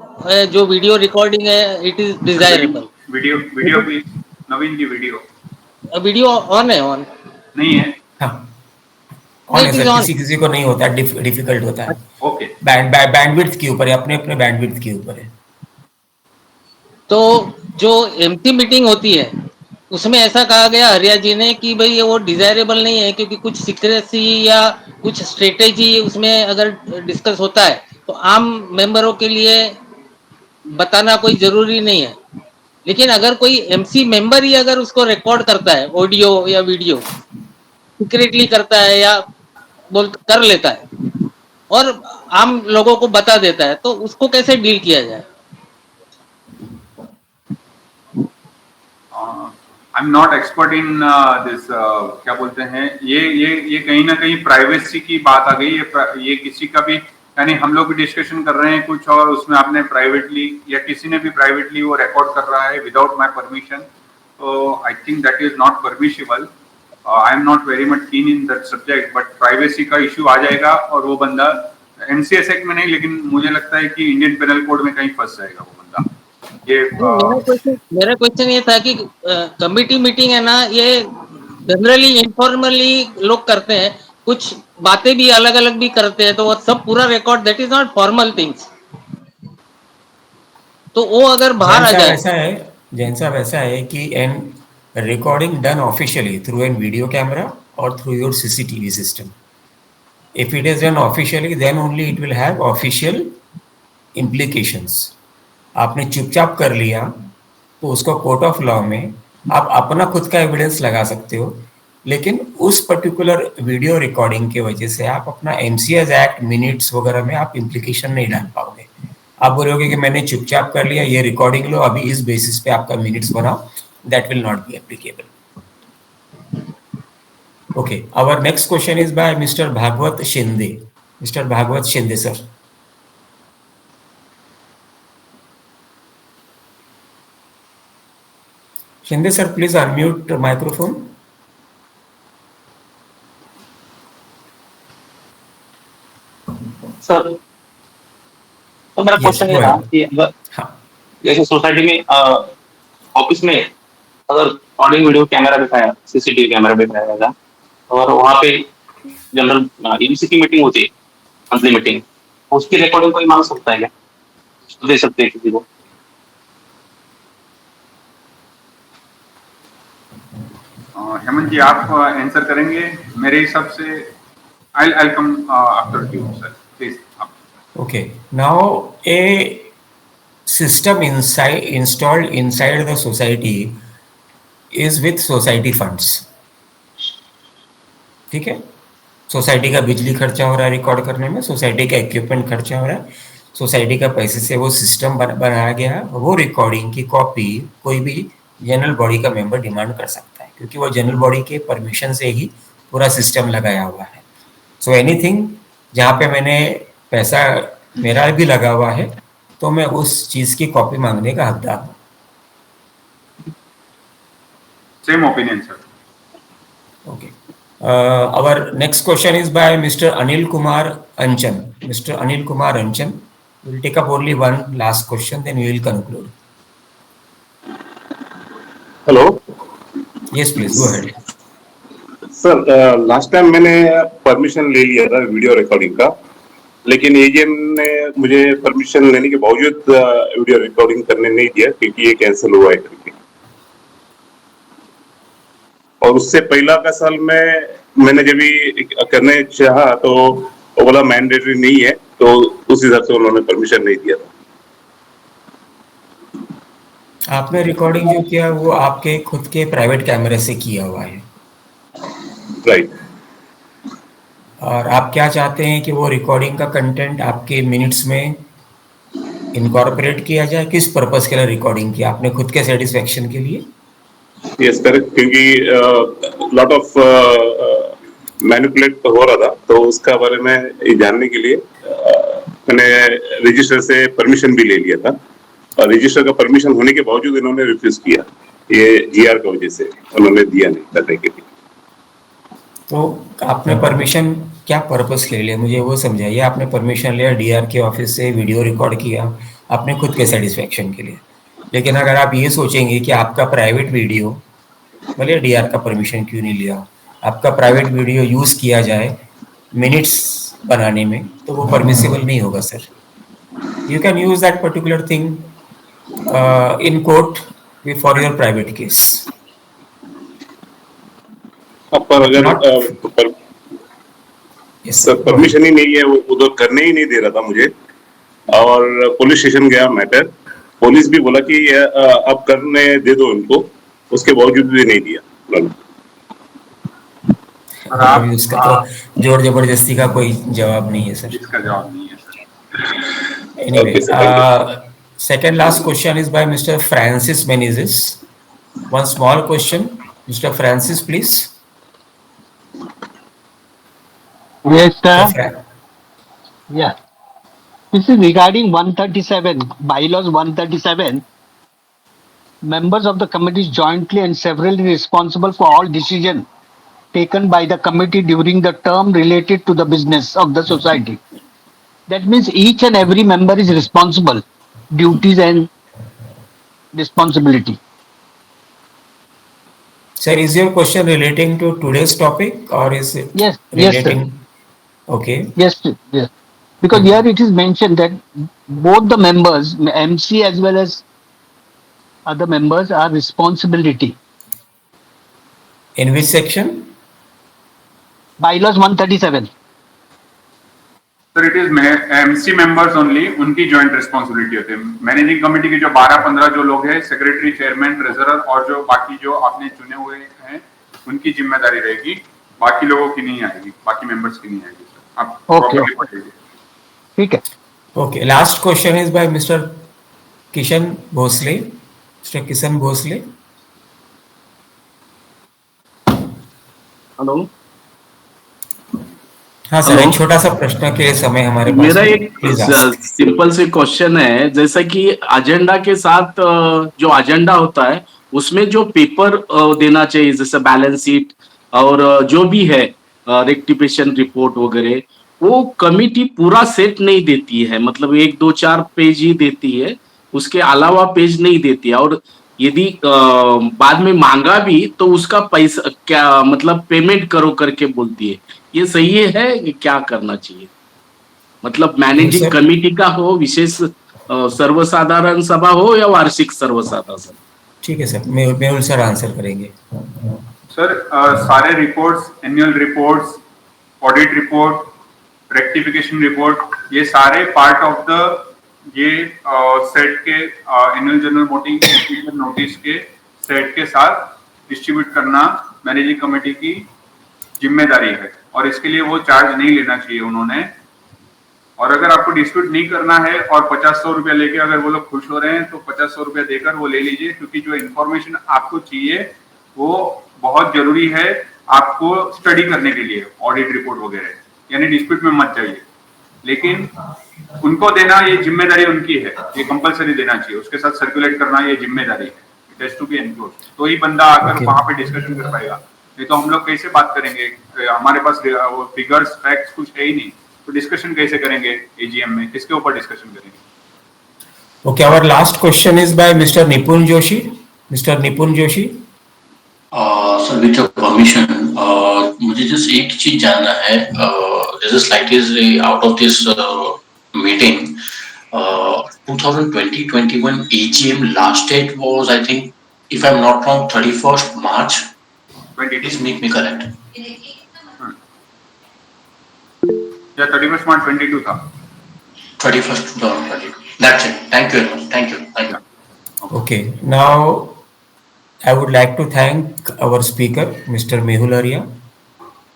जो वीडियो रिकॉर्डिंग है it is desirable. Video please Naveen ji, video on है? ऑन नहीं है। हाँ ऑन है सर, किसी को नहीं होता, डिफिकल्ट होता है। ओके, बैंडविड्थ के ऊपर है, अपने अपने बैंडविड्थ के ऊपर है। तो जो एमसी मीटिंग होती है उसमें ऐसा कहा गया हरिया जी ने कि भाई वो डिजायरेबल नहीं है क्योंकि कुछ सीक्रेसी या कुछ स्ट्रेटेजी उसमें अगर डिस्कस होता है तो आम मेंबरों के लिए बताना कोई जरूरी नहीं है। लेकिन अगर कोई एमसी मेंबर ही अगर उसको रिकॉर्ड करता है ऑडियो या वीडियो, सीक्रेटली करता है या कर लेता है और आम लोगों को बता देता है, तो उसको कैसे डील किया जाए? I am not expert in this, क्या बोलते हैं, ये कहीं ना कहीं प्राइवेसी की बात आ गई। ये किसी का भी, यानी हम लोग भी डिस्कशन कर रहे हैं कुछ और उसमें आपने प्राइवेटली या किसी ने भी प्राइवेटली वो रिकॉर्ड कर रहा है विदाउट माय परमिशन, तो I think that is not permissible. I am not very much कीन in that subject, but privacy का इश्यू आ जाएगा और वो बंदा एनसीएस एक्ट में नहीं, लेकिन मुझे लगता है कि इंडियन पेनल कोड में कहीं फंस जाएगा वो बंदा। मेरा क्वेश्चन ये था कि कमिटी मीटिंग है ना, ये जनरली इनफॉर्मली लोग करते हैं, कुछ बातें भी अलग अलग भी करते हैं, तो वो सब पूरा record, that is not formal things. तो वो अगर बाहर आ जाए, ऐसा है जैन साहब, ऐसा है कि an recording done officially through an video camera और through your CCTV system, if it is done officially then only it will have official implications. आपने चुपचाप कर लिया तो उसको कोर्ट ऑफ लॉ में आप अपना खुद का एविडेंस लगा सकते हो, लेकिन उस पर्टिकुलर वीडियो रिकॉर्डिंग की वजह से आप अपना एमसीएस एक्ट मिनट्स वगैरह में आप इम्प्लीकेशन नहीं डाल पाओगे। आप बोलोगे कि मैंने चुपचाप कर लिया, ये रिकॉर्डिंग लो, अभी इस बेसिस पे आपका मिनट्स बनाओ, that will not be applicable. Okay, our next question is by mister Bhagwat Shinde. Mister Bhagwat Shinde sir. Shinde sir, please unmute microphone. Sir, तो मेरा क्वेश्चन ये था कि अगर जैसे सोसाइटी में ऑफिस में अगर ऑडियो वीडियो कैमरा बिठाया, सीसीटीवी कैमरा बिठाया जाएगा और वहाँ पे जनरल ईडीसी की मीटिंग होती है, मंथली मीटिंग, उसकी रिकॉर्डिंग कोई मांग सकता है क्या? तो दे सकते हैं किसी को? हेमंत जी आप आंसर करेंगे? मेरे हिसाब से I'll come after you, sir. Please. Okay. Now a system installed inside the society is with society funds. ठीक है, सोसाइटी का बिजली खर्चा हो रहा है रिकॉर्ड करने में, सोसाइटी का इक्विपमेंट खर्चा हो रहा है, सोसाइटी का पैसे से वो सिस्टम बनाया गया है। वो रिकॉर्डिंग की कॉपी कोई भी जनरल बॉडी का मेंबर डिमांड कर सकता है, क्योंकि वो जनरल बॉडी के परमिशन से ही पूरा सिस्टम लगाया हुआ है। सो एनीथिंग जहाँ पे मैंने पैसा मेरा भी लगा हुआ है, तो मैं उस चीज की कॉपी मांगने का हकदार हूँ। Same opinion sir. Okay, our next question is by Mr. Anil Kumar Anchan. Mr. Anil Kumar Anchan, we will take up only one last question, then we will conclude. Hello Yes, please go ahead. Sir, last time मैंने permission ले लिया था video recording का, लेकिन AGM ने मुझे permission लेने के बावजूद वीडियो रिकॉर्डिंग करने नहीं दिया, क्योंकि ये कैंसिल हुआ है करके। और उससे पहला का साल में मैंने जब भी करने चाहा तो वो बोला मैंडेटरी नहीं है, तो उस हिसाब से उन्होंने परमिशन नहीं दिया था। आपने रिकॉर्डिंग जो किया वो आपके खुद के प्राइवेट कैमरे से किया हुआ है, राइट। और आप क्या चाहते हैं कि वो रिकॉर्डिंग का कंटेंट आपके मिनट्स में इनकॉर्पोरेट किया जाए? किस पर्पस के लिए रिकॉर्डिंग किया आपने? खुद के सेटिस्फेक्शन के लिए? यस करेक्ट, क्योंकि लॉट ऑफ मैनिपुलेट हो रहा था, तो उसका बारे में ये जानने के लिए मैंने रजिस्टर से परमिशन भी ले लिया था, और रजिस्टर का परमिशन होने के बावजूद इन्होंने रिफ्यूज किया, ये जीआर की वजह से उन्होंने दिया नहीं करने के लिए। तो आपने परमिशन क्या पर्पस के लिए, मुझे वो समझाइए। आपने परमिशन लिया डीआर के ऑफिस से, वीडियो रिकॉर्ड किया आपने खुद के सेटिस्फेक्शन के लिए, लेकिन अगर आप ये सोचेंगे कि आपका प्राइवेट वीडियो, भले डीआर का परमिशन क्यों नहीं लिया, आपका प्राइवेट वीडियो यूज़ किया जाए मिनट्स बनाने में, तो वो परमिसिबल नहीं होगा sir. You can use that particular thing in court for your private case. पर अगर सर परमिशन ही नहीं है, वो उधर करने ही नहीं दे रहा था मुझे, और पुलिस स्टेशन गया मैटर, पुलिस भी बोला कि अब करने दे दो इनको, उसके बावजूद भी नहीं दिया। इसका तो जोर जबरदस्ती का कोई जवाब नहीं है सर। इसका जवाब नहीं है sir. Anyway, second last question is by Mr. Francis Menezes. One small question, Mr. Francis, please. Yes, sir. Okay. Yeah. This is regarding 137, bylaws 137. Members of the committee jointly and severally responsible for all decisions taken by the committee during the term related to the business of the society. That means each and every member is responsible, duties and responsibility. Sir, is your question relating to today's topic or is it Yes, relating? yes, sir. Okay. Yes, sir. Yes. Because here it is mentioned that both the members, MC as well as other members, are responsibility. In which section? Bylaws 137. Sir it is MC members only, उनकी joint responsibility होती है। Managing committee के जो 12-15 जो लोग हैं, secretary, chairman, treasurer और जो बाकी जो आपने चुने हुए हैं, उनकी जिम्मेदारी रहेगी, बाकी लोगों की नहीं आएगी, बाकी मेंबर्स की नहीं आएगी सर। आप प्रॉपर्ली पढ़ लीजिए। ठीक है। Okay. Last question is by Mr. Kishan Bhosle. Mr. Kishan Bhosle. Hello, हाँ सर, एक छोटा सा प्रश्न के समय हमारे पास। मेरा एक सिंपल सी क्वेश्चन है, जैसा कि एजेंडा के साथ जो एजेंडा होता है उसमें जो पेपर देना चाहिए, जैसे बैलेंस शीट और जो भी है रेक्टिफिकेशन रिपोर्ट वगैरह, वो कमिटी पूरा सेट नहीं देती है, मतलब 1, 2, 4 पेज ही देती है, उसके अलावा पेज नहीं देती है। और यदि बाद में मांगा भी तो उसका पैसा क्या मतलब पेमेंट करो करके बोलती है, ये सही है कि क्या करना चाहिए? मतलब मैनेजिंग सर। कमेटी का हो, विशेष सर्वसाधारण सभा हो या वार्षिक सर्वसाधारण सभा? ठीक है सर, मेहुल सर आंसर करेंगे। सर सारे reports, annual reports, audit report, rectification report, ये सारे पार्ट ऑफ द ये सेट के एनुअल जनरल मीटिंग नोटिस के सेट के साथ डिस्ट्रीब्यूट करना मैनेजिंग कमेटी की जिम्मेदारी है, और इसके लिए वो चार्ज नहीं लेना चाहिए उन्होंने। और अगर आपको डिस्प्यूट नहीं करना है और 50-100 रुपया लेके अगर वो लोग खुश हो रहे हैं तो 50-100 रुपया देकर वो ले लीजिए, क्योंकि जो इन्फॉर्मेशन आपको चाहिए वो बहुत जरूरी है आपको स्टडी करने के लिए, ऑडिट रिपोर्ट वगैरह, यानी डिस्प्यूट में मत जाइए। लेकिन उनको देना ये जिम्मेदारी उनकी है, ये कंपलसरी देना चाहिए, उसके साथ सर्कुलेट करना ये जिम्मेदारी है। It has to be enclosed, तो ही बंदा आकर Okay. वहां पे डिस्कशन कर पाएगा, नहीं तो हम लोग कैसे बात करेंगे? हमारे पास फिगर्स फैक्ट्स कुछ है ही नहीं, तो डिस्कशन कैसे करेंगे एजीएम में? किसके ऊपर डिस्कशन करेंगे? Okay, our last question is by Mr. Nipun Joshi. Mr. Nipun Joshi. Sir with your permission, मुझे जस्ट एक चीज जानना है, this is slightly out of this meeting. 2020-21 AGM last date was, I think, if I'm not wrong, 31st March. 20 Please make me correct. या 31 मार्च 22 था। 31st 2020. That's it. Thank you very much. Thank you. Thank you. Okay, now I would like to thank our speaker, Mr. Mehul Haria.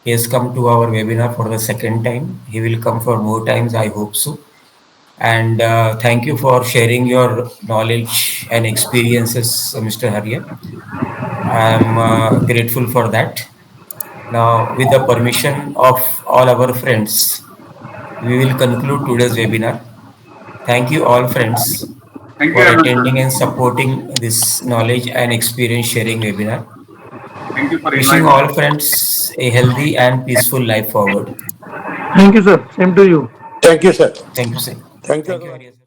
He has come to our webinar for the second time. He will come for more times, I hope so. And thank you for sharing your knowledge and experiences, Mr. Haria. I am grateful for that. Now, with the permission of all our friends, we will conclude today's webinar. Thank you all friends Thank for you, Arun, attending sir. and supporting this knowledge and experience sharing webinar. Thank you for Wishing inviting all friends a healthy and peaceful life forward. Thank you, sir. Same to you. Thank you, sir. Thank you, sir. Thank you. Thank you, Haria sir.